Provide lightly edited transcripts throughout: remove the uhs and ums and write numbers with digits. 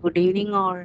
Good evening, all.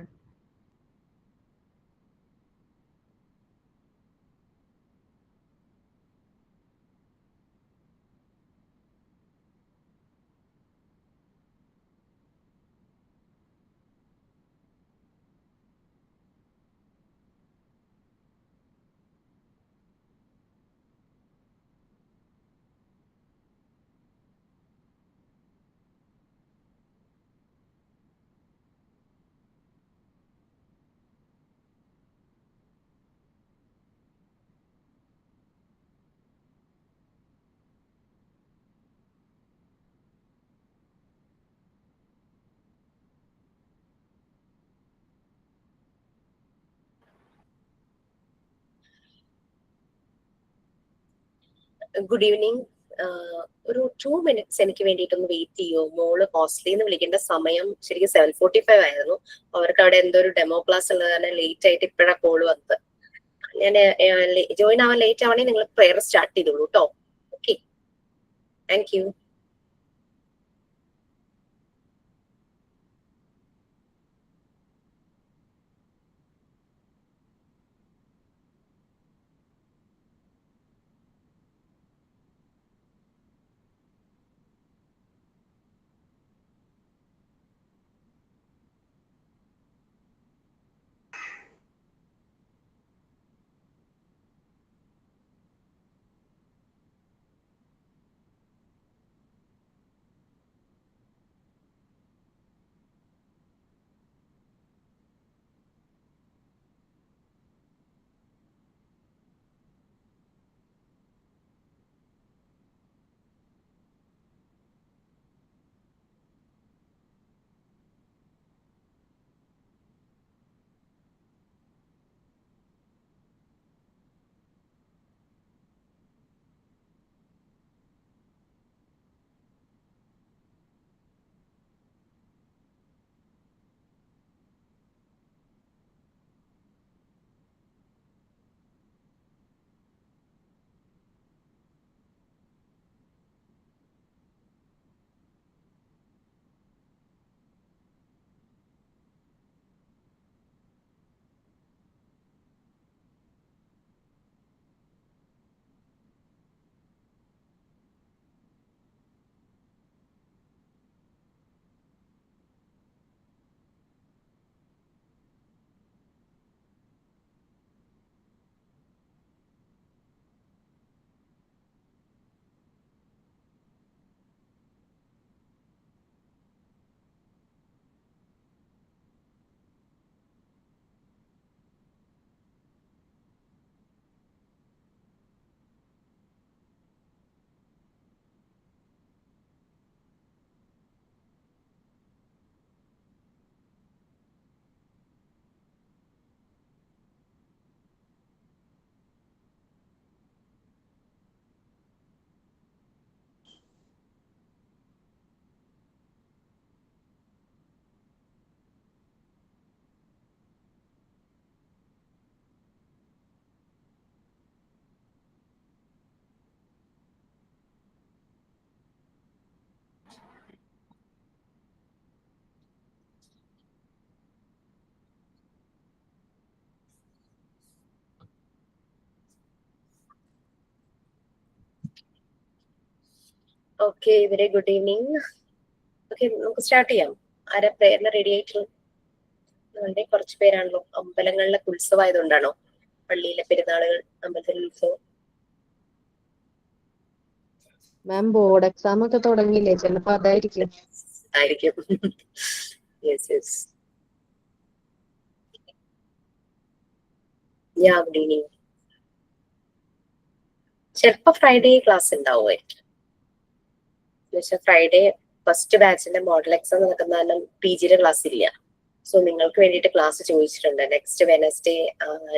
Good evening. ഒരു 2 minutes എനിക്ക് വേണ്ടിയിട്ടൊന്ന് wait ചെയ്യോ? മോള് ഹോസ്റ്റലിൽ നിന്ന് വിളിക്കേണ്ട സമയം ശരിക്കും 7:45 ആയിരുന്നു. അവർക്ക് അവിടെ എന്തോ ഒരു ഡെമോ ക്ലാസ് ഉള്ളത് കാരണം ലേറ്റ് ആയിട്ട് ഇപ്പോഴാണ് കോള് വന്നത്. ഞാൻ ജോയിൻ ആവാൻ ലേറ്റ് ആവണമെങ്കിൽ നിങ്ങൾ പ്രെയർ സ്റ്റാർട്ട് ചെയ്തോളൂ കേട്ടോ. Okay, thank U. Okay, very good evening. Okay, നമുക്ക് സ്റ്റാർട്ട് ചെയ്യാം. ആരാ പ്രേയറിന് റെഡി ആയിട്ടുള്ളത്? നിങ്ങളുടെ കുറച്ച് പേരാണല്ലോ. അമ്പലങ്ങളിലൊക്കെ ഉത്സവമായതുകൊണ്ടാണോ? പള്ളിയിലെ പെരുന്നാളുകൾ, അമ്പലത്തിലെ ഉത്സവം. മാം ബോർഡ് എക്സാം ഒക്കെ തുടങ്ങിയില്ലേ? ചിലപ്പോ അതായിരിക്കും. ആയിരിക്കും. Yes yes. Ya, good evening. ചിലപ്പോ ഫ്രൈഡേ ക്ലാസ് ഉണ്ടാവുമായിരിക്കും. ഫ്രൈഡേ ഫസ്റ്റ് ബാച്ചിന്റെ മോഡൽ എക്സാം നടക്കുന്ന കാരണം പി ജിയുടെ ക്ലാസ് ഇല്ല. സോ നിങ്ങൾക്ക് വേണ്ടിയിട്ട് ക്ലാസ് ചോദിച്ചിട്ടുണ്ട്. നെക്സ്റ്റ് വെനസ്ഡേ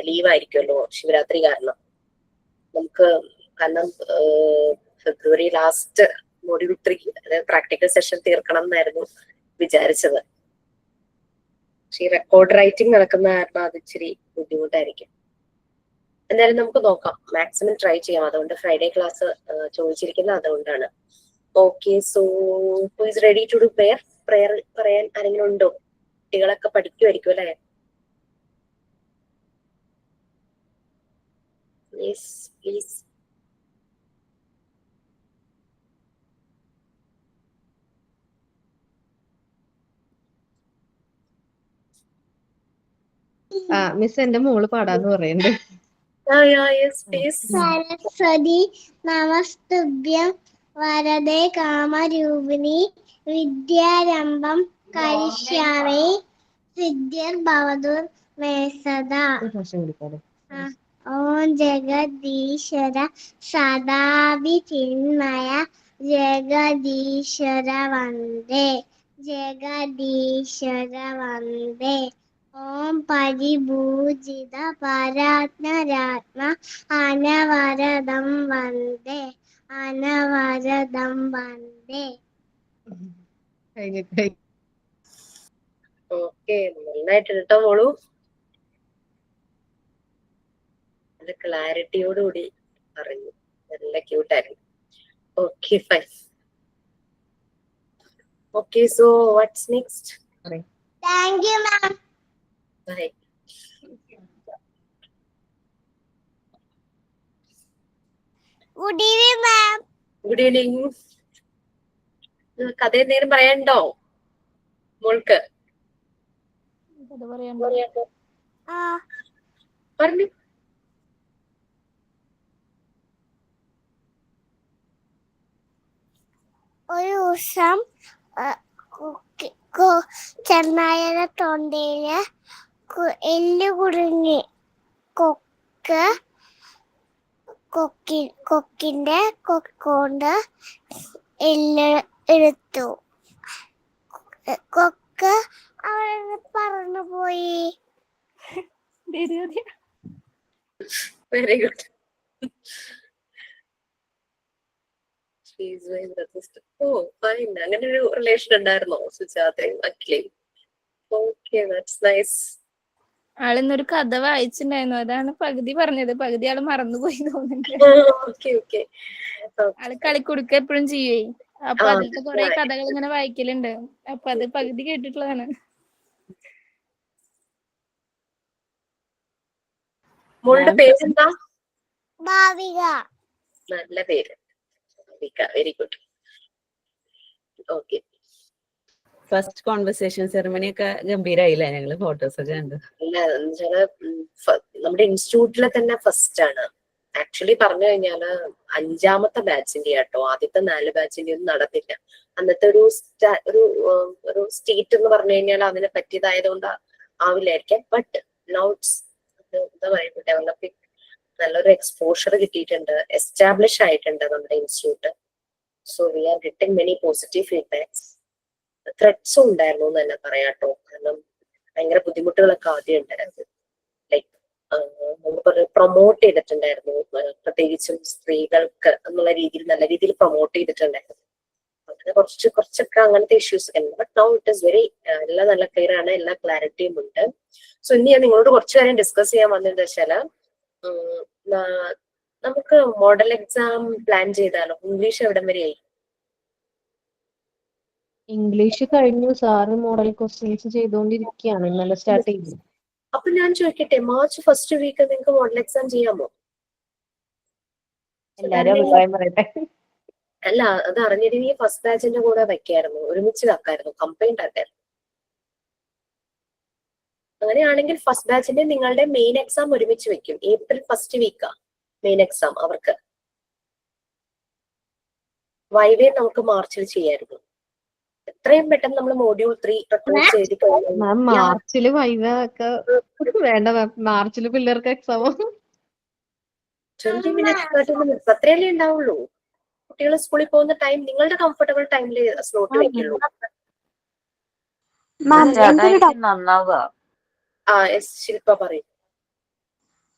ലീവ് ആയിരിക്കുമല്ലോ ശിവരാത്രി കാരണം. നമുക്ക് കാരണം ഫെബ്രുവരി ലാസ്റ്റ് മൊഡ്യൂൾ 3 അതായത് പ്രാക്ടിക്കൽ സെഷൻ തീർക്കണം എന്നായിരുന്നു വിചാരിച്ചത്. പക്ഷെ ഈ റെക്കോർഡ് റൈറ്റിംഗ് നടക്കുന്ന കാരണം അത് ഇച്ചിരി ബുദ്ധിമുട്ടായിരിക്കും. എന്തായാലും നമുക്ക് നോക്കാം, മാക്സിമം ട്രൈ ചെയ്യാം. അതുകൊണ്ട് ഫ്രൈഡേ ക്ലാസ് ചോദിച്ചിരിക്കുന്നത് അതുകൊണ്ടാണ്. Okay, so who is ready to do prayer? Prayer പറയാൻ ആരെങ്കിലും ഉണ്ടോ? കുട്ടികളൊക്കെ പഠിക്കുമായിരിക്കും അല്ലെ? പ്ലീസ്. മിസ് എന്റെ മോള് പാടാന്ന് പറയുന്നുണ്ട്. സരസ്വതി നമസ്തുഭ്യം വരദേ കാമരൂപിണി വിദ്യാരംഭം കരിഷ്യാമി സിദ്ധിർഭവതു മേ സദാ. ഓം ജഗദീശ്വര സദാഭിചിന്മയ ജഗദീശ്വര വന്ദേ ഓം പരിഭൂജിത പരാത്മരാത്മ അനവരതം വന്ദേ. ഓക്കെ, നന്നായിട്ട് കേട്ടോ മോളു. അത് ക്ലാരിറ്റിയോടുകൂടി പറഞ്ഞു, നല്ല ക്യൂട്ടായിരുന്നു. Okay fine. Okay, so what's next? Thank you ma'am. Bye. Good evening ma'am. Good evening. കഥ എന്തെങ്കിലും പറയാനുണ്ടോ മോൾക്ക്? പറഞ്ഞു. ഒരു ദിവസം ചെന്നായയുടെ തൊണ്ടയില് എല്ല് കുടുങ്ങി. കൊക്കിന്റെ കൊക്കൊണ്ട് എല്ല് എടുത്തു. കൊക്ക് അവിടെ പറന്നുപോയി. Very good. അങ്ങനെ ഒരു റിലേഷൻ ഉണ്ടായിരുന്നോ സുജാതയും അഖിലയും? Okay, that's nice. ആളിന്നൊരു കഥ വായിച്ചിട്ടുണ്ടായിരുന്നു, അതാണ് പകുതി പറഞ്ഞത്, പകുതി ആള് മറന്നുപോയി തോന്നുന്നുണ്ട്. ആള് കളിക്കുടുക്ക എപ്പോഴും ചെയ്യേ, അപ്പൊ അതിലത്തെ കുറെ കഥകൾ ഇങ്ങനെ വായിക്കലുണ്ട്, അപ്പൊ അത് പകുതി കേട്ടിട്ടുള്ളതാണ്. മോളുടെ പേരെന്താ? ഭാവിക. നല്ല പേര്, Bhavika. Very good. Okay. First conversation ceremony ഒക്കെ ഗംഭീരായില്ലേ? ഞങ്ങള് ഫോട്ടോസ് ഒക്കെ കണ്ടു. അല്ല, നമ്മുടെ ഇൻസ്റ്റിറ്റ്യൂട്ടിലെ തന്നെ ഫസ്റ്റ് ആണ്. ആക്ച്വലി പറഞ്ഞു കഴിഞ്ഞാല് 5ാമത്തെ ബാച്ചിന്റെ ആട്ടോ, ആദ്യത്തെ 4 ബാച്ചിന്റെ ഒന്നും നടന്നില്ല. അന്നത്തെ ഒരു സ്റ്റേറ്റ് എന്ന് പറഞ്ഞു കഴിഞ്ഞാൽ അതിനെ പറ്റിയതായതുകൊണ്ട് ആവില്ലായിരിക്കാം. ബട്ട് നൗ ഇറ്റ്സ് എന്താ പറയുക, ഡെവലപ്പിംഗ്. നല്ലൊരു എക്സ്പോഷർ കിട്ടിയിട്ടുണ്ട്, എസ്റ്റാബ്ലിഷ് ആയിട്ടുണ്ട് നമ്മുടെ institute. So we are getting many positive feedbacks. ത്രെഡ്സും ഉണ്ടായിരുന്നു എന്ന് തന്നെ പറയാട്ടോ, കാരണം ഭയങ്കര ബുദ്ധിമുട്ടുകളൊക്കെ ആദ്യം ഉണ്ടായിരുന്നു. ലൈക്ക് നമ്മൾ പ്രൊമോട്ട് ചെയ്തിട്ടുണ്ടായിരുന്നു, പ്രത്യേകിച്ചും സ്ത്രീകൾക്ക് എന്നുള്ള രീതിയിൽ നല്ല രീതിയിൽ പ്രൊമോട്ട് ചെയ്തിട്ടുണ്ടായിരുന്നു. അങ്ങനെ കുറച്ചൊക്കെ അങ്ങനത്തെ ഇഷ്യൂസ് ഒക്കെ ഉണ്ട്. But now it is very, എല്ലാം നല്ല ക്ലിയർ ആണ്, എല്ലാ ക്ലാരിറ്റിയും ഉണ്ട്. സോ ഇനി ഞാൻ നിങ്ങളോട് കുറച്ചു നേരം ഡിസ്കസ് ചെയ്യാൻ വന്നതെന്ന് വെച്ചാല്, നമുക്ക് മോഡൽ എക്സാം പ്ലാൻ ചെയ്താലോ? ഇംഗ്ലീഷ് എവിടം വരെയായി? ഇംഗ്ലീഷ് കഴിഞ്ഞു, സാറ് മോഡൽ ക്വസ്റ്റ്യൻസ് ചെയ്തുകൊണ്ടിരിക്കുകയാണ്, ഇന്നലെ സ്റ്റാർട്ട് ചെയ്തു. അപ്പൊ ഞാൻ ചോദിക്കട്ടെ, മാർച്ച് ഫസ്റ്റ് വീക്ക് നിങ്ങൾക്ക് മോഡൽ എക്സാം ചെയ്യാമോ? എല്ലാരും അഭിപ്രായം പറയട്ടെ. അല്ല, അത് അറിഞ്ഞിരുന്നെങ്കിൽ ഫസ്റ്റ് ബാച്ചിന്റെ കൂടെ വെക്കായിരുന്നു, ഒരുമിച്ച് വെക്കായിരുന്നു, കമ്പൈൻഡ് ആക്കായിരുന്നു. അങ്ങനെയാണെങ്കിൽ ഫസ്റ്റ് ബാച്ചിന്റെ നിങ്ങളുടെ മെയിൻ എക്സാം ഒരുമിച്ച് വെക്കും. ഏപ്രിൽ ഫസ്റ്റ് വീക്കാ മെയിൻ എക്സാം അവർക്ക്. വൈവേ നമുക്ക് മാർച്ചിൽ ചെയ്യായിരുന്നു. എത്രയും പെട്ടെന്ന് നമ്മൾ മോഡ്യൂൾ 3 പ്രപ്പോസ് ചെയ്ത് മാം മാർച്ചില് വൈവ ഒക്കെ വേണ്ട മാം, മാർച്ചില് പിള്ളേർക്ക് എക്സാം 20 minutes 30 minutes അത്രയല്ലേ ഉണ്ടാവുള്ളൂ. കുട്ടികൾ സ്കൂളിൽ പോകുന്ന ടൈം നിങ്ങളുടെ കംഫർട്ടബിൾ ടൈമില് സ്ലോട്ട് വെക്കുള്ളൂ. ശില്പ പറയും.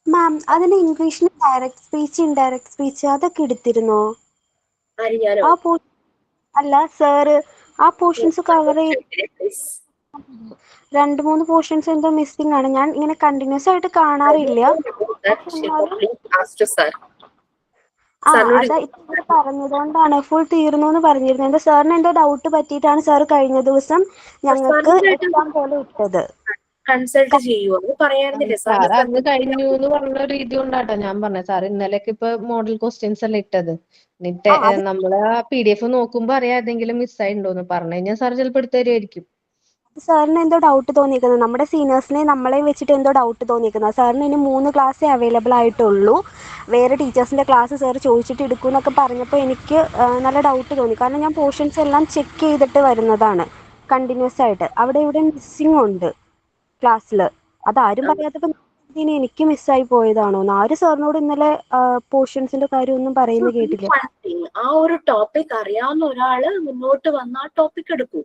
മാം, അതിന് ഇംഗ്ലീഷിന് ഡയറക്റ്റ് സ്പീച്ച്, ഇൻഡയറക്റ്റ് സ്പീച്ച് അതൊക്കെ എടുത്തിരുന്നോ? അല്ല സാറ്, ആ പോർഷൻസ് കവർ ചെയ്ത് 2-3 പോർഷൻസ് എന്തോ മിസ്സിംഗ് ആണ്. ഞാൻ ഇങ്ങനെ കണ്ടിന്യൂസ് ആയിട്ട് കാണാറില്ല. സാറിനോട് അതാ ഇപ്പൊ ഇവിടെ പറഞ്ഞതുകൊണ്ടാണ് ഫുൾ തീർന്നു എന്ന് പറഞ്ഞിരുന്നത്. എന്റെ സാറിന് എന്തോ ഡൗട്ട് പറ്റിയിട്ടാണ് സാർ കഴിഞ്ഞ ദിവസം ഞങ്ങൾക്ക് എക്സാം പോലെ ഇട്ടത്. കൺസൾട്ട് ചെയ്യുമോ എന്ന് പറയാറുന്നില്ലേ സാർ സാറിന്? അന്ന് കഴിഞ്ഞു എന്ന് പറഞ്ഞ രീതി കൊണ്ടാട്ടോ ഞാൻ പറഞ്ഞത്. സാർ ഇന്നലെയൊക്കെ ഇപ്പൊ മോഡൽ ക്വസ്റ്റ്യൻസ് അല്ലേ ഇട്ടത്. എന്നിട്ട് നമ്മള് ആ PDF നോക്കുമ്പോ അറിയാം ഏതെങ്കിലും മിസ്സായിട്ടുണ്ടോന്ന്. പറഞ്ഞു കഴിഞ്ഞാൽ സാർ ചിലപ്പോൾ എടുത്തു തരുമായിരിക്കും. സാറിന് എന്തോ ഡൗട്ട് തോന്നിയിരിക്കുന്നത്, നമ്മുടെ സീനിയേഴ്സിനെ നമ്മളെ വെച്ചിട്ട് എന്തോ ഡൗട്ട് തോന്നിയിരിക്കുന്നത്. സാറിന് ഇനി 3 ക്ലാസ്സേ അവൈലബിൾ ആയിട്ടുള്ളൂ, വേറെ ടീച്ചേഴ്സിന്റെ ക്ലാസ് സാർ ചോദിച്ചിട്ട് എടുക്കും എന്നൊക്കെ പറഞ്ഞപ്പോൾ എനിക്ക് നല്ല ഡൗട്ട് തോന്നി. കാരണം ഞാൻ പോർഷൻസ് എല്ലാം ചെക്ക് ചെയ്തിട്ട് വരുന്നതാണ് കണ്ടിന്യൂസ് ആയിട്ട്. അവിടെ ഇവിടെ മിസ്സിംഗ് ഉണ്ട് ക്ലാസ്സിൽ. അതാരും പറയാത്തപ്പോൾ എനിക്ക് മിസ്സായി പോയതാണോ എന്ന്. ആര് സാറിനോട് ഇന്നലെ പോർഷൻസിന്റെ കാര്യം ഒന്നും പറയുന്നത് കേട്ടില്ല. ആ ഒരു ടോപ്പിക് അറിയാവുന്ന ഒരാള് മുന്നോട്ട് വന്ന് ആ ടോപ്പിക് എടുക്കൂ.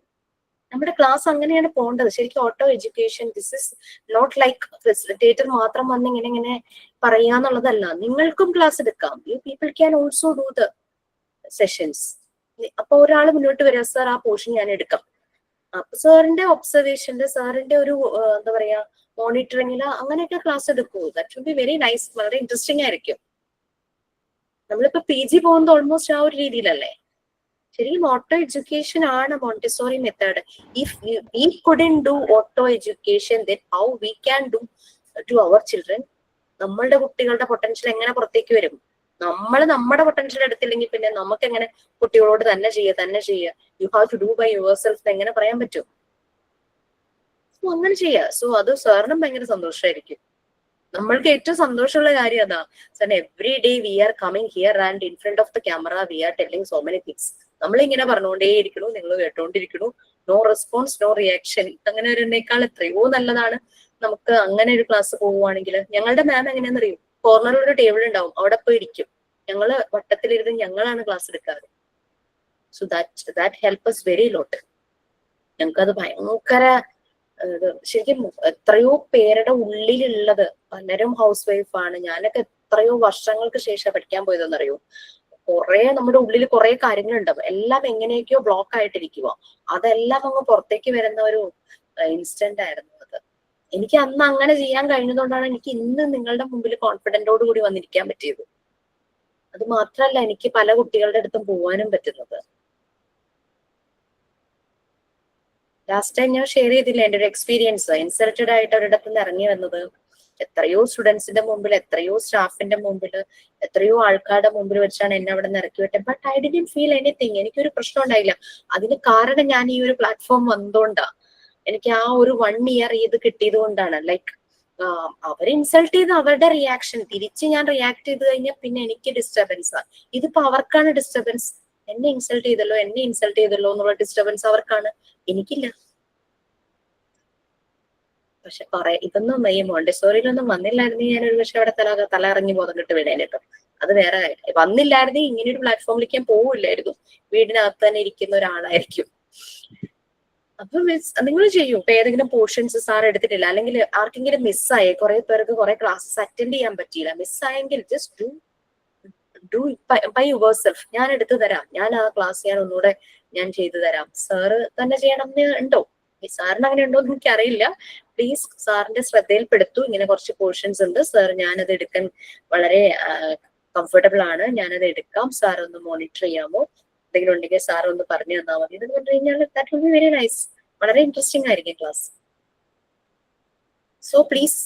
നമ്മുടെ ക്ലാസ് അങ്ങനെയാണ് പോകേണ്ടത്. ശരിക്കും auto education this is not like facilitator മാത്രം വന്ന് ഇങ്ങനെ പറയാന്നുള്ളതല്ല. നിങ്ങൾക്കും ക്ലാസ് എടുക്കാം. You people can also do the sessions. അപ്പൊ ഒരാൾ മുന്നോട്ട് വരിക, സാർ ആ പോർഷൻ ഞാൻ എടുക്കാം. അപ്പൊ സാറിന്റെ ഒബ്സർവേഷന്റെ സാറിന്റെ ഒരു എന്താ പറയാ മോണിറ്ററിംഗിൽ അങ്ങനെയൊക്കെ ക്ലാസ് എടുക്കൂ. That would be very nice. വളരെ ഇൻട്രസ്റ്റിംഗ് ആയിരിക്കും. നമ്മളിപ്പോ PG പോകുന്നത് ഓൾമോസ്റ്റ് ആ ഒരു രീതിയിലല്ലേ. ശരിക്കും ഓട്ടോ എഡ്യൂക്കേഷൻ ആണ് Montessori method. If we couldn't do auto education, then how we can do to our children? നമ്മളുടെ കുട്ടികളുടെ പൊട്ടൻഷ്യൽ എങ്ങനെ പുറത്തേക്ക് വരും? നമ്മൾ നമ്മുടെ പൊട്ടൻഷ്യൽ എടുത്തില്ലെങ്കിൽ പിന്നെ നമുക്ക് എങ്ങനെ കുട്ടികളോട് തന്നെ ചെയ്യുക you have to do by your self എങ്ങനെ പറയാൻ പറ്റും? സോ അങ്ങനെ ചെയ്യുക. സോ അത് സാറിനും ഭയങ്കര സന്തോഷമായിരിക്കും. നമ്മൾക്ക് ഏറ്റവും സന്തോഷമുള്ള കാര്യം അതാ. Sir every day we are coming here and in front of the camera we are telling so many things. നമ്മളിങ്ങനെ പറഞ്ഞുകൊണ്ടേയിരിക്കണു, നിങ്ങൾ കേട്ടോണ്ടിരിക്കണു. No response, no reaction. അങ്ങനെ വരുന്നേക്കാൾ എത്രയോ നല്ലതാണ് നമുക്ക് അങ്ങനെ ഒരു ക്ലാസ് പോവുകയാണെങ്കിൽ. ഞങ്ങളുടെ മാം എങ്ങനെയാണെന്ന് അറിയും, കോർണറിൽ ഒരു ടേബിൾ ഉണ്ടാവും, അവിടെ പോയി ഇരിക്കും. ഞങ്ങള് വട്ടത്തിലിരുന്ന് ഞങ്ങളാണ് ക്ലാസ് എടുക്കാറ്. So that help us very lot. ഞങ്ങൾക്കത് ഭയങ്കര ശരിക്കും എത്രയോ പേരുടെ ഉള്ളിലുള്ളത്. പലരും ഹൗസ് വൈഫാണ്. ഞാനൊക്കെ എത്രയോ വർഷങ്ങൾക്ക് ശേഷം പഠിക്കാൻ പോയതെന്നറിയോ. കുറെ നമ്മുടെ ഉള്ളിൽ കുറെ കാര്യങ്ങളുണ്ടാവും. എല്ലാം എങ്ങനെയൊക്കെയോ ബ്ലോക്ക് ആയിട്ടിരിക്കുക. അതെല്ലാം അങ്ങ് പുറത്തേക്ക് വരുന്ന ഒരു ഇൻസ്റ്റന്റ് ആയിരുന്നു അത്. എനിക്ക് അന്ന് അങ്ങനെ ചെയ്യാൻ കഴിഞ്ഞതുകൊണ്ടാണ് എനിക്ക് ഇന്ന് നിങ്ങളുടെ മുമ്പിൽ കോൺഫിഡന്റോട് കൂടി വന്നിരിക്കാൻ പറ്റിയത്. അത് മാത്രല്ല എനിക്ക് പല കുട്ടികളുടെ അടുത്തും പോവാനും പറ്റുന്നത്. ലാസ്റ്റ് ടൈം ഞാൻ ഷെയർ ചെയ്തില്ല എന്റെ ഒരു എക്സ്പീരിയൻസ്. ഇൻസൾട്ടഡ് ആയിട്ട് ഒരിടത്തു നിന്ന് ഇറങ്ങി വന്നത് എത്രയോ സ്റ്റുഡൻസിന്റെ മുമ്പിൽ, എത്രയോ സ്റ്റാഫിന്റെ മുമ്പിൽ, എത്രയോ ആൾക്കാരുടെ മുമ്പിൽ വെച്ചാണ് എന്നെ അവിടെ നിന്ന് ഇറക്കി വിട്ടത്. But I didn't feel anything. എനിക്കൊരു പ്രശ്നം ഉണ്ടായില്ല. അതിന് കാരണം ഞാൻ ഈ ഒരു പ്ലാറ്റ്ഫോം വന്നതുകൊണ്ടാ. എനിക്ക് ആ ഒരു 1 ഇയർ ഇത് കിട്ടിയത് കൊണ്ടാണ്. ലൈക്ക് അവർ ഇൻസൾട്ട് ചെയ്ത് അവരുടെ റിയാക്ഷൻ തിരിച്ച് ഞാൻ റിയാക്ട് ചെയ്ത് കഴിഞ്ഞാൽ പിന്നെ എനിക്ക് ഡിസ്റ്റർബൻസാ. ഇതിപ്പോ അവർക്കാണ് ഡിസ്റ്റർബൻസ്. എന്നെ ഇൻസൾട്ട് ചെയ്തല്ലോ എന്നുള്ള ഡിസ്റ്റർബൻസ് അവർക്കാണ്, എനിക്കില്ല. പക്ഷെ കുറെ ഇതൊന്നും ഈ മോണ്ടിസോറിയിലൊന്നും വന്നില്ലായിരുന്നെങ്കിൽ ഞാൻ ഒരു പക്ഷെ അവിടെ തല ഇറങ്ങി ബോധം കിട്ട് വീണേനെ കേട്ടോ. അത് വേറെ കാര്യം. വന്നില്ലായിരുന്നെങ്കിൽ ഇങ്ങനെ ഒരു പ്ലാറ്റ്ഫോമിലേക്ക് ഞാൻ പോവില്ലായിരുന്നു. വീടിനകത്ത് തന്നെ ഇരിക്കുന്ന ഒരാളായിരിക്കും. അപ്പൊ നിങ്ങൾ ചെയ്യൂ. ഇപ്പൊ ഏതെങ്കിലും പോർഷൻസ് സാർ എടുത്തിട്ടില്ല, അല്ലെങ്കിൽ ആർക്കെങ്കിലും മിസ്സായി, കുറെ പേർക്ക് കുറെ ക്ലാസ്സസ് അറ്റൻഡ് ചെയ്യാൻ പറ്റിയില്ല, മിസ്സായെങ്കിൽ just do by your self. ഞാൻ എടുത്തു തരാം, ഞാൻ ആ ക്ലാസ് ഒന്നുകൂടെ ഞാൻ ചെയ്തു തരാം. സാറ് തന്നെ ചെയ്യണം എന്ന് ഉണ്ടോ? സാറിന് അങ്ങനെ ഉണ്ടോ എന്ന് എനിക്കറിയില്ല. പ്ലീസ് സാറിന്റെ ശ്രദ്ധയിൽപ്പെടുത്തു. ഇങ്ങനെ കുറച്ച് പോർഷൻസ് ഉണ്ട് സാർ, ഞാനത് എടുക്കാൻ വളരെ കംഫർട്ടബിൾ ആണ്, ഞാനത് എടുക്കാം, സാർ ഒന്ന് മോണിറ്റർ ചെയ്യാമോ, എന്തെങ്കിലും ഉണ്ടെങ്കിൽ സാർ ഒന്ന് പറഞ്ഞു തന്നാൽ മതി എന്ന് പറഞ്ഞു കഴിഞ്ഞാൽ that will be very nice. വളരെ ഇൻട്രസ്റ്റിംഗ് ആയിരിക്കും ക്ലാസ്. സോ പ്ലീസ്,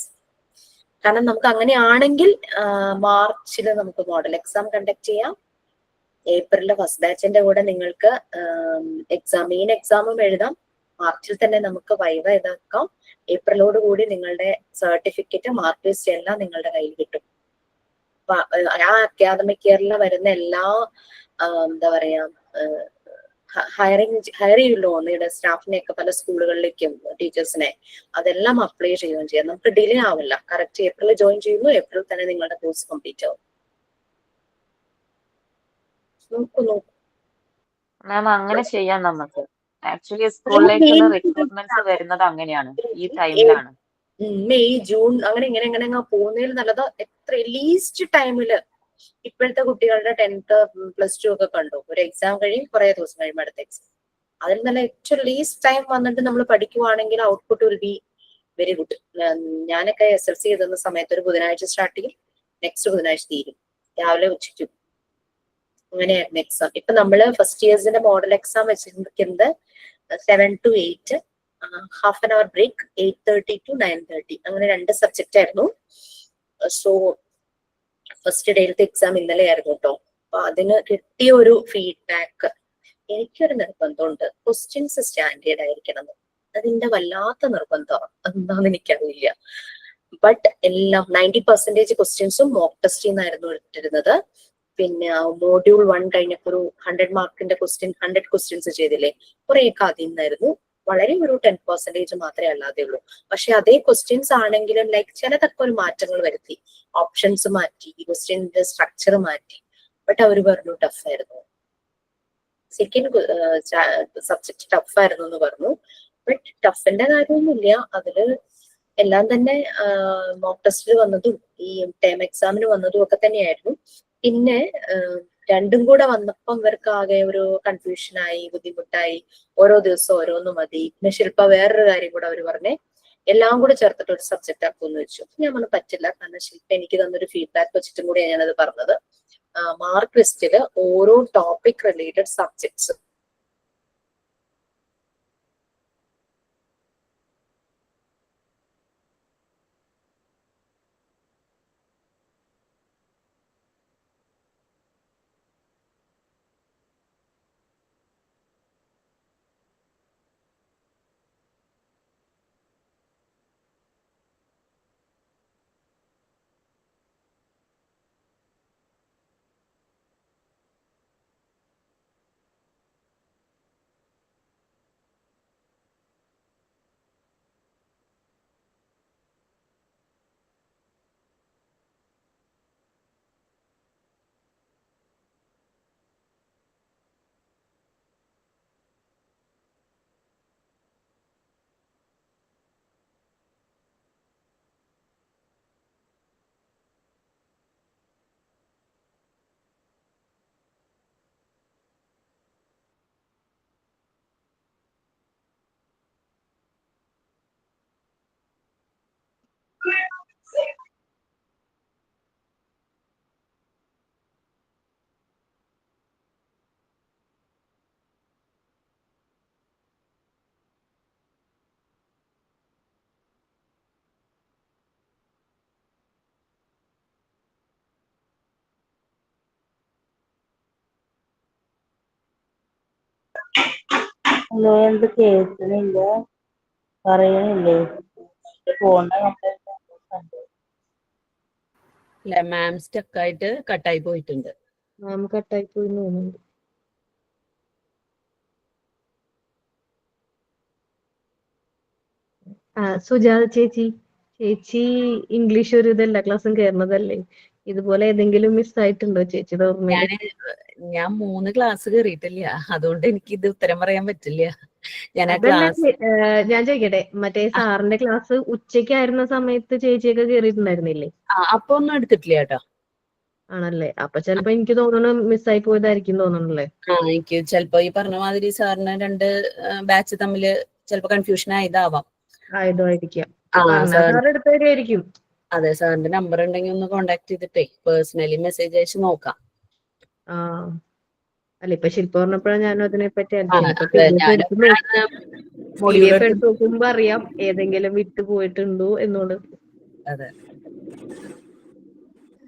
കാരണം നമുക്ക് അങ്ങനെയാണെങ്കിൽ മാർച്ചിൽ നമുക്ക് മോഡൽ എക്സാം കണ്ടക്ട് ചെയ്യാം. ഏപ്രിലിലെ ഫസ്റ്റ് ബാച്ചിന്റെ കൂടെ നിങ്ങൾക്ക് മെയിൻ എക്സാമും എഴുതാം. മാർച്ചിൽ തന്നെ നമുക്ക് വൈവ ഇതാക്കാം. ഏപ്രിലോട് കൂടി നിങ്ങളുടെ സർട്ടിഫിക്കറ്റ്, മാർക്ക് ലിസ്റ്റ് എല്ലാം നിങ്ങളുടെ കയ്യിൽ കിട്ടും. ആ അക്കാദമിക് ഇയറിൽ വരുന്ന എല്ലാ എന്താ പറയാ ഹയർ ചെയ്യുമല്ലോ നിങ്ങളുടെ സ്റ്റാഫിനെയൊക്കെ പല സ്കൂളുകളിലേക്കും ടീച്ചേഴ്സിനെ, അതെല്ലാം അപ്ലൈ ചെയ്യുകയും ചെയ്യാം. നമുക്ക് ഡിലേ ആവില്ല. കറക്റ്റ് ഏപ്രിൽ ജോയിൻ ചെയ്യുന്നു, ഏപ്രിൽ തന്നെ നിങ്ങളുടെ കോഴ്സ് കംപ്ലീറ്റ് ആവും. നോക്കൂ. മാം അങ്ങനെ ചെയ്യാം നമുക്ക്. ആക്ച്വലി സ്കൂളിലേക്കുള്ള റിക്രൂട്ട്മെന്റ്സ് വരുന്നത് അങ്ങനെയാണ്, ഈ ടൈമിലാണ്. മെയ്, ജൂൺ അങ്ങനെ ഇങ്ങനെ പോകുന്നതിൽ നല്ലത് എത്ര ലീസ്റ്റ് ടൈമില്. ഇപ്പോഴത്തെ കുട്ടികളുടെ 10th +2 ഒക്കെ കണ്ടു, ഒരു എക്സാം കഴിയും, കുറെ ദിവസം കഴിയുമ്പോൾ അടുത്ത എക്സാം. അതിൽ നല്ല ഏറ്റവും ലീസ്റ്റ് ടൈം വന്നിട്ട് നമ്മൾ പഠിക്കുവാണെങ്കിൽ output will be very good. ഞാനൊക്കെ SLC എഴുതുന്ന സമയത്ത് ഒരു ബുധനാഴ്ച സ്റ്റാർട്ട് ചെയ്യും, നെക്സ്റ്റ് ബുധനാഴ്ച തീരും, രാവിലെ ഉച്ചയ്ക്കും. അങ്ങനെയായിരുന്നു എക്സാം. ഇപ്പൊ നമ്മള് ഫസ്റ്റ് ഇയേഴ്സിന്റെ മോഡൽ എക്സാം വെച്ചിരിക്കുന്നത് 7 to 8, half an hour break, 8:30 to 9:30, അങ്ങനെ 2 സബ്ജക്റ്റ് ആയിരുന്നു. സോ ഫസ്റ്റ് ഡേയിലത്തെ എക്സാം ഇന്നലെ ആയിരുന്നു കേട്ടോ. അപ്പൊ അതിന് കിട്ടിയ ഒരു ഫീഡ്ബാക്ക്, എനിക്കൊരു നിർബന്ധമുണ്ട്, ക്വസ്റ്റ്യൻസ് സ്റ്റാൻഡേർഡ് ആയിരിക്കണം. അതിന്റെ വല്ലാത്ത നിർബന്ധമാണ്, എന്താന്ന് എനിക്കറിയില്ല. ബട്ട് എല്ലാം 90% ക്വസ്റ്റ്യൻസും മോക്ക് ടെസ്റ്റിൽ നിന്നായിരുന്നു എടുത്തിരുന്നത്. പിന്നെ മോഡ്യൂൾ 1 കഴിഞ്ഞപ്പോ ഒരു 100 മാർക്കിന്റെ 100 ക്വസ്റ്റ്യൻസ് ചെയ്തില്ലേ, കുറേയൊക്കെ അതിൽ നിന്നായിരുന്നു. വളരെ ഒരു 10% മാത്രമേ അല്ലാതെ ഉള്ളൂ. പക്ഷെ അതേ ക്വസ്റ്റ്യൻസ് ആണെങ്കിലും ലൈക്ക് ചിലതൊക്കെ ഒരു മാറ്റങ്ങൾ വരുത്തി, ഓപ്ഷൻസ് മാറ്റി, ക്വസ്റ്റ്യന്റെ സ്ട്രക്ചർ മാറ്റി. ബട്ട് അവർ പറഞ്ഞു ടഫ് ആയിരുന്നു, സെക്കൻഡ് സബ്ജക്ട് ടഫ് ആയിരുന്നു എന്ന് പറഞ്ഞു. ബട്ട് ടഫിന്റെ കാര്യമൊന്നുമില്ല, അതില് എല്ലാം തന്നെ മോക്ക് ടെസ്റ്റിൽ വന്നതും ഈ ടേം എക്സാമിന് വന്നതും ഒക്കെ തന്നെയായിരുന്നു. പിന്നെ രണ്ടും കൂടെ വന്നപ്പം ഇവർക്ക് ആകെ ഒരു കൺഫ്യൂഷനായി, ബുദ്ധിമുട്ടായി. ഓരോ ദിവസം ഓരോന്ന് മതി. പിന്നെ ശില്പ വേറൊരു കാര്യം കൂടെ അവർ പറഞ്ഞേ, എല്ലാം കൂടെ ചേർത്തിട്ട് ഒരു സബ്ജക്ട് ആക്കുമെന്ന് വെച്ചു. ഞാൻ പറഞ്ഞു പറ്റില്ല, കാരണം ശില്പ എനിക്ക് തന്നൊരു ഫീഡ്ബാക്ക് വെച്ചിട്ടും കൂടിയാണ് ഞാനത് പറഞ്ഞത്. മാർക്ക് ലിസ്റ്റില് ഓരോ ടോപ്പിക് റിലേറ്റഡ് സബ്ജക്ട്സ് ഹലോ, എന്ത് കേൾക്കണില്ല, പറയണില്ലേ? ഫോണിന്റെ കംപ്ലൈന്റ്. ഇല്ല, മാം സ്റ്റക്കായിട്ട് കട്ടായി പോയിട്ടുണ്ട്. മാം കട്ടായി പോയി തോന്നുന്നുണ്ട്. സുജാത ചേച്ചി ഇംഗ്ലീഷ് ഒരു ഇത് എല്ലാ ക്ലാസ്സും കയറുന്നതല്ലേ, ഇതുപോലെ ഏതെങ്കിലും മിസ്സായിട്ടുണ്ടോ ചേച്ചിയുടെ ഓർമ്മയില്? ഞാൻ 3 ക്ലാസ് കയറിയിട്ടില്ല, അതുകൊണ്ട് എനിക്ക് ഇത് ഉത്തരം പറയാൻ പറ്റില്ല. ഞാൻ ആ അതല്ല, ക്ലാസ് ഞാൻ ചോദിക്കട്ടെ, മറ്റേ സാറിന്റെ ക്ലാസ് ഉച്ചയ്ക്കായിരുന്ന സമയത്ത് ചേച്ചിയൊക്കെ കയറിയിട്ടുണ്ടായിരുന്നില്ലേ? അപ്പൊ ഒന്നും എടുത്തിട്ടില്ല കേട്ടോ. ആണല്ലേ, അപ്പൊ ചിലപ്പോ എനിക്ക് തോന്നുന്നു മിസ്സായി പോയതായിരിക്കും തോന്നണല്ലേ. എനിക്ക് ചിലപ്പോ ഈ പറഞ്ഞ മാതിരി സാറിന് 2 ബാച്ച് തമ്മില് ചിലപ്പോ കൺഫ്യൂഷൻ ആയതാവാം. ആയതായിരിക്കാം, സാർ സാർ എടുത്തവരായിരിക്കും. അതെ, സാറിന്റെ നമ്പർ ഉണ്ടെങ്കിൽ ഒന്ന് കോണ്ടാക്ട് ചെയ്തിട്ടേ പേഴ്സണലി മെസ്സേജ് അയച്ച് നോക്കാം. അല്ല, ഇപ്പൊ ശില്പ പറഞ്ഞപ്പോഴാണ് ഞാനും അതിനെ പറ്റി മൊഡ്യൂൾ എടുത്ത് നോക്കുമ്പോ അറിയാം ഏതെങ്കിലും വിട്ടു പോയിട്ടുണ്ടോ എന്നോട്. അതെ,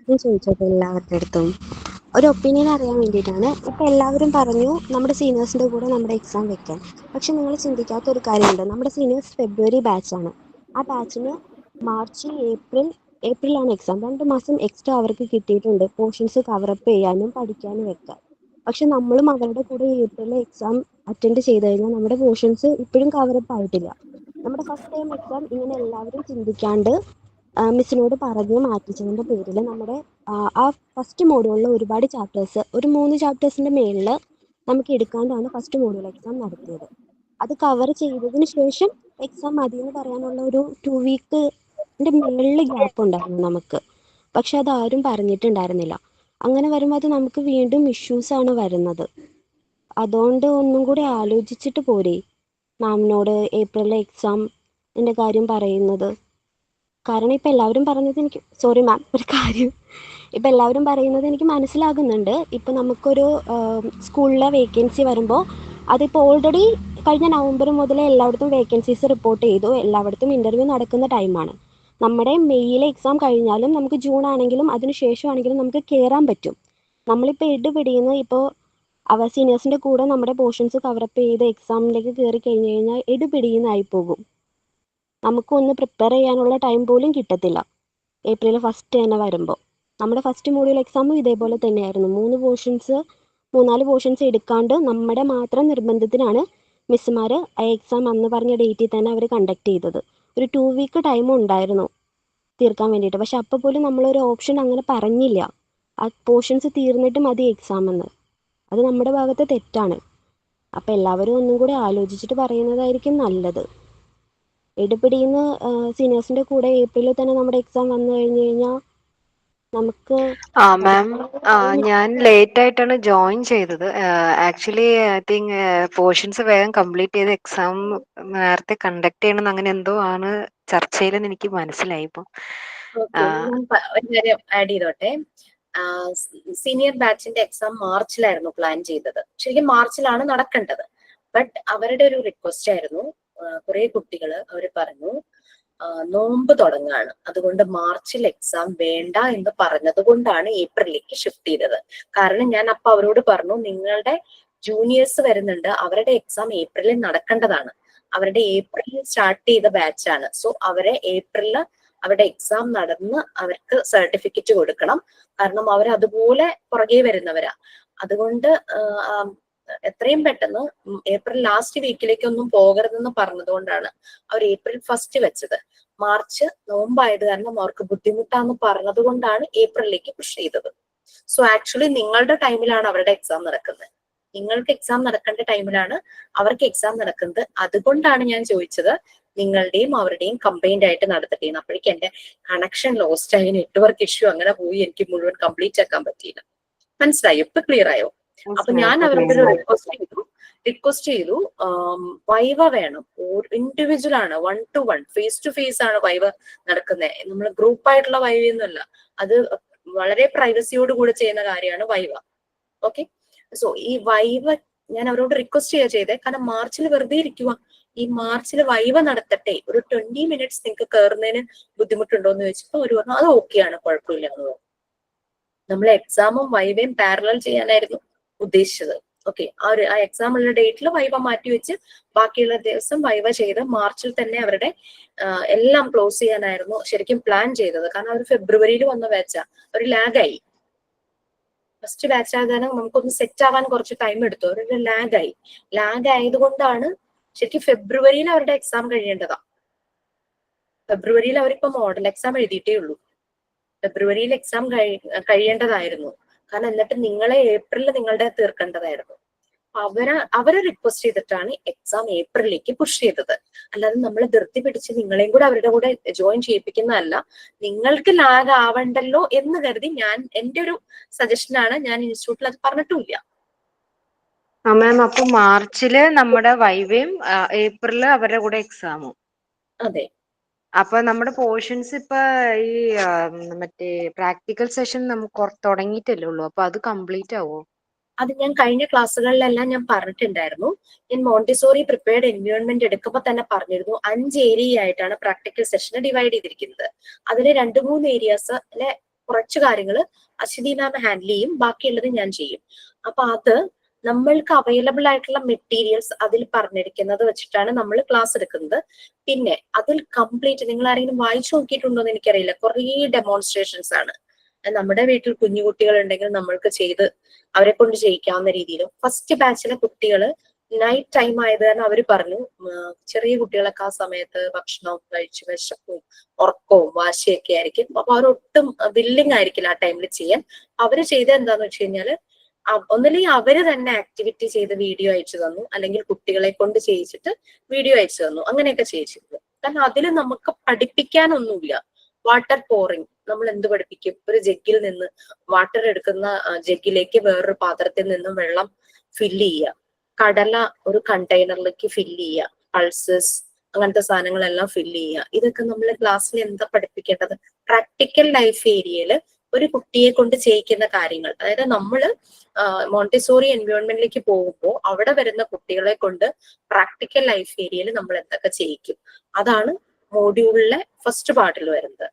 ചോദിച്ചോട്ടെ എല്ലാവരുടെ അടുത്തും ഒരു ഒപ്പീനിയൻ അറിയാൻ വേണ്ടിയിട്ടാണ്. ഇപ്പം എല്ലാവരും പറഞ്ഞു നമ്മുടെ സീനിയേഴ്സിൻ്റെ കൂടെ നമ്മുടെ എക്സാം വെക്കാൻ. പക്ഷെ നിങ്ങൾ ചിന്തിക്കാത്ത ഒരു കാര്യമുണ്ട്, നമ്മുടെ സീനിയേഴ്സ് ഫെബ്രുവരി ബാച്ചാണ്. ആ ബാച്ചിന് മാർച്ച് ഏപ്രിലാണ് എക്സാം. 2 മാസം എക്സ്ട്രാ അവർക്ക് കിട്ടിയിട്ടുണ്ട് പോർഷൻസ് കവറപ്പ് ചെയ്യാനും പഠിക്കാനും വെക്കാൻ. പക്ഷെ നമ്മളും അവരുടെ കൂടെ ഏപ്രിലിൽ എക്സാം അറ്റൻഡ് ചെയ്ത് കഴിഞ്ഞാൽ നമ്മുടെ പോർഷൻസ് ഇപ്പോഴും കവറപ്പ് ആയിട്ടില്ല. നമ്മുടെ ഫസ്റ്റ് ടൈം എക്സാം ഇങ്ങനെ എല്ലാവരും ചിന്തിക്കാണ്ട് മിസ്സിനോട് പറഞ്ഞ് മാറ്റിച്ചതിൻ്റെ പേരിൽ നമ്മുടെ ആ ഫസ്റ്റ് മോഡ്യൂളിൽ ഒരുപാട് ചാപ്റ്റേഴ്സ്, ഒരു 3 ചാപ്റ്റേഴ്സിൻ്റെ മേളിൽ നമുക്ക് എടുക്കാണ്ടാണ് ഫസ്റ്റ് മോഡ്യൂൾ എക്സാം നടത്തിയത്. അത് കവർ ചെയ്തതിന് ശേഷം എക്സാം മതി എന്ന് പറയാനുള്ള ഒരു 2 വീക്കിൻ്റെ മേളിൽ ഗ്യാപ്പ് ഉണ്ടായിരുന്നു നമുക്ക്. പക്ഷെ അതാരും പറഞ്ഞിട്ടുണ്ടായിരുന്നില്ല. അങ്ങനെ വരുമ്പോൾ അത് നമുക്ക് വീണ്ടും ഇഷ്യൂസാണ് വരുന്നത്. അതുകൊണ്ട് ഒന്നും കൂടി ആലോചിച്ചിട്ട് പോരെ മാമിനോട് ഏപ്രിലിലെ എക്സാമിൻ്റെ കാര്യം പറയുന്നത്. കാരണം ഇപ്പം എല്ലാവരും പറഞ്ഞത് എനിക്ക് സോറി മാം ഒരു കാര്യം ഇപ്പം എല്ലാവരും പറയുന്നത് എനിക്ക് മനസ്സിലാകുന്നുണ്ട്. ഇപ്പം നമുക്കൊരു സ്കൂളിലെ വേക്കൻസി വരുമ്പോൾ അതിപ്പോൾ ഓൾറെഡി കഴിഞ്ഞ നവംബർ മുതലേ എല്ലായിടത്തും വേക്കൻസീസ് റിപ്പോർട്ട് ചെയ്തു. എല്ലായിടത്തും ഇൻ്റർവ്യൂ നടക്കുന്ന ടൈമാണ്. നമ്മുടെ മെയ്യിലെ എക്സാം കഴിഞ്ഞാലും നമുക്ക് ജൂൺ ആണെങ്കിലും അതിന് ശേഷമാണെങ്കിലും നമുക്ക് കയറാൻ പറ്റും. നമ്മളിപ്പോൾ എടുപിടിയുന്ന ഇപ്പോൾ സീനിയേഴ്സിൻ്റെ കൂടെ നമ്മുടെ പോർഷൻസ് കവറപ്പ് ചെയ്ത് എക്സാമിലേക്ക് കയറി കഴിഞ്ഞ് കഴിഞ്ഞാൽ എടുപിടിയുന്നതായി പോകും. നമുക്കൊന്ന് പ്രിപ്പയർ ചെയ്യാനുള്ള ടൈം പോലും കിട്ടത്തില്ല. ഏപ്രിൽ 1 തന്നെ വരുമ്പോൾ നമ്മുടെ ഫസ്റ്റ് മോഡ്യൂൾ എക്സാമും ഇതേപോലെ തന്നെയായിരുന്നു. 3-4 പോർഷൻസ് എടുക്കാണ്ട് നമ്മുടെ മാത്രം നിർബന്ധത്തിനാണ് മിസ്സുമാർ ആ എക്സാം അന്ന് പറഞ്ഞ ഡേറ്റിൽ തന്നെ അവർ കണ്ടക്ട് ചെയ്തത്. ഒരു 2 വീക്ക് ടൈം ഉണ്ടായിരുന്നു തീർക്കാൻ വേണ്ടിയിട്ട്. പക്ഷെ അപ്പോൾ പോലും നമ്മളൊരു ഓപ്ഷൻ അങ്ങനെ പറഞ്ഞില്ല, ആ പോർഷൻസ് തീർന്നിട്ട് മതി എക്സാം എന്ന്. അത് നമ്മുടെ ഭാഗത്ത് തെറ്റാണ്. അപ്പോൾ എല്ലാവരും ഒന്നും കൂടി ആലോചിച്ചിട്ട് പറയുന്നതായിരിക്കും നല്ലത്. എടുപിടിയുന്ന സീനിയേഴ്സിൻ്റെ കൂടെ ഏപ്രിലിൽ തന്നെ നമ്മുടെ എക്സാം വന്നു കഴിഞ്ഞ് കഴിഞ്ഞാൽ നമുക്ക് മാം ഞാൻ ലേറ്റ് ആയിട്ടാണ് ജോയിൻ ചെയ്തത്. ആക്ച്വലി ഐ തിങ്ക് പോർഷൻസ് വേഗം കംപ്ലീറ്റ് ചെയ്ത് എക്സാം നേരത്തെ കണ്ടക്ട് ചെയ്യണം അങ്ങനെ എന്തോ ആണ് ചർച്ചയിലെന്ന് എനിക്ക് മനസ്സിലായി. ഇപ്പം ഒരു കാര്യം ആഡ് ചെയ്തോട്ടെ. സീനിയർ ബാച്ചിന്റെ എക്സാം മാർച്ചിലായിരുന്നു പ്ലാൻ ചെയ്തത്. ശരിക്കും മാർച്ചിലാണ് നടക്കേണ്ടത്. ബട്ട് അവരുടെ ഒരു റിക്വസ്റ്റ് ആയിരുന്നു, കുറെ കുട്ടികൾ അവർ പറഞ്ഞു നോമ്പ് തുടങ്ങാണ്, അതുകൊണ്ട് മാർച്ചിൽ എക്സാം വേണ്ട എന്ന് പറഞ്ഞത് കൊണ്ടാണ് ഏപ്രിലേക്ക് ഷിഫ്റ്റ് ചെയ്തത്. കാരണം ഞാൻ അപ്പൊ അവരോട് പറഞ്ഞു, നിങ്ങളുടെ ജൂനിയേഴ്സ് വരുന്നുണ്ട്, അവരുടെ എക്സാം ഏപ്രിലിൽ നടക്കേണ്ടതാണ്. അവരുടെ ഏപ്രിലിൽ സ്റ്റാർട്ട് ചെയ്ത ബാച്ചാണ്. സോ അവരെ ഏപ്രിലിൽ അവരുടെ എക്സാം നടന്ന് അവർക്ക് സർട്ടിഫിക്കറ്റ് കൊടുക്കണം. കാരണം അവർ അതുപോലെ പുറകെ വരുന്നവരാ. അതുകൊണ്ട് എത്രയും പെട്ടെന്ന് ഏപ്രിൽ ലാസ്റ്റ് വീക്കിലേക്കൊന്നും പോകരുതെന്ന് പറഞ്ഞതുകൊണ്ടാണ് അവർ ഏപ്രിൽ 1 വെച്ചത്. മാർച്ച് നോമ്പായത് കാരണം അവർക്ക് ബുദ്ധിമുട്ടാന്ന് പറഞ്ഞത് കൊണ്ടാണ് ഏപ്രിലേക്ക് പുഷ് ചെയ്തത്. സോ ആക്ച്വലി നിങ്ങളുടെ ടൈമിലാണ് അവരുടെ എക്സാം നടക്കുന്നത്. നിങ്ങൾക്ക് എക്സാം നടക്കേണ്ട ടൈമിലാണ് അവർക്ക് എക്സാം നടക്കുന്നത്. അതുകൊണ്ടാണ് ഞാൻ ചോദിച്ചത് നിങ്ങളുടെയും അവരുടെയും കമ്പൈൻഡ് ആയിട്ട് നടത്തട്ടെ. അപ്പോഴേക്കും എന്റെ കണക്ഷൻ ലോസ്റ്റ് ആയി, നെറ്റ്വർക്ക് ഇഷ്യൂ അങ്ങനെ പോയി, എനിക്ക് മുഴുവൻ കംപ്ലീറ്റ് ആക്കാൻ പറ്റിയില്ല. മനസ്സിലായോ? ഇപ്പൊ ക്ലിയർ ആയോ? അപ്പൊ ഞാൻ അവരുടെ ഒരു റിക്വസ്റ്റ് ചെയ്തു വൈവ വേണം, ഇൻഡിവിജ്വൽ ആണ്, 1-to-1 ഫേസ് ടു ഫേസ് ആണ് വൈവ നടക്കുന്നത്. നമ്മൾ ഗ്രൂപ്പ് ആയിട്ടുള്ള വൈവയൊന്നുമല്ല. അത് വളരെ പ്രൈവസിയോട് കൂടെ ചെയ്യുന്ന കാര്യമാണ് വൈവ. ഓക്കെ, സോ ഈ വൈവ ഞാൻ അവരോട് റിക്വസ്റ്റ് ചെയ്തേ. കാരണം മാർച്ചിൽ വെറുതെ ഇരിക്കുക, ഈ മാർച്ചിൽ വൈവ നടത്തട്ടെ, ഒരു 20 മിനിറ്റ്സ് നിങ്ങൾക്ക് കയറുന്നതിന് ബുദ്ധിമുട്ടുണ്ടോ എന്ന് ചോദിച്ചപ്പോ ഒരു പറഞ്ഞു അത് ഓക്കെയാണ്, കുഴപ്പമില്ല എന്ന് പറഞ്ഞു. നമ്മൾ എക്സാമും വൈവയും പാരലൽ ചെയ്യാനായിരുന്നു ഉദ്ദേശിച്ചത്. ഓക്കെ, ആ എക്സാം ഉള്ള ഡേറ്റിൽ വൈവ മാറ്റി വെച്ച് ബാക്കിയുള്ള ദിവസം വൈവ ചെയ്ത് മാർച്ചിൽ തന്നെ അവരുടെ എല്ലാം ക്ലോസ് ചെയ്യാനായിരുന്നു ശരിക്കും പ്ലാൻ ചെയ്തത്. കാരണം അവർ ഫെബ്രുവരിയിൽ വന്ന ബാച്ചാ, ഒരു ലാഗായി. ഫസ്റ്റ് ബാച്ച് ആകാനും നമുക്കൊന്ന് സെറ്റ് ആവാൻ കുറച്ച് ടൈം എടുത്തു. അവരുടെ ലാഗ് ആയതുകൊണ്ടാണ് ശരിക്കും ഫെബ്രുവരിയിൽ അവരുടെ എക്സാം കഴിയേണ്ടതാ. ഫെബ്രുവരിയിൽ അവരിപ്പോ മോഡൽ എക്സാം എഴുതിയിട്ടേ ഉള്ളൂ. ഫെബ്രുവരിയിൽ എക്സാം കഴിയേണ്ടതായിരുന്നു. കാരണം എന്നിട്ട് നിങ്ങളെ ഏപ്രിലിൽ നിങ്ങളുടെ തീർക്കേണ്ടതായിരുന്നു. അവരെ റിക്വസ്റ്റ് ചെയ്തിട്ടാണ് എക്സാം ഏപ്രിലേക്ക് പുഷ് ചെയ്തത്. അല്ലാതെ നമ്മൾ ധൃതി പിടിച്ച് നിങ്ങളെയും കൂടെ അവരുടെ കൂടെ ജോയിൻ ചെയ്യിപ്പിക്കുന്നതല്ല. നിങ്ങൾക്ക് ലാഗ് ആവണ്ടല്ലോ എന്ന് കരുതി എന്റെ ഒരു സജഷനാണ്. ഞാൻ ഇൻസ്റ്റിറ്റ്യൂട്ടിൽ അത് പറഞ്ഞിട്ടുമില്ല. മാം അപ്പൊ മാർച്ചില് നമ്മുടെ വൈവയും ഏപ്രിലില് അവരുടെ കൂടെ എക്സാമും. അതെ. അപ്പൊ നമ്മുടെ പോർഷൻസ് ഇപ്പൊ ഈ മറ്റേ പ്രാക്ടിക്കൽ സെഷൻ നമുക്ക് തുടങ്ങിയിട്ടല്ലേ ഉള്ളൂ. അപ്പൊ അത് കംപ്ലീറ്റ് ആവോ? അത് ഞാൻ കഴിഞ്ഞ ക്ലാസ്സുകളിലെല്ലാം ഞാൻ പറഞ്ഞിട്ടുണ്ടായിരുന്നു. ഞാൻ മോണ്ടിസോറി പ്രിപ്പയർഡ് എൻവയോൺമെന്റ് എടുക്കുമ്പോൾ തന്നെ പറഞ്ഞിരുന്നു 5 ഏരിയ ആയിട്ടാണ് പ്രാക്ടിക്കൽ സെഷനെ ഡിവൈഡ് ചെയ്തിരിക്കുന്നത്. അതിലെ 2-3 ഏരിയാസിലെ കുറച്ച് കാര്യങ്ങൾ അശ്വതി മാം ഹാൻഡിൽ ചെയ്യും, ബാക്കിയുള്ളത് ഞാൻ ചെയ്യും. അപ്പൊ അത് നമ്മൾക്ക് അവൈലബിൾ ആയിട്ടുള്ള മെറ്റീരിയൽസ് അതിൽ പറഞ്ഞിരിക്കുന്നത് വെച്ചിട്ടാണ് നമ്മൾ ക്ലാസ് എടുക്കുന്നത്. പിന്നെ അതിൽ കംപ്ലീറ്റ് നിങ്ങൾ ആരെങ്കിലും വായിച്ചു നോക്കിയിട്ടുണ്ടോ എന്ന് എനിക്കറിയില്ല, കുറേ ഡെമോൺസ്ട്രേഷൻസ് ആണ്. നമ്മുടെ വീട്ടിൽ കുഞ്ഞുകുട്ടികൾ ഉണ്ടെങ്കിൽ നമ്മൾക്ക് ചെയ്ത് അവരെ കൊണ്ട് ചെയ്യിക്കാവുന്ന രീതിയിലും. ഫസ്റ്റ് ബാച്ചിലെ കുട്ടികൾ നൈറ്റ് ടൈം ആയത് കാരണം അവർ പറഞ്ഞു ചെറിയ കുട്ടികളൊക്കെ ആ സമയത്ത് ഭക്ഷണം കഴിച്ച് വിശപ്പും ഉറക്കവും വാശിയൊക്കെ ആയിരിക്കും. അപ്പൊ അവരൊട്ടും വില്ലിങ് ആയിരിക്കില്ല ആ ടൈമിൽ ചെയ്യാൻ. അവര് ചെയ്തത് എന്താന്ന് വെച്ച് കഴിഞ്ഞാല് ഒന്നില്ലെങ്കിൽ അവര് തന്നെ ആക്ടിവിറ്റി ചെയ്ത് വീഡിയോ അയച്ചു തന്നു, അല്ലെങ്കിൽ കുട്ടികളെ കൊണ്ട് ചെയ്യിച്ചിട്ട് വീഡിയോ അയച്ചു തന്നു. അങ്ങനെയൊക്കെ ചെയ്യിച്ചിരുന്നു. കാരണം അതിൽ നമുക്ക് പഠിപ്പിക്കാനൊന്നുമില്ല. വാട്ടർ പോറിങ് നമ്മൾ എന്ത് പഠിപ്പിക്കും? ഒരു ജഗ്ഗിൽ നിന്ന് വാട്ടർ എടുക്കുന്ന ജഗ്ഗിലേക്ക് വേറൊരു പാത്രത്തിൽ നിന്നും വെള്ളം ഫില്ല് ചെയ്യുക, കടല ഒരു കണ്ടെയ്നറിലേക്ക് ഫില്ല് ചെയ്യുക, പൾസസ് അങ്ങനത്തെ സാധനങ്ങളെല്ലാം ഫില്ല് ചെയ്യുക. ഇതൊക്കെ നമ്മൾ ക്ലാസ്സിൽ എന്താ പഠിപ്പിക്കേണ്ടത്? പ്രാക്ടിക്കൽ ലൈഫ് ഏരിയയിൽ ഒരു കുട്ടിയെ കൊണ്ട് ചെയ്യിക്കുന്ന കാര്യങ്ങൾ. അതായത് നമ്മള് മോണ്ടിസോറി എൻവയോൺമെന്റിലേക്ക് പോകുമ്പോൾ അവിടെ വരുന്ന കുട്ടികളെ കൊണ്ട് പ്രാക്ടിക്കൽ ലൈഫ് ഏരിയയിൽ നമ്മൾ എന്തൊക്കെ ചെയ്യിക്കും, അതാണ് മോഡ്യൂളിലെ ഫസ്റ്റ് പാർട്ടിൽ വരുന്നത്.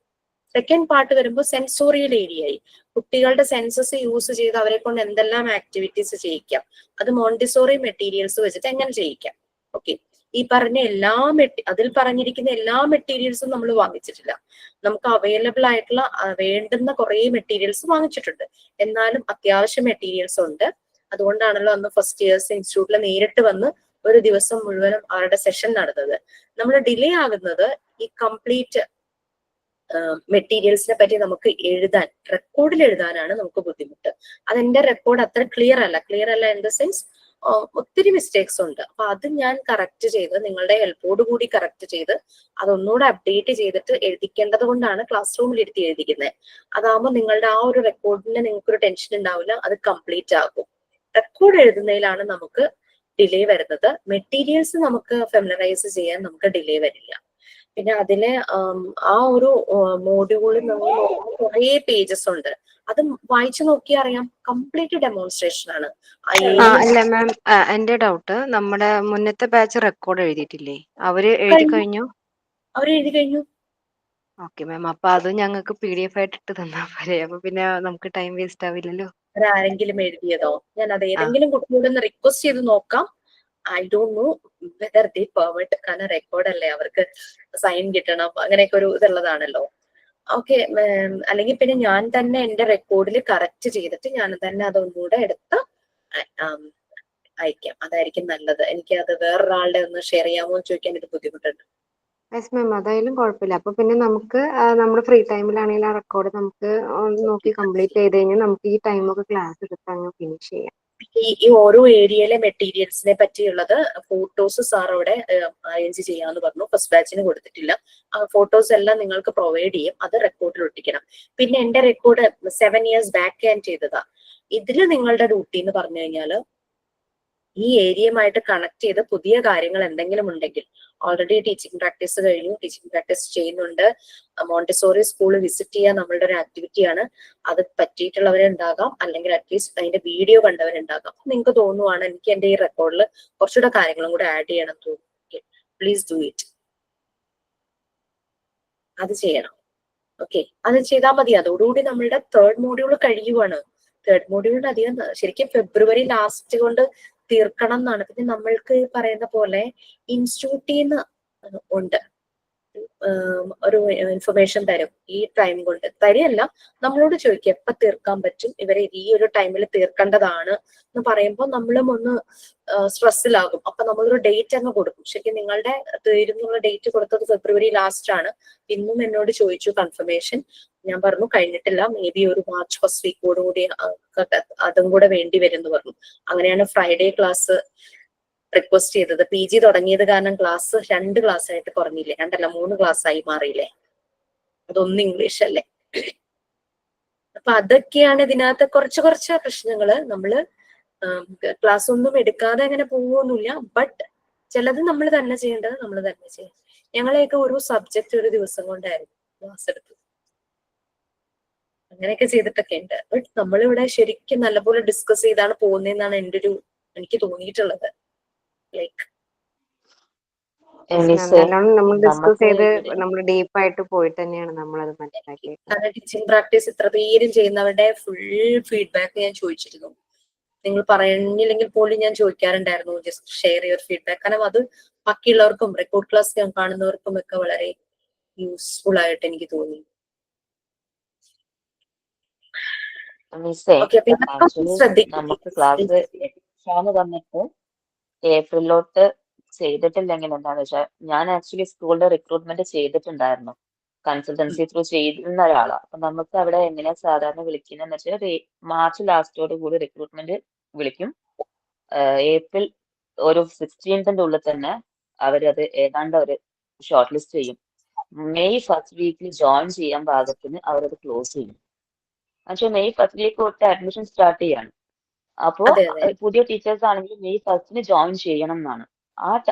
സെക്കൻഡ് പാർട്ട് വരുമ്പോൾ സെൻസോറിയൽ ഏരിയയായി. കുട്ടികളുടെ സെൻസസ് യൂസ് ചെയ്ത് അവരെ കൊണ്ട് എന്തെല്ലാം ആക്ടിവിറ്റീസ് ചെയ്യിക്കാം, അത് മോണ്ടിസോറി മെറ്റീരിയൽസ് വെച്ചിട്ട് എങ്ങനെ ചെയ്യിക്കാം. ഓക്കെ, ഈ പറഞ്ഞ അതിൽ പറഞ്ഞിരിക്കുന്ന എല്ലാ മെറ്റീരിയൽസും നമ്മൾ വാങ്ങിച്ചിട്ടില്ല. നമുക്ക് അവൈലബിൾ ആയിട്ടുള്ള വേണ്ടുന്ന കുറെ മെറ്റീരിയൽസ് വാങ്ങിച്ചിട്ടുണ്ട്. എന്നാലും അത്യാവശ്യം മെറ്റീരിയൽസ് ഉണ്ട്. അതുകൊണ്ടാണല്ലോ അന്ന് ഫസ്റ്റ് ഇയേഴ്സ് ഇൻസ്റ്റിറ്റ്യൂട്ടിൽ നേരിട്ട് വന്ന് ഒരു ദിവസം മുഴുവനും അവരുടെ സെഷൻ നടന്നത്. നമ്മൾ ഡിലേ ആകുന്നത് ഈ കംപ്ലീറ്റ് മെറ്റീരിയൽസിനെ പറ്റി നമുക്ക് എഴുതാൻ, റെക്കോർഡിൽ എഴുതാനാണ് നമുക്ക് ബുദ്ധിമുട്ട്. അതെന്റെ റെക്കോർഡ് അത്ര ക്ലിയർ അല്ല ഇൻ ദ സെൻസ് ഒത്തിരി മിസ്റ്റേക്സ് ഉണ്ട്. അപ്പൊ അത് ഞാൻ കറക്റ്റ് ചെയ്ത് നിങ്ങളുടെ ഹെൽപ്പോട് കൂടി കറക്റ്റ് ചെയ്ത് അതൊന്നുകൂടെ അപ്ഡേറ്റ് ചെയ്തിട്ട് എഴുതിക്കേണ്ടത് കൊണ്ടാണ് ക്ലാസ് റൂമിൽ ഇരുത്തി എഴുതിക്കുന്നത്. അതാകുമ്പോൾ നിങ്ങളുടെ ആ ഒരു റെക്കോർഡിന് നിങ്ങൾക്കൊരു ടെൻഷൻ ഉണ്ടാവില്ല, അത് കംപ്ലീറ്റ് ആകും. റെക്കോർഡ് എഴുതുന്നതിലാണ് നമുക്ക് ഡിലേ വരുന്നത്. മെറ്റീരിയൽസ് നമുക്ക് ഫെമിലറൈസ് ചെയ്യാൻ നമുക്ക് ഡിലേ വരില്ല. പിന്നെ അതിലെ ആ ഒരു മോഡ്യൂളിൽ നമ്മൾ കുറെ പേജസ് ഉണ്ട്. അത് വായിച്ചു നോക്കിയാൽ അറിയാം, കംപ്ലീറ്റ് ഡെമോൺസ്ട്രേഷൻ ആണ്. അല്ല മാം, എന്റെ ഡൗട്ട്, നമ്മുടെ മുന്നത്തെ ബാച്ച് റെക്കോർഡ് എഴുതിയിട്ടില്ലേ? അവര് എഴുതി കഴിഞ്ഞു? അവരെഴുതി കഴിഞ്ഞു. ഓക്കെ മാം, അപ്പൊ അത് ഞങ്ങൾക്ക് PDF ആയിട്ട് ഇട്ട് തന്നാ പോരെ? അപ്പൊ പിന്നെ നമുക്ക് ടൈം വേസ്റ്റ് ആവില്ലല്ലോ. ആരെങ്കിലും എഴുതിയതോ? ഞാൻ അത് ഏതെങ്കിലും കുട്ടിയോടൊന്ന് റിക്വസ്റ്റ് ചെയ്ത് നോക്കാം. I don't know whether the permit. കാരണം റെക്കോർഡ് അല്ലേ, അവർക്ക് സൈൻ കിട്ടണം, അങ്ങനെയൊക്കെ ഒരു ഇതുള്ളതാണല്ലോ. ഓക്കെ, അല്ലെങ്കിൽ പിന്നെ ഞാൻ തന്നെ എന്റെ റെക്കോർഡിൽ കറക്റ്റ് ചെയ്തിട്ട് ഞാൻ തന്നെ അതൊന്നുകൂടെ എടുത്ത് അയക്കാം. അതായിരിക്കും നല്ലത്. എനിക്ക് അത് വേറൊരാളുടെ ഒന്ന് ഷെയർ ചെയ്യാമോ എന്ന് ചോദിക്കാൻ ഒരു ബുദ്ധിമുട്ടുണ്ട്. യെസ് മാം, അതായാലും കുഴപ്പമില്ല. അപ്പൊ പിന്നെ നമുക്ക് നമ്മുടെ ഫ്രീ ടൈമിലാണെങ്കിൽ ആ റെക്കോർഡ് നമുക്ക് നോക്കി കംപ്ലീറ്റ് ചെയ്ത് കഴിഞ്ഞാൽ നമുക്ക് ഈ ടൈമൊക്കെ ക്ലാസ് എടുത്ത് അങ്ങ് ഫിനിഷ് ചെയ്യാം. ഈ ഓരോ ഏരിയയിലെ മെറ്റീരിയൽസിനെ പറ്റിയുള്ളത് ഫോട്ടോസ് സാർ അവിടെ അറേഞ്ച് ചെയ്യാന്ന് പറഞ്ഞു. ഫസ്റ്റ് ബാച്ചിന് കൊടുത്തിട്ടില്ല. ഫോട്ടോസ് എല്ലാം നിങ്ങൾക്ക് പ്രൊവൈഡ് ചെയ്യും. അത് റെക്കോർഡിൽ ഒട്ടിക്കണം. പിന്നെ എന്റെ റെക്കോർഡ് 7 years ബാക്ക് ഞാൻ ചെയ്തതാ. ഇതില് നിങ്ങളുടെ ഡ്യൂട്ടി എന്ന് പറഞ്ഞു കഴിഞ്ഞാൽ ഈ ഏരിയയുമായിട്ട് കണക്ട് ചെയ്ത് പുതിയ കാര്യങ്ങൾ എന്തെങ്കിലും ഉണ്ടെങ്കിൽ, ഓൾറെഡി ടീച്ചിങ് പ്രാക്ടീസ് കഴിഞ്ഞു, ടീച്ചിങ് പ്രാക്ടീസ് ചെയ്യുന്നുണ്ട്, മോണ്ടിസോറി സ്കൂൾ വിസിറ്റ് ചെയ്യാൻ നമ്മളുടെ ഒരു ആക്ടിവിറ്റിയാണ്. അത് പറ്റിയിട്ടുള്ളവരുണ്ടാകാം, അല്ലെങ്കിൽ അറ്റ്ലീസ്റ്റ് അതിന്റെ വീഡിയോ കണ്ടവരുണ്ടാകാം. നിങ്ങൾക്ക് തോന്നുവാണ് എനിക്ക് എന്റെ ഈ റെക്കോർഡിൽ കുറച്ചുകൂടെ കാര്യങ്ങളും കൂടെ ആഡ് ചെയ്യണം തോന്നുന്നു, പ്ലീസ് ഡു ഇറ്റ്. അത് ചെയ്യണം. ഓക്കെ, അത് ചെയ്താൽ മതി. അതോടുകൂടി നമ്മളുടെ തേർഡ് മോഡ്യൂൾ കഴിയുവാണ്. തേർഡ് മോഡ്യൂളിന് അധികം ശരിക്കും ഫെബ്രുവരി ലാസ്റ്റ് കൊണ്ട് തീർക്കണം എന്നാണ്. പിന്നെ നമ്മൾക്ക് പറയുന്ന പോലെ ഇൻസ്റ്റിറ്റ്യൂട്ടിൽ നിന്ന് ഉണ്ട് ഒരു ഇൻഫർമേഷൻ തരും. ഈ ടൈം കൊണ്ട് തരികയല്ല, നമ്മളോട് ചോദിക്കുക എപ്പോ തീർക്കാൻ പറ്റും, ഇവരെ ഈ ഒരു ടൈമിൽ തീർക്കേണ്ടതാണ് എന്ന് പറയുമ്പോൾ നമ്മളും ഒന്ന് സ്ട്രെസ്സിലാകും. അപ്പൊ നമ്മളൊരു ഡേറ്റ് അങ്ങ് കൊടുക്കും. ശരിക്കും നിങ്ങളുടെ തീരുന്നുള്ള ഡേറ്റ് കൊടുത്തത് ഫെബ്രുവരി ലാസ്റ്റ് ആണ്. ഇന്നും എന്നോട് ചോദിച്ചു കൺഫർമേഷൻ. ഞാൻ പറഞ്ഞു കഴിഞ്ഞിട്ടില്ല, മേ ബി ഒരു മാർച്ച് ഫസ്റ്റ് വീക്കോടുകൂടി അതും കൂടെ വേണ്ടി വരും എന്ന് പറഞ്ഞു. അങ്ങനെയാണ് ഫ്രൈഡേ ക്ലാസ് റിക്വസ്റ്റ് ചെയ്തത്. PG തുടങ്ങിയത് കാരണം ക്ലാസ് 2 ക്ലാസ് ആയിട്ട് കുറഞ്ഞില്ലേ? 2 അല്ല 3 ക്ലാസ് ആയി മാറിയില്ലേ? അതൊന്നും ഇംഗ്ലീഷ് അല്ലേ? അപ്പൊ അതൊക്കെയാണ് ഇതിനകത്ത് കുറച്ച് പ്രശ്നങ്ങള്. നമ്മള് ക്ലാസ് ഒന്നും എടുക്കാതെ അങ്ങനെ പോവൊന്നുമില്ല. ബട്ട് ചിലത് നമ്മൾ തന്നെ ചെയ്യേണ്ടത് നമ്മൾ തന്നെ ചെയ്യും. ഞങ്ങളെയൊക്കെ ഒരു സബ്ജക്ട് ഒരു ദിവസം കൊണ്ടായിരുന്നു ക്ലാസ് എടുത്തത്. അങ്ങനെയൊക്കെ ചെയ്തിട്ടൊക്കെ ഉണ്ട്. ബട്ട് നമ്മളിവിടെ ശരിക്കും നല്ലപോലെ ഡിസ്കസ് ചെയ്താണ് പോകുന്നതെന്നാണ് എനിക്ക് തോന്നിയിട്ടുള്ളത്. ലൈക്ക് നമ്മൾ ഡിസ്കസ് ചെയ്ത് നമ്മൾ ഡീപ്പായിട്ട് പോയിട്ട് തന്നെയാണ് നമ്മൾ അത് മനസ്സിലാക്കിയത്. കാരണം ടീച്ചിങ് പ്രാക്ടീസ് ഇത്ര പേരും ചെയ്യുന്നവരുടെ ഫുൾ ഫീഡ്ബാക്ക് ഞാൻ ചോദിച്ചിരുന്നു. നിങ്ങൾ പറയുന്നില്ലെങ്കിൽ പോലും ഞാൻ ചോദിക്കാറുണ്ടായിരുന്നു, ജസ്റ്റ് ഷെയർ യുവർ ഫീഡ്ബാക്ക്. കാരണം അത് ബാക്കിയുള്ളവർക്കും റെക്കോർഡ് ക്ലാസ് കാണുന്നവർക്കും ഒക്കെ വളരെ യൂസ്ഫുൾ ആയിട്ട് എനിക്ക് തോന്നി. നമുക്ക് ക്ലാസ് എക്സാം തന്നിട്ട് ഏപ്രിലോട്ട് ചെയ്തിട്ടില്ലെങ്കിൽ എന്താണെന്ന് വെച്ചാൽ, ഞാൻ ആക്ച്വലി സ്കൂളിന്റെ റിക്രൂട്ട്മെന്റ് ചെയ്തിട്ടുണ്ടായിരുന്നു. കൺസൾട്ടൻസി ത്രൂ ചെയ്യുന്ന ഒരാളാണ്. അപ്പൊ നമുക്ക് അവിടെ എങ്ങനെയാ സാധാരണ വിളിക്കുന്നതെന്ന് വെച്ചാൽ മാർച്ച് ലാസ്റ്റോട് കൂടി റിക്രൂട്ട്മെന്റ് വിളിക്കും. ഏപ്രിൽ ഒരു 16th ഉള്ളിൽ തന്നെ അവരത് ഏതാണ്ട് ഒരു ഷോർട്ട് ലിസ്റ്റ് ചെയ്യും. മെയ് ഫസ്റ്റ് വീക്കിൽ ജോയിൻ ചെയ്യാൻ പാകത്തിന് അവരത് ക്ലോസ് ചെയ്യും. എന്നുവെച്ചാൽ മെയ് ഫസ്റ്റ് വീക്ക് തൊട്ട് അഡ്മിഷൻ സ്റ്റാർട്ട് ചെയ്യാണ്. അപ്പോ പുതിയ ടീച്ചേഴ്സ് ആണെങ്കിൽ മെയ് 1st ജോയിൻ ചെയ്യണം എന്നാണ്.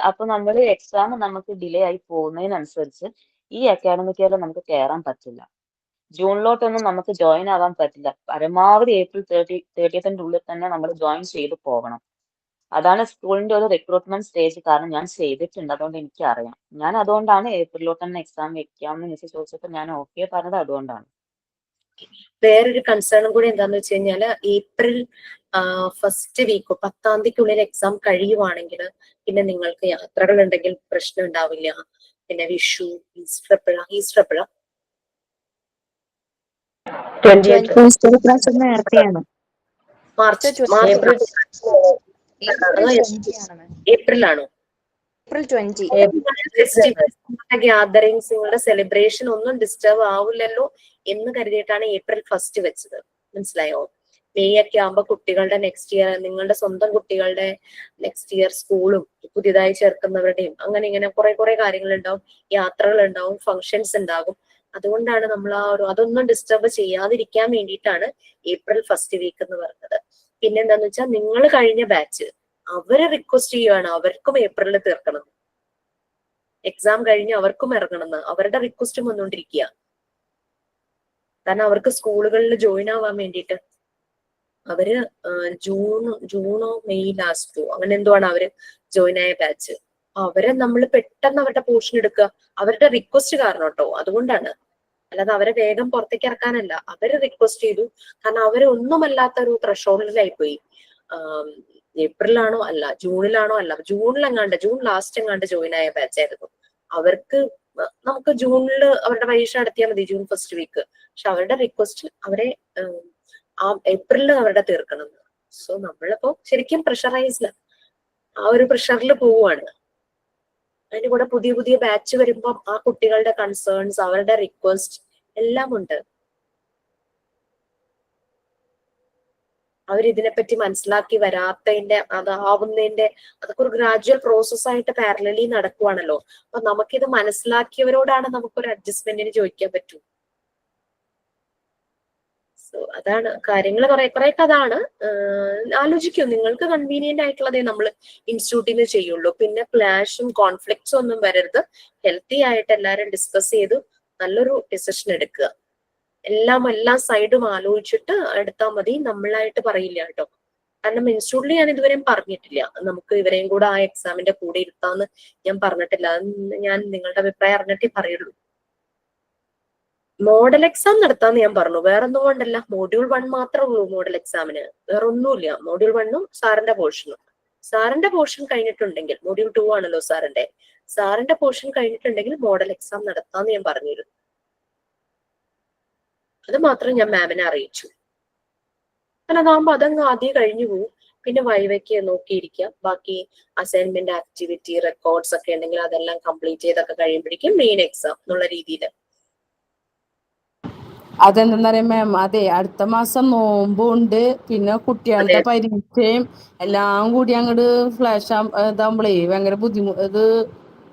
അപ്പൊ നമ്മൾ എക്സാം നമുക്ക് ഡിലേ ആയി പോകുന്നതിനനുസരിച്ച് ഈ അക്കാഡമിക് ഇയറിൽ നമുക്ക് കയറാൻ പറ്റില്ല. ജൂണിലോട്ടൊന്നും നമുക്ക് ജോയിൻ ആവാൻ പറ്റില്ല. പരമാവധി ഏപ്രിൽ 30th ഉള്ളിൽ തന്നെ നമ്മൾ ജോയിൻ ചെയ്ത് പോകണം. അതാണ് സ്കൂളിന്റെ ഒരു റിക്രൂട്ട്മെന്റ് സ്റ്റേജ്. കാരണം ഞാൻ ചെയ്തിട്ടുണ്ട്, അതുകൊണ്ട് എനിക്കറിയാം. ഞാൻ അതുകൊണ്ടാണ് ഏപ്രിലോട്ട് തന്നെ എക്സാം വെക്കാമെന്ന് മിസ് ചോദിച്ചപ്പോൾ ഞാൻ ഓക്കെ പറഞ്ഞത് അതുകൊണ്ടാണ്. വേറൊരു കൺസേണും കൂടി എന്താന്ന് വെച്ച് കഴിഞ്ഞാല് ഏപ്രിൽ ഫസ്റ്റ് വീക്ക് 10ാം തീയതിക്കുള്ളിൽ എക്സാം കഴിയുവാണെങ്കിൽ പിന്നെ നിങ്ങൾക്ക് യാത്രകൾ ഉണ്ടെങ്കിൽ പ്രശ്നം ഉണ്ടാവില്ല. പിന്നെ വിഷു, ഈസ്റ്റർ എപ്പോഴാ നേരത്തെയാണ്. മാർച്ച് ഏപ്രിലാണോ? April 20. ഗ്യാതറിങ്സ്, നിങ്ങളുടെ സെലിബ്രേഷൻ ഒന്നും ഡിസ്റ്റർബ് ആവില്ലല്ലോ എന്ന് കരുതിയിട്ടാണ് ഏപ്രിൽ 1 വെച്ചത്. മനസ്സിലായോ? മെയ് ഒക്കെ ആകുമ്പോ കുട്ടികളുടെ നെക്സ്റ്റ് ഇയർ, നിങ്ങളുടെ സ്വന്തം കുട്ടികളുടെ നെക്സ്റ്റ് ഇയർ സ്കൂളും പുതിയതായി ചേർക്കുന്നവരുടെയും അങ്ങനെ ഇങ്ങനെ കുറെ കാര്യങ്ങൾ ഉണ്ടാവും, യാത്രകൾ ഉണ്ടാവും, ഫങ്ഷൻസ് ഉണ്ടാകും. അതുകൊണ്ടാണ് നമ്മൾ അതൊന്നും ഡിസ്റ്റർബ് ചെയ്യാതിരിക്കാൻ വേണ്ടിയിട്ടാണ് ഏപ്രിൽ 1 വീക്ക് എന്ന് പറഞ്ഞത്. പിന്നെന്താന്ന് വെച്ചാൽ നിങ്ങൾ കഴിഞ്ഞ ബാച്ച് അവര് റിക്വസ്റ്റ് ചെയ്യുവാണ് അവർക്കും ഏപ്രിലിൽ തീർക്കണം, എക്സാം കഴിഞ്ഞ് അവർക്കും ഇറങ്ങണമെന്ന്. അവരുടെ റിക്വസ്റ്റും വന്നുകൊണ്ടിരിക്കുക. കാരണം അവർക്ക് സ്കൂളുകളിൽ ജോയിൻ ആവാൻ വേണ്ടിയിട്ട് അവര് ജൂണോ മെയ് ലാസ്റ്റോ അങ്ങനെ എന്തോ ആണ് അവര് ജോയിൻ ആയ ബാച്ച്. അവരെ നമ്മൾ പെട്ടെന്ന് അവരുടെ പോർഷൻ എടുക്കുക, അവരുടെ റിക്വസ്റ്റ് കാരണം കേട്ടോ. അതുകൊണ്ടാണ്, അല്ലാതെ അവരെ വേഗം പുറത്തേക്ക് ഇറക്കാനല്ല. അവര് റിക്വസ്റ്റ് ചെയ്തു. കാരണം അവരൊന്നുമല്ലാത്ത ഒരു ത്രഷോൾഡിലായി പോയി. ഏപ്രിലാണോ അല്ല, ജൂണിലാണോ അല്ല, ജൂൺ ലാസ്റ്റ് എങ്ങാണ്ട് ജോയിൻ ആയ ബാച്ച് ആയിരുന്നു. അവർക്ക് നമുക്ക് ജൂണിൽ അവരുടെ പരീക്ഷ നടത്തിയാൽ മതി, ജൂൺ ഫസ്റ്റ് വീക്ക്. പക്ഷെ അവരുടെ റിക്വസ്റ്റ് അവരെ ഏപ്രിലിൽ അവരുടെ തീർക്കണം. സോ നമ്മളിപ്പോ ശരിക്കും പ്രഷറൈസ്ഡ്, ആ ഒരു പ്രഷറിൽ പോവുകയാണ്. അതിന്റെ കൂടെ പുതിയ ബാച്ച് വരുമ്പം ആ കുട്ടികളുടെ കൺസേൺസ്, അവരുടെ റിക്വസ്റ്റ് എല്ലാം ഉണ്ട്. അവരിതിനെപ്പറ്റി മനസ്സിലാക്കി വരാത്തതിന്റെ, അതാവുന്നതിന്റെ, അതൊക്കെ ഒരു ഗ്രാജുവൽ പ്രോസസ് ആയിട്ട് പാരലലി നടക്കുവാണല്ലോ. അപ്പൊ നമുക്കിത് മനസ്സിലാക്കിയവരോടാണ് നമുക്കൊരു അഡ്ജസ്റ്റ്മെന്റിന് ചോദിക്കാൻ പറ്റൂ. സോ അതാണ് കാര്യങ്ങൾ. കുറെയൊക്കെ അതാണ്. ആലോചിക്കൂ, നിങ്ങൾക്ക് കൺവീനിയന്റ് ആയിട്ടുള്ളതേ നമ്മൾ ഇൻസ്റ്റിറ്റ്യൂട്ടിൽ നിന്ന് ചെയ്യുള്ളൂ. പിന്നെ ക്ലാഷും കോൺഫ്ലിക്ട്സും ഒന്നും വരരുത്. ഹെൽത്തി ആയിട്ട് എല്ലാവരും ഡിസ്കസ് ചെയ്തു നല്ലൊരു ഡിസിഷൻ എടുക്കുക. എല്ലാ സൈഡും ആലോചിച്ചിട്ട് എടുത്താൽ മതി. നമ്മളായിട്ട് പറയില്ല കേട്ടോ. കാരണം ഇൻസ്റ്റിറ്റ്യൂട്ടിൽ ഞാൻ ഇതുവരെയും പറഞ്ഞിട്ടില്ല നമുക്ക് ഇവരെയും കൂടെ ആ എക്സാമിന്റെ കൂടെ ഇരുത്താന്ന് ഞാൻ പറഞ്ഞിട്ടില്ല. ഞാൻ നിങ്ങളുടെ അഭിപ്രായം അറിഞ്ഞിട്ടേ പറയുള്ളൂ. മോഡൽ എക്സാം നടത്താന്ന് ഞാൻ പറഞ്ഞു, വേറൊന്നും കൊണ്ടല്ല. മോഡ്യൂൾ 1 മാത്രമേ ഉള്ളൂ മോഡൽ എക്സാമിന്, വേറെ ഒന്നുമില്ല. മോഡ്യൂൾ 1ഉം സാറിന്റെ പോർഷനും. സാറിന്റെ പോർഷൻ കഴിഞ്ഞിട്ടുണ്ടെങ്കിൽ, മോഡ്യൂൾ 2 ആണല്ലോ സാറിന്റെ പോർഷൻ കഴിഞ്ഞിട്ടുണ്ടെങ്കിൽ മോഡൽ എക്സാം നടത്താന്ന് ഞാൻ പറഞ്ഞിരുന്നു. അത് മാത്രം ഞാൻ മാമിനെ അറിയിച്ചു. കാരണം അതാകുമ്പോ അതങ്ങ് ആദ്യം കഴിഞ്ഞു പോകും. പിന്നെ വൈവയ്ക്ക് നോക്കിയിരിക്കാം. ബാക്കി അസൈൻമെന്റ്, ആക്ടിവിറ്റി, റെക്കോർഡ്സ് ഒക്കെ ഉണ്ടെങ്കിൽ അതെല്ലാം കംപ്ലീറ്റ് ചെയ്തൊക്കെ കഴിയുമ്പോഴേക്കും മെയിൻ എക്സാം എന്നുള്ള രീതിയിൽ. അതെന്താ മാം, അതെ അടുത്ത മാസം നോമ്പുണ്ട്, പിന്നെ കുട്ടികളുടെ പരീക്ഷയും എല്ലാം കൂടി അങ്ങോട്ട് ഫ്ലാഷ് ഇതാകുമ്പോഴേ ഭയങ്കര ബുദ്ധിമുട്ട്.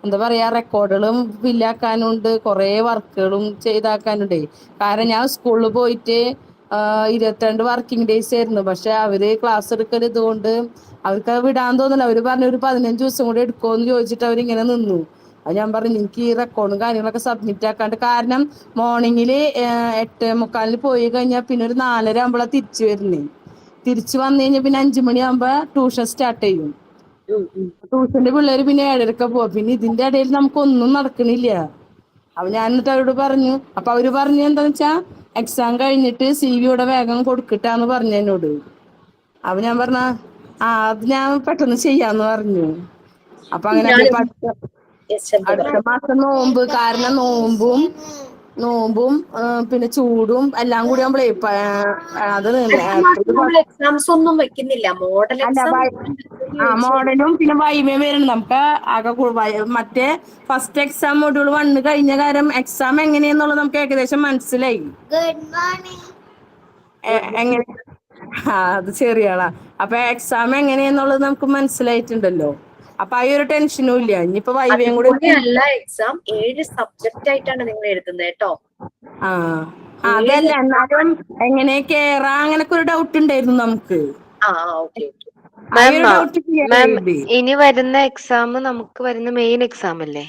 എന്താ പറയാ, റെക്കോർഡുകളും ഫില്ലാക്കാനുണ്ട്, കുറെ വർക്കുകളും ചെയ്താക്കാനുണ്ടേ. കാരണം ഞാൻ സ്കൂളിൽ പോയിട്ട് 22 വർക്കിംഗ് ഡേയ്സ് ആയിരുന്നു. പക്ഷെ അവര് ക്ലാസ് എടുക്കൽ ഇതുകൊണ്ട് അവർക്ക് വിടാൻ തോന്നില്ല. അവര് പറഞ്ഞു ഒരു 15 ദിവസം കൂടി എടുക്കുമെന്ന് ചോദിച്ചിട്ട് അവരിങ്ങനെ നിന്നു. അത് ഞാൻ പറഞ്ഞു എനിക്ക് ഈ റെക്കോർഡും കാര്യങ്ങളൊക്കെ സബ്മിറ്റ് ആക്കാണ്ട്. കാരണം മോർണിംഗില് 8:45 പോയി കഴിഞ്ഞാൽ പിന്നെ ഒരു 4:30 ആകുമ്പോഴാണ് തിരിച്ചു വരുന്നേ. തിരിച്ചു വന്നു കഴിഞ്ഞാൽ പിന്നെ 5 മണിയാകുമ്പോ ട്യൂഷൻ സ്റ്റാർട്ട് ചെയ്യും. ട്യൂഷന്റെ പിള്ളേര് പിന്നെ 7:30 പോവാ. പിന്നെ ഇതിന്റെ ഇടയിൽ നമുക്കൊന്നും നടക്കണില്ല. അപ്പൊ ഞാൻ എന്നിട്ട് അവരോട് പറഞ്ഞു. അപ്പൊ അവര് പറഞ്ഞു എന്താന്ന് വെച്ചാ എക്സാം കഴിഞ്ഞിട്ട് CV ഇവിടെ വേഗം കൊടുക്കട്ടാന്ന് പറഞ്ഞു എന്നോട്. അപ്പൊ ഞാൻ പറഞ്ഞ അത് ഞാൻ പെട്ടെന്ന് ചെയ്യാന്ന് പറഞ്ഞു. അപ്പൊ അങ്ങനെ അടുത്ത മാസം നോമ്പ് കാരണം നോമ്പും പിന്നെ ചൂടും എല്ലാം കൂടി ആകുമ്പോഴേ അത് എക്സാംസ് ഒന്നും വെക്കുന്നില്ല. മോഡൽ എക്സാം മോഡലും പിന്നെ വൈവയും വരുന്നുണ്ട്. നമുക്ക് ആകെ മറ്റേ ഫസ്റ്റ് എക്സാം മൊഡ്യൂൾ 1 കഴിഞ്ഞ കാര്യം എക്സാം എങ്ങനെയാന്നുള്ളത് നമുക്ക് ഏകദേശം മനസ്സിലായി. എങ്ങനെ അത് ചെറിയാളാ. അപ്പൊ എക്സാം എങ്ങനെയാന്നുള്ളത് നമുക്ക് മനസ്സിലായിട്ടുണ്ടല്ലോ. അപ്പൊ ആ ഒരു ടെൻഷനും ഇല്ല. ഇനിയിപ്പോ വൈവയും കൂടെ അല്ല, എക്സാം 7 സബ്ജക്റ്റ് ആയിട്ടാണ് നിങ്ങൾ എഴുതുന്നത് കേട്ടോ. അതല്ല, എന്നാലും എങ്ങനെ കേറാ അങ്ങനൊക്കെ ഒരു ഡൗട്ട് ഉണ്ടായിരുന്നു നമുക്ക്. ആ മാം ഒരു ഡൗട്ട് ക്ലിയർ മാം ചെയ്ത്. ഇനി വരുന്ന എക്സാം നമുക്ക് വരുന്ന മെയിൻ എക്സാം അല്ലേ?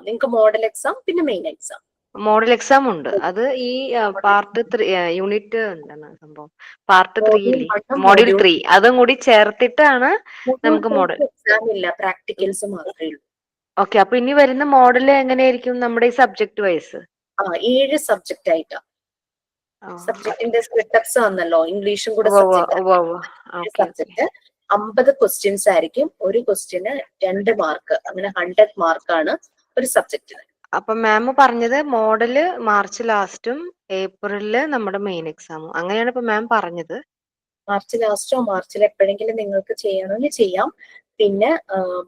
നിങ്ങൾക്ക് മോഡൽ എക്സാം പിന്നെ മെയിൻ എക്സാം. മോഡൽ എക്സാം ഉണ്ട്. അത് ഈ പാർട്ട് 3 യൂണിറ്റ് എന്താണ് സംഭവം, പാർട്ട് 3 ഇല്ലേ, മോഡ്യൂൾ 3 അതും കൂടി ചേർത്തിട്ടാണ് നമുക്ക് മോഡൽ എക്സാം ഇല്ല, പ്രാക്ടിക്കൽസ് മാത്രമേ ഉള്ളൂ. ഓക്കെ. അപ്പൊ ഇനി വരുന്ന മോഡൽ എങ്ങനെയായിരിക്കും നമ്മുടെ ഈ സബ്ജക്ട് വൈസ്? 7 സബ്ജക്റ്റ് ആയിട്ടാ. സബ്ജക്റ്റിന്റെ സ്പ്ലിറ്റപ്സ് വന്നല്ലോ, ഇംഗ്ലീഷും കൂടെ സബ്ജക്ട്. 50 ക്വസ്റ്റ്യൻസ് ആയിരിക്കും. ഒരു ക്വസ്റ്റ്യന് 2 മാർക്ക്, അങ്ങനെ 100 മാർക്കാണ് ഒരു സബ്ജക്റ്റിന്. അപ്പൊ മാം പറഞ്ഞത് മോഡല് മാർച്ച് ലാസ്റ്റും ഏപ്രിലില് നമ്മുടെ മെയിൻ എക്സാമും, അങ്ങനെയാണ് ഇപ്പൊ മാം പറഞ്ഞത്. മാർച്ച് ലാസ്റ്റോ മാർച്ചിൽ എപ്പോഴെങ്കിലും നിങ്ങൾക്ക് ചെയ്യണമെങ്കിൽ ചെയ്യാം. പിന്നെ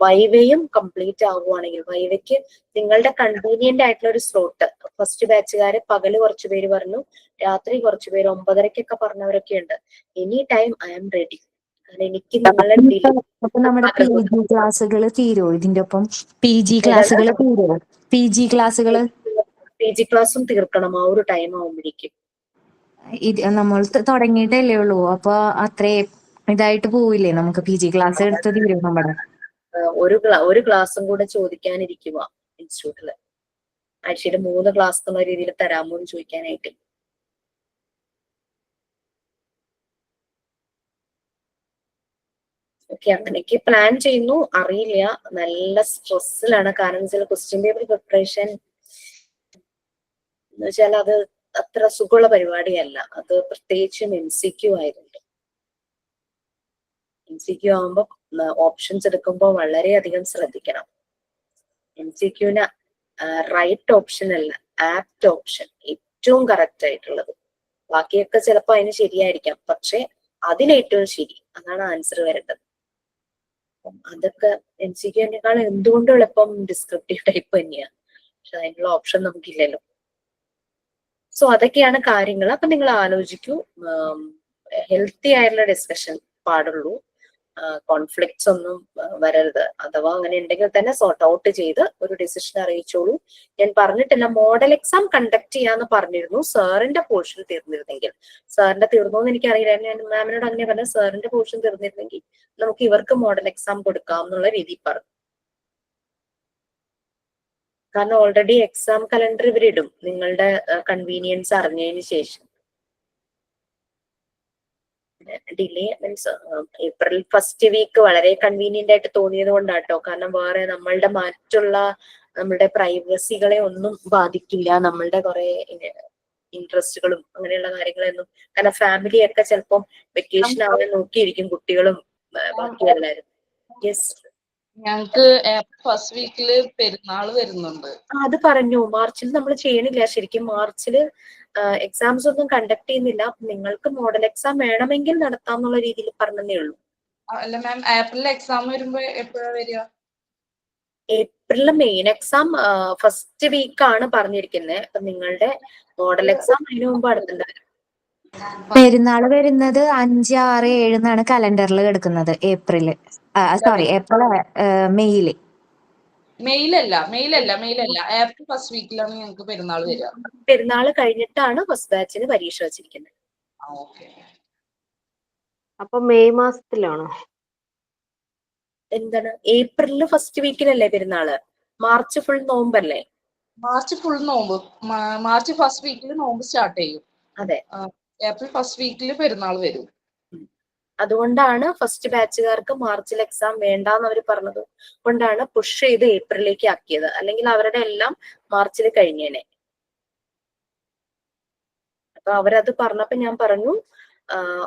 വൈവയും കംപ്ലീറ്റ് ആവുകയാണെങ്കിൽ വൈവയ്ക്ക് നിങ്ങളുടെ കൺവീനിയന്റ് ആയിട്ടുള്ള ഒരു സ്ലോട്ട്. ഫസ്റ്റ് ബാച്ചുകാര് പകല് കുറച്ചു പേര് പറഞ്ഞു, രാത്രി കുറച്ചു പേര് 9:30 പറഞ്ഞവരൊക്കെ ഉണ്ട്. Any time I am ready. കാരണം എനിക്ക് നിങ്ങളെ നമ്മുടെ PG ക്ലാസ്സുകൾ തീരുമോ? ഇതിന്റെ ഒപ്പം PG ക്ലാസ്സുകൾ തീരുമോ? PG ക്ലാസ്സുകള് PG ക്ലാസ്സും തീർക്കണം ആ ഒരു ടൈം ആവുമ്പോഴേക്കും. നമ്മൾ തുടങ്ങിയിട്ടല്ലേ ഉള്ളൂ, അപ്പൊ അത്രേ ഇതായിട്ട് പോവില്ലേ? നമുക്ക് PG ക്ലാസ് എടുത്ത് തീരും നമ്മുടെ. ഒരു ക്ലാസ്സും കൂടെ ചോദിക്കാനിരിക്കുക ഇൻസ്റ്റിറ്റ്യൂട്ടില്. ആഴ്ചയിൽ 3 ക്ലാസ് എന്നുള്ള രീതിയിൽ തരാമോ എന്ന് ചോദിക്കാനായിട്ട്. ഓക്കെ, അങ്ങനെയൊക്കെ പ്ലാൻ ചെയ്യുന്നു. അറിയില്ല, നല്ല സ്ട്രെസ്സിലാണ്. കാരണം ചില ക്വസ്റ്റ്യൻ പേപ്പർ പ്രിപ്പറേഷൻ എന്ന് വെച്ചാൽ അത് അത്ര സുഖമുള്ള പരിപാടിയല്ല. അത് പ്രത്യേകിച്ചും MCQ ആയതുകൊണ്ട്. MCQ ആകുമ്പോൾ ഓപ്ഷൻസ് എടുക്കുമ്പോൾ വളരെയധികം ശ്രദ്ധിക്കണം. MCQന് റൈറ്റ് ഓപ്ഷൻ അല്ല, ആപ്റ്റ് ഓപ്ഷൻ ഏറ്റവും കറക്റ്റ് ആയിട്ടുള്ളത്. ബാക്കിയൊക്കെ ചിലപ്പോൾ അതിന് ശരിയായിരിക്കാം, പക്ഷെ അതിലേറ്റവും ശരി അതാണ് ആൻസർ വരേണ്ടത്. അതൊക്കെ MCQനേക്കാൾ എന്തുകൊണ്ടും എളുപ്പം ഡിസ്ക്രിപ്റ്റീവ് ടൈപ്പ് തന്നെയാണ്. പക്ഷെ അതിനുള്ള ഓപ്ഷൻ നമുക്കില്ലല്ലോ. സോ അതൊക്കെയാണ് കാര്യങ്ങൾ. അപ്പൊ നിങ്ങൾ ആലോചിക്കൂ. ഹെൽത്തി ആയിട്ടുള്ള ഡിസ്കഷൻ പാടുള്ളൂ. കോൺഫ്ലിക്ട്സ് ഒന്നും വരരുത്. അഥവാ അങ്ങനെ ഉണ്ടെങ്കിൽ തന്നെ സോർട്ട് ഔട്ട് ചെയ്ത് ഒരു ഡിസിഷൻ അറിയിച്ചോളൂ. ഞാൻ പറഞ്ഞിട്ടില്ല, മോഡൽ എക്സാം കണ്ടക്ട് ചെയ്യാന്ന് പറഞ്ഞിരുന്നു, സാറിന്റെ പോർഷൻ തീർന്നിരുന്നെങ്കിൽ. സാറിന്റെ തീർന്നോ എന്ന് എനിക്കറിയില്ല. ഞാൻ മാമിനോട് അങ്ങനെ പറഞ്ഞ സാറിന്റെ പോർഷൻ തീർന്നിരുന്നെങ്കിൽ നമുക്ക് ഇവർക്ക് മോഡൽ എക്സാം കൊടുക്കാം എന്നുള്ള രീതിയിൽ പറഞ്ഞു. കാരണം ഓൾറെഡി എക്സാം കലണ്ടർ ഇവരിടും നിങ്ങളുടെ കൺവീനിയൻസ് അറിഞ്ഞതിന് ശേഷം. Delay means April first week വളരെ കൺവീനിയന്റ് ആയിട്ട് തോന്നിയത് കൊണ്ടാട്ടോ. കാരണം വേറെ നമ്മളുടെ നമ്മുടെ പ്രൈവസികളെ ഒന്നും ബാധിക്കില്ല. നമ്മളുടെ കുറെ ഇൻട്രസ്റ്റുകളും അങ്ങനെയുള്ള കാര്യങ്ങളൊന്നും. കാരണം ഫാമിലിയൊക്കെ ചിലപ്പം വെക്കേഷൻ ആവാൻ നോക്കിയിരിക്കും, കുട്ടികളും ബാക്കി എല്ലാവരും. യെസ്, ഞങ്ങക്ക് ഫസ്റ്റ് വീക്കില് പെരുന്നാള് വരുന്നുണ്ട്. അത് പറഞ്ഞു. മാർച്ചിൽ നമ്മൾ ചെയ്യണില്ല. ശരിക്കും മാർച്ചില് എക്സാംസ് ഒന്നും കണ്ടക്ട് ചെയ്യുന്നില്ല. നിങ്ങൾക്ക് മോഡൽ എക്സാം വേണമെങ്കിൽ നടത്താം എന്നുള്ള രീതിയിൽ പറഞ്ഞതേ ഉള്ളൂ. അല്ല മാം, ഏപ്രിൽ എക്സാം വരുമ്പോ എപ്പോഴാ വരിക? ഏപ്രിൽ മെയിൻ എക്സാം ഫസ്റ്റ് വീക്കാണ് പറഞ്ഞിരിക്കുന്നത്. അപ്പൊ നിങ്ങളുടെ മോഡൽ എക്സാം അതിനു മുമ്പ് അടുത്തുണ്ടാവും. പെരുന്നാള് വരുന്നത് 5, 6, 7 എന്നാണ് കലണ്ടറിൽ കിടക്കുന്നത്. ഏപ്രിൽ മെയില്. മെയിലല്ല, ഏപ്രിൽ ഫസ്റ്റ് വീക്കിലാണ് ഞങ്ങൾക്ക് പെരുന്നാൾ വരിക. പെരുന്നാൾ കഴിഞ്ഞിട്ടാണ് ഫസ്റ്റ് ബാച്ചിന് പരീക്ഷ വെച്ചിരിക്കുന്നത്. അപ്പൊ മെയ് മാസത്തിലാണോ? എന്താണ്, ഏപ്രിലില് ഫസ്റ്റ് വീക്കിലല്ലേ പെരുന്നാള്? മാർച്ച് ഫുൾ നോമ്പല്ലേ? മാർച്ച് ഫുൾ നോമ്പ്. മാർച്ച് ഫസ്റ്റ് വീക്കിൽ നോമ്പ് സ്റ്റാർട്ട് ചെയ്യും. അതെ, ഏപ്രിൽ ഫസ്റ്റ് വീക്കിൽ പെരുന്നാൾ വരും. അതുകൊണ്ടാണ് ഫസ്റ്റ് ബാച്ചുകാർക്ക് മാർച്ചിൽ എക്സാം വേണ്ടാന്ന് അവർ പറഞ്ഞത് കൊണ്ടാണ് പുഷ് ചെയ്ത് ഏപ്രിലേക്ക് ആക്കിയത്. അല്ലെങ്കിൽ അവരുടെ എല്ലാം മാർച്ചിൽ കഴിഞ്ഞേനെ. അപ്പൊ അവരത് പറഞ്ഞപ്പോ ഞാൻ പറഞ്ഞു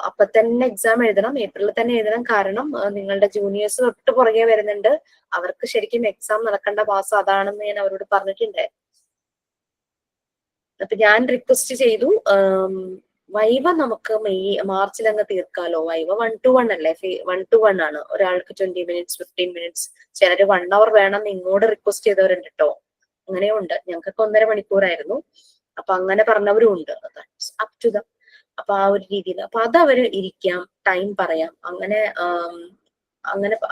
അപ്പൊ തന്നെ എക്സാം എഴുതണം, ഏപ്രിലിൽ തന്നെ എഴുതണം. കാരണം നിങ്ങളുടെ ജൂനിയേഴ്സ് തൊട്ട് പുറകെ വരുന്നുണ്ട്, അവർക്ക് ശരിക്കും എക്സാം നടക്കേണ്ട മാസം അതാണെന്ന് ഞാൻ അവരോട് പറഞ്ഞിട്ടുണ്ട്. അപ്പൊ ഞാൻ റിക്വസ്റ്റ് ചെയ്തു, വൈവ നമുക്ക് മാർച്ചിൽ അങ്ങ് തീർക്കാലോ. വൈവ 1 to 1 അല്ലേ? 1 to 1 ആണ്. ഒരാൾക്ക് 20 minutes 15 minutes, ചിലര് 1 hour വേണം ഇങ്ങോട്ട് റിക്വസ്റ്റ് ചെയ്തവരുണ്ട് കേട്ടോ. അങ്ങനെയും ഉണ്ട്. ഞങ്ങൾക്കൊക്കെ 1.5 മണിക്കൂറായിരുന്നു. അപ്പൊ അങ്ങനെ പറഞ്ഞവരും ഉണ്ട്. Up to them. അപ്പൊ ആ ഒരു രീതിയിൽ അപ്പൊ അതവര് ഇരിക്കാം, ടൈം പറയാം.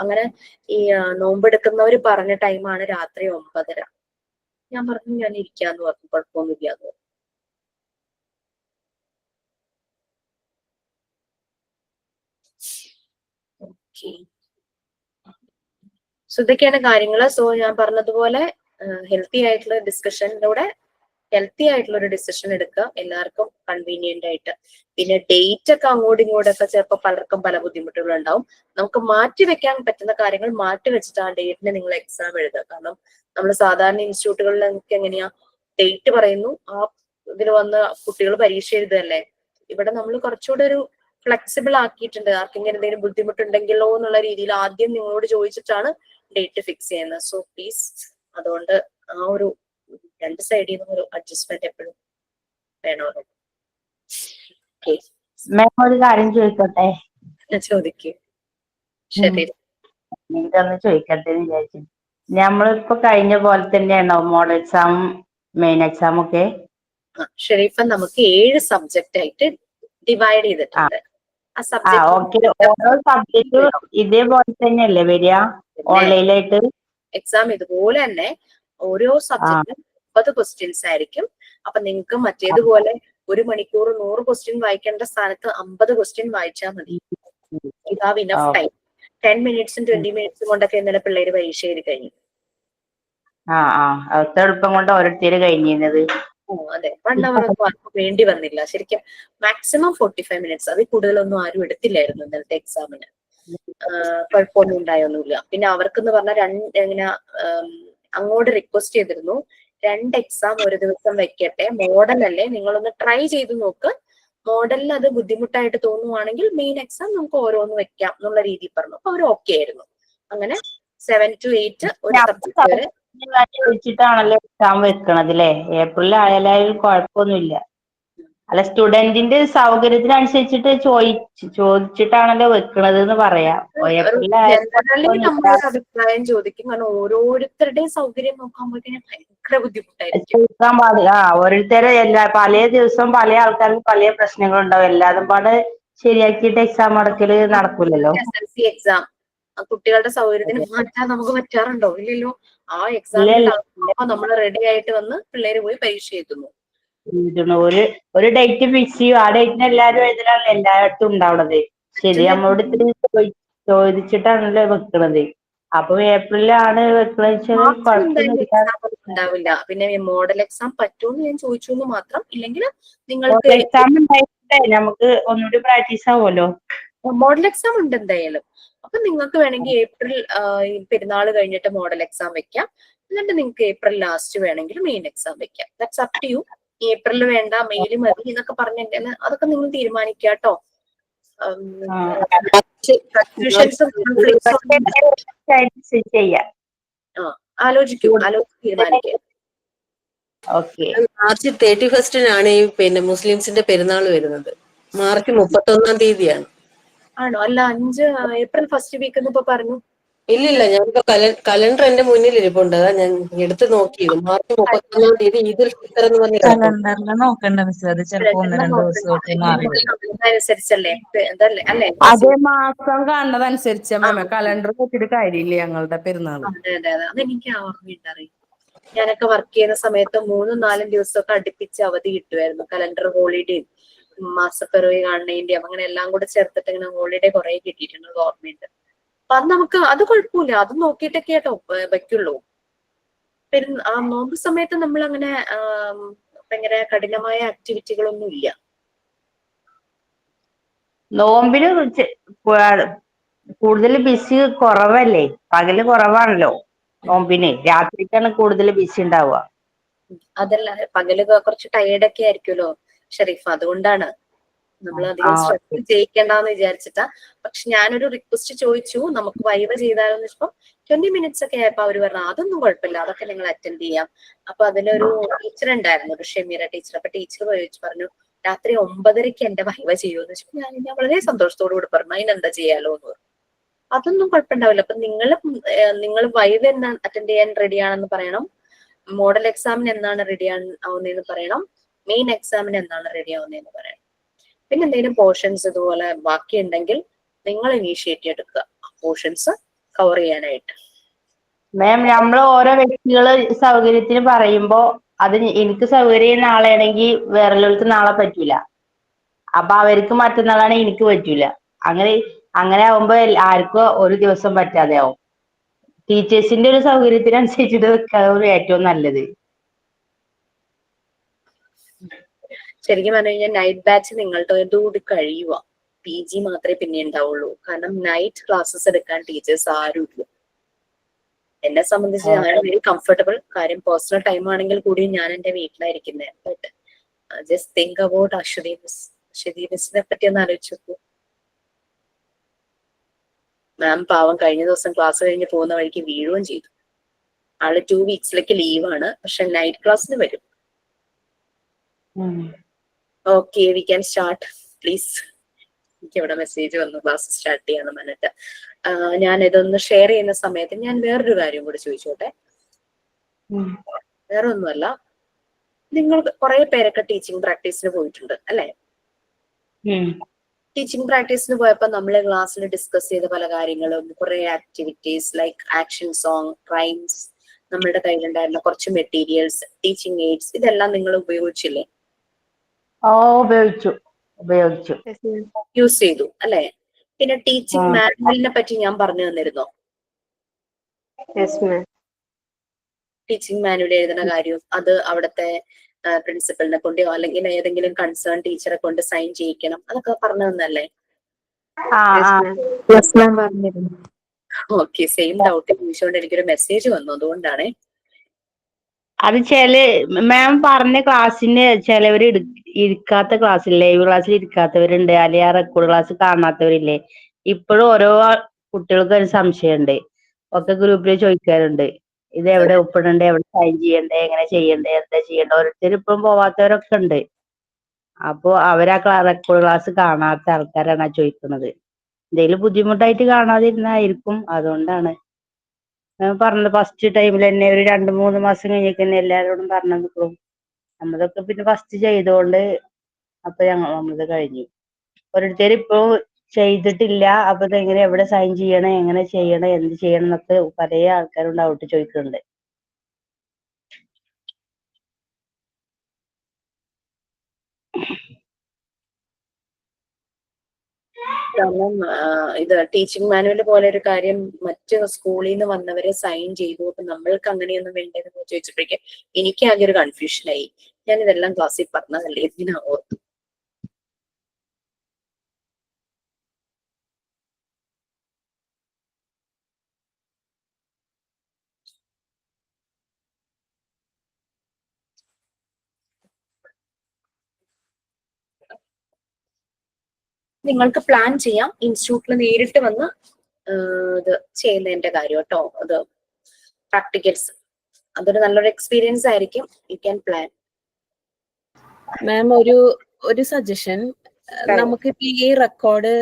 അങ്ങനെ ഈ നോമ്പെടുക്കുന്നവര് പറഞ്ഞ ടൈമാണ് രാത്രി 9:30. ഞാൻ പറഞ്ഞു ഞാൻ ഇരിക്കാന്ന് പറഞ്ഞു, കുഴപ്പമൊന്നുമില്ല എന്ന് പറഞ്ഞു. സോ ഇതൊക്കെയാണ് കാര്യങ്ങൾ. സോ ഞാൻ പറഞ്ഞതുപോലെ ഹെൽത്തി ആയിട്ടുള്ള ഡിസ്കഷനിലൂടെ ഹെൽത്തി ആയിട്ടുള്ള ഒരു ഡിസിഷൻ എടുക്കുക, എല്ലാവർക്കും കൺവീനിയന്റ് ആയിട്ട്. പിന്നെ ഡേറ്റ് ഒക്കെ അങ്ങോട്ടും ഇങ്ങോട്ടൊക്കെ ചിലപ്പോൾ പലർക്കും പല ബുദ്ധിമുട്ടുകൾ ഉണ്ടാവും. നമുക്ക് മാറ്റി വെക്കാൻ പറ്റുന്ന കാര്യങ്ങൾ മാറ്റി വെച്ചിട്ട് ആ ഡേറ്റിന് നിങ്ങൾ എക്സാം എഴുതുക. കാരണം നമ്മൾ സാധാരണ ഇൻസ്റ്റിറ്റ്യൂട്ടുകളിൽ നമുക്ക് എങ്ങനെയാ ഡേറ്റ് പറയുന്നു, ആ ഇതിൽ വന്ന് കുട്ടികൾ പരീക്ഷ എഴുതുകയല്ലേ. ഇവിടെ നമ്മൾ കുറച്ചുകൂടെ ഒരു ഫ്ലെക്സിബിൾ ആക്കിയിട്ടുണ്ട്. ആർക്കെങ്കിലും എന്തെങ്കിലും ബുദ്ധിമുട്ടുണ്ടെങ്കിലോ എന്നുള്ള രീതിയിൽ ആദ്യം നിങ്ങളോട് ചോദിച്ചിട്ടാണ് ഡേറ്റ് ഫിക്സ് ചെയ്യുന്നത്. സോ പ്ലീസ് അതുകൊണ്ട് ആ ഒരു രണ്ട് സൈഡിൽ നിന്നും ഒരു അഡ്ജസ്റ്റ്മെന്റ് എപ്പോഴും വേണമല്ലോ. മാം ഒരു കാര്യം ചോദിക്കട്ടെ? ചോദിക്കൂ. ശരി, ഇതൊന്ന് ചോദിക്കട്ടെ എന്ന് വിചാരിച്ചു. നമ്മളിപ്പോ കഴിഞ്ഞ പോലെ തന്നെയാണോ മോഡൽ എക്സാം മെയിൻ എക്സാം ഒക്കെ? ഷെരീഫ, നമുക്ക് 7 സബ്ജക്റ്റ് ആയിട്ട് ഡിവൈഡ് ചെയ്തിട്ടുണ്ട്. ആ ഓക്കെ. ഓരോ സബ്ജക്റ്റും ഇതേപോലെ തന്നെയല്ലേ വരിക ഓൺലൈനായിട്ട്? എക്സാം ഇതുപോലെ തന്നെ ഓരോ സബ്ജക്റ്റിനും 30 ക്വസ്റ്റ്യൻസ് ആയിരിക്കും. അപ്പൊ നിങ്ങൾക്ക് മറ്റേതുപോലെ 1 മണിക്കൂർ 100 ക്വസ്റ്റ്യൻ വായിക്കേണ്ട സ്ഥാനത്ത് 50 ക്വസ്റ്റ്യൻ വായിച്ചാൽ മതി. You have enough time. 10 മിനിറ്റ്സും 20 മിനിറ്റ്സും കൊണ്ടൊക്കെ ഇന്നലെ പിള്ളേര് പരീക്ഷ എഴുതി കഴിഞ്ഞു. അത്ര എളുപ്പം കൊണ്ട് ഓരോരുത്തര് കഴിഞ്ഞിരുന്നത്. അതെ, 1 അവർ ഒന്നും ആർക്കും വേണ്ടി വന്നില്ല. ശരിക്കും മാക്സിമം 45 മിനിറ്റ്സ്, അതിൽ കൂടുതലൊന്നും ആരും എടുത്തില്ലായിരുന്നു ഇന്നലത്തെ എക്സാമിന്. കുഴപ്പമൊന്നും ഉണ്ടായൊന്നുമില്ല. പിന്നെ അവർക്കെന്ന് പറഞ്ഞാൽ ഇങ്ങനെ അങ്ങോട്ട് റിക്വസ്റ്റ് ചെയ്തിരുന്നു, 2 എക്സാം ഒരു ദിവസം വെക്കട്ടെ, മോഡലല്ലേ, നിങ്ങളൊന്ന് ട്രൈ ചെയ്ത് നോക്ക്, മോഡലിൽ അത് ബുദ്ധിമുട്ടായിട്ട് തോന്നുവാണെങ്കിൽ മെയിൻ എക്സാം നമുക്ക് ഓരോന്ന് വെക്കാം എന്നുള്ള രീതിയിൽ പറഞ്ഞു. അപ്പൊ അവർ ഓക്കെ ആയിരുന്നു. അങ്ങനെ 7 to 8 ഒരു സബ്ജക്ട് വരെ വെച്ചിട്ടാണല്ലോ എക്സാം വെക്കണത് അല്ലേ? ഏപ്രിൽ ആയാലും കുഴപ്പമൊന്നുമില്ല. അല്ല, സ്റ്റുഡന്റിന്റെ സൗകര്യത്തിനനുസരിച്ചിട്ട് ചോദിച്ചിട്ടാണല്ലോ വെക്കണത് എന്ന് പറയാം. ജനറലി നമ്മളൊരു അഭിപ്രായം ചോദിക്കും. കാരണം ഓരോരുത്തരുടെയും സൗകര്യം നോക്കുമ്പോഴത്തേക്കും ഭയങ്കര ബുദ്ധിമുട്ടായിരിക്കും. ചോദിക്കാൻ പാടില്ല. ഓരോരുത്തരെ പല ദിവസവും പല ആൾക്കാർക്ക് പല പ്രശ്നങ്ങളുണ്ടാവും. എല്ലാതും പാടെ ശരിയാക്കിയിട്ട് എക്സാം അടക്കല് നടക്കൂലല്ലോ. SSLC എക്സാം കുട്ടികളുടെ സൗകര്യത്തിന് മാറ്റാൻ നമുക്ക് പറ്റാറുണ്ടോ? ഇല്ലല്ലോ. ആ എക്സാമിന്റെ നമ്മൾ റെഡി ആയിട്ട് വന്ന് പിള്ളേര് പോയി പരീക്ഷ എഴുതുന്നു. ഒരു ഡേറ്റ് ഫിക്സ് ചെയ്യും. ആ ഡേറ്റിന് എല്ലാവരും എഴുതലാണ് എല്ലായിടത്തും ഉണ്ടാവണത്. ശരി, നമ്മളോട് ഇത്തിരി ചോദിച്ചിട്ടാണല്ലോ വെക്കണത്. അപ്പൊ ഏപ്രിലാണ് ഉണ്ടാവില്ല. പിന്നെ മോഡൽ എക്സാം പറ്റുമെന്ന് ഞാൻ ചോദിച്ചു എന്ന് മാത്രം. ഇല്ലെങ്കിൽ നിങ്ങൾക്ക് എക്സാം നമുക്ക് ഒന്നുകൂടി പ്രാക്ടീസ് ആവുമല്ലോ. മോഡൽ എക്സാം ഉണ്ട് എന്തായാലും. അപ്പൊ നിങ്ങൾക്ക് വേണമെങ്കിൽ ഏപ്രിൽ പെരുന്നാൾ കഴിഞ്ഞിട്ട് മോഡൽ എക്സാം വെക്കാം. എന്നിട്ട് നിങ്ങൾക്ക് ഏപ്രിൽ ലാസ്റ്റ് വേണമെങ്കിൽ മെയിൻ എക്സാം വെക്കാം. That's up to you. April വേണ്ട, മെയിൽ മതി എന്നൊക്കെ പറഞ്ഞിട്ട് അതൊക്കെ നിങ്ങൾ തീരുമാനിക്കുക കേട്ടോ. ആലോചിക്കൂ, തീരുമാനിക്കുക. മാർച്ച് 31-നാണ് ഈ മുസ്ലിംസിന്റെ പെരുന്നാൾ വരുന്നത്. മാർച്ച് 31-ാം തീയതിയാണ്. ആണോ? അല്ല, ഏപ്രിൽ ഫസ്റ്റ് വീക്ക് എന്ന് ഇപ്പൊ പറഞ്ഞു. ഇല്ലില്ല, ഞാനിപ്പോ കലണ്ടർ എന്റെ മുന്നിൽ ഇരിപ്പുണ്ട്. അതാ ഞാൻ എടുത്ത് നോക്കിയത്. മാർച്ച് 31-ാം തീയതി ഈദുൽ ഫിത്തർ എന്ന് പറഞ്ഞ അനുസരിച്ചല്ലേ അല്ലേ? അതേ മാസം കാണുന്നതനുസരിച്ച് കലണ്ടർ നോക്കിയിട്ട് കാര്യമില്ല ഞങ്ങളുടെ പെരുന്നാൾ. അതെ അതെ അതെ, അതെനിക്ക് ഓർമ്മയുണ്ടറിയും. ഞാനൊക്കെ വർക്ക് ചെയ്യുന്ന സമയത്ത് 3-4 ദിവസമൊക്കെ അടുപ്പിച്ച് അവധി കിട്ടുമായിരുന്നു. കലണ്ടർ ഹോളിഡേയും മാസപ്പിറവി കാണുന്നതിന്റെയും അങ്ങനെ എല്ലാം കൂടെ ചേർത്തിട്ട് ഇങ്ങനെ ഹോളിഡേ കുറെ കിട്ടിയിട്ടുണ്ട്, ഓർമ്മയുണ്ട്. അപ്പൊ അത് നമുക്ക് അത് കുഴപ്പമില്ല, അത് നോക്കിയിട്ടൊക്കെ കേട്ടോ വെക്കുള്ളൂ. ആ നോമ്പ് സമയത്ത് നമ്മൾ അങ്ങനെ ഭയങ്കര കഠിനമായ ആക്ടിവിറ്റികളൊന്നും ഇല്ല. നോമ്പിന് കൂടുതൽ ബിസി കുറവല്ലേ? പകല് കുറവാണല്ലോ നോമ്പിന്. രാത്രിക്കാണ് കൂടുതൽ ബിസി ഉണ്ടാവുക. അതല്ല, പകല് കുറച്ച് ടയേർഡൊക്കെ ആയിരിക്കുമല്ലോ ഷെരീഫ്, അതുകൊണ്ടാണ് നമ്മൾ അധികം സ്ട്രെസ് ചെയ്യിക്കേണ്ടെന്ന് വിചാരിച്ചിട്ടാ. പക്ഷെ ഞാനൊരു റിക്വസ്റ്റ് ചോദിച്ചു, നമുക്ക് വൈവ ചെയ്താലോന്ന് വെച്ചപ്പോ 20 മിനിറ്റ്സ് ഒക്കെ ആയപ്പോ അവര് പറഞ്ഞു അതൊന്നും കുഴപ്പമില്ല, അതൊക്കെ നിങ്ങൾ അറ്റൻഡ് ചെയ്യാം. അപ്പൊ അതിലൊരു ടീച്ചർ ഉണ്ടായിരുന്നു, ഒരു ഷെമീറ ടീച്ചർ. അപ്പൊ ടീച്ചർ പറഞ്ഞു രാത്രി 9:30 എന്റെ വൈവ ചെയ്യുമെന്ന് വെച്ചപ്പോ ഞാൻ വളരെ സന്തോഷത്തോടു കൂടി പറഞ്ഞു അതിനെന്താ ചെയ്യാലോ എന്ന് പറഞ്ഞു. അതൊന്നും കുഴപ്പമുണ്ടാവില്ല. അപ്പൊ നിങ്ങൾ വൈവ എന്നാ അറ്റൻഡ് ചെയ്യാൻ റെഡിയാണെന്ന് പറയണം, മോഡൽ എക്സാമിന് എന്നാണ് റെഡി ആവുന്നതെന്ന് പറയണം, മെയിൻ എക്സാമിന് എന്നാണ് റെഡി ആവുന്നതെന്ന് പറയണം. പിന്നെ എന്തെങ്കിലും പോർഷൻസ് ഇതുപോലെ ബാക്കി ഉണ്ടെങ്കിൽ നിങ്ങൾ ഇനീഷ്യേറ്റീവ് എടുക്കുക പോർഷൻസ് കവർ ചെയ്യാനായിട്ട്. മാം, നമ്മൾ ഓരോ വ്യക്തികള് സൗകര്യത്തിന് പറയുമ്പോ അത് എനിക്ക് സൗകര്യം നാളെയാണെങ്കിൽ വേറെയുള്ളവർക്ക് നാളെ പറ്റൂല. അപ്പൊ അവർക്ക് മറ്റന്നാളാണ് എനിക്ക് പറ്റൂല. അങ്ങനെ അങ്ങനെ ആവുമ്പോ ആർക്കും ഒരു ദിവസം പറ്റാതെ ആവും. ടീച്ചേഴ്സിന്റെ ഒരു സൗകര്യത്തിനനുസരിച്ചിട്ട് വെക്കാവുന്ന ഏറ്റവും നല്ലത്. ശരിക്കും പറഞ്ഞു കഴിഞ്ഞാൽ നൈറ്റ് ബാച്ച് നിങ്ങളുടേതോട് കഴിയുക. PG മാത്രമേ പിന്നെ ഉണ്ടാവുള്ളൂ. കാരണം നൈറ്റ് ക്ലാസ്സസ് എടുക്കാൻ ടീച്ചേഴ്സ് ആരും ഇല്ല. എന്നെ സംബന്ധിച്ച് ഞാൻ വെരി കംഫർട്ടബിൾ. കാര്യം പേഴ്സണൽ ടൈം ആണെങ്കിൽ കൂടി ഞാൻ എന്റെ വീട്ടിലായിരിക്കുന്നത്. But just think about Aswathy മിസ്സിനെ പറ്റി ഒന്ന് ആലോചിച്ച് നോക്കൂ. മാം പാവം കഴിഞ്ഞ ദിവസം ക്ലാസ് കഴിഞ്ഞ് പോകുന്ന വഴിക്ക് വീഴുകയും ചെയ്തു. ആള് 2 വീക്സിലേക്ക് ലീവാണ്, പക്ഷെ നൈറ്റ് ക്ലാസ്സിന് വരും. Okay, we can start please. എനിക്ക് ഇവിടെ മെസ്സേജ് വന്നു ക്ലാസ് സ്റ്റാർട്ട് ചെയ്യാന്ന് പറഞ്ഞിട്ട്. ഞാൻ ഇതൊന്ന് ഷെയർ ചെയ്യുന്ന സമയത്ത് ഞാൻ വേറൊരു കാര്യം കൂടി ചോദിച്ചോട്ടെ. വേറെ ഒന്നുമല്ല, നിങ്ങൾ കുറെ പേരൊക്കെ ടീച്ചിങ് പ്രാക്ടീസിന് പോയിട്ടുണ്ട് അല്ലെ? ടീച്ചിങ് പ്രാക്ടീസിന് പോയപ്പോ നമ്മളെ ക്ലാസ്സിൽ ഡിസ്കസ് ചെയ്ത പല കാര്യങ്ങളും, കുറെ activities like action song, rhymes, നമ്മളുടെ കയ്യിലുണ്ടായിരുന്ന കുറച്ച് മെറ്റീരിയൽസ്, ടീച്ചിങ് എയ്ഡ്സ്, ഇതെല്ലാം നിങ്ങൾ ഉപയോഗിച്ചില്ലേ? ഉപയോഗിച്ചു. യൂസ് ചെയ്തു അല്ലെ? പിന്നെ ടീച്ചിങ് മാനുവലിനെ പറ്റി ഞാൻ പറഞ്ഞു തന്നിരുന്നോ? ടീച്ചിങ് മാനുവൽ എഴുതുന്ന കാര്യം അത് അവിടുത്തെ പ്രിൻസിപ്പലിനെ കൊണ്ടോ അല്ലെങ്കിൽ ഏതെങ്കിലും കൺസേൺ ടീച്ചറെ കൊണ്ട് സൈൻ ചെയ്യിക്കണം, അതൊക്കെ പറഞ്ഞു തന്നല്ലേ? ഓക്കെ, സെയിം ഡൗട്ട് ചോദിച്ചുകൊണ്ട് എനിക്കൊരു മെസ്സേജ് വന്നു, അതുകൊണ്ടാണ്. അത് മാം പറഞ്ഞ ക്ലാസ്സിന് ചിലവർ ഇരിക്കാത്ത ക്ലാസ്സിൽ, ലൈവ് ക്ലാസ്സിൽ ഇരിക്കാത്തവരുണ്ട്, അല്ലെങ്കിൽ ആ റെക്കോർഡ് ക്ലാസ് കാണാത്തവരില്ലേ. ഇപ്പോഴും ഓരോ കുട്ടികൾക്ക് ഒരു സംശയമുണ്ട്, ഒക്കെ ഗ്രൂപ്പിൽ ചോദിക്കാറുണ്ട്. ഇത് എവിടെ ഒപ്പിടണ്ടേ, എവിടെ സൈൻ ചെയ്യണ്ടേ, എങ്ങനെ ചെയ്യണ്ടേ, എന്താ ചെയ്യണ്ടേ. ഓരോരുത്തർ ഇപ്പം പോവാത്തവരൊക്കെ ഉണ്ട്. അപ്പൊ അവരാ റെക്കോർഡ് ക്ലാസ് കാണാത്ത ആൾക്കാരാണ് ചോദിക്കുന്നത്. എന്തെങ്കിലും ബുദ്ധിമുട്ടായിട്ട് കാണാതിരുന്നായിരിക്കും, അതുകൊണ്ടാണ് പറഞ്ഞത്. ഫസ്റ്റ് ടൈമിൽ തന്നെ ഒരു 2-3 മാസം കഴിഞ്ഞിട്ട് തന്നെ എല്ലാവരോടും പറഞ്ഞത്. നമ്മളതൊക്കെ പിന്നെ ഫസ്റ്റ് ചെയ്തോണ്ട് അപ്പൊ നമ്മളത് കഴിഞ്ഞു. ഓരോരുത്തർ ഇപ്പൊ ചെയ്തിട്ടില്ല, അപ്പൊ ഇതെങ്ങനെ എവിടെ സൈൻ ചെയ്യണം, എങ്ങനെ ചെയ്യണം, എന്ത് ചെയ്യണം എന്നൊക്കെ പല ആൾക്കാരും ഡൗട്ട് ചോദിക്കുന്നുണ്ട്. കാരണം ഇത് ടീച്ചിങ് മാനുവൽ പോലെ ഒരു കാര്യം മറ്റ് സ്കൂളിൽ നിന്ന് വന്നവരെ സൈൻ ചെയ്തു, അപ്പൊ നമ്മൾക്ക് അങ്ങനെയൊന്നും വേണ്ടെന്ന് ചോദിച്ചപ്പോഴേക്കും എനിക്ക് ആകെ ഒരു കൺഫ്യൂഷനായി. ഞാൻ ഇതെല്ലാം ക്ലാസ്സിൽ പറഞ്ഞതല്ലേ, എന്തിനാ ഓർത്തു. നിങ്ങൾക്ക് പ്ലാൻ ചെയ്യാം, ഇൻസ്റ്റിറ്റ്യൂട്ടിൽ നേരിട്ട് വന്ന് ഇത് ചെയ്യുന്നതിന്റെ കാര്യം കേട്ടോ. അത് പ്രാക്ടിക്കൽസ്, അതൊരു നല്ലൊരു എക്സ്പീരിയൻസ് ആയിരിക്കും. You can plan. മാം, ഒരു സജഷൻ. നമുക്കിപ്പോ ഈ റെക്കോർഡ്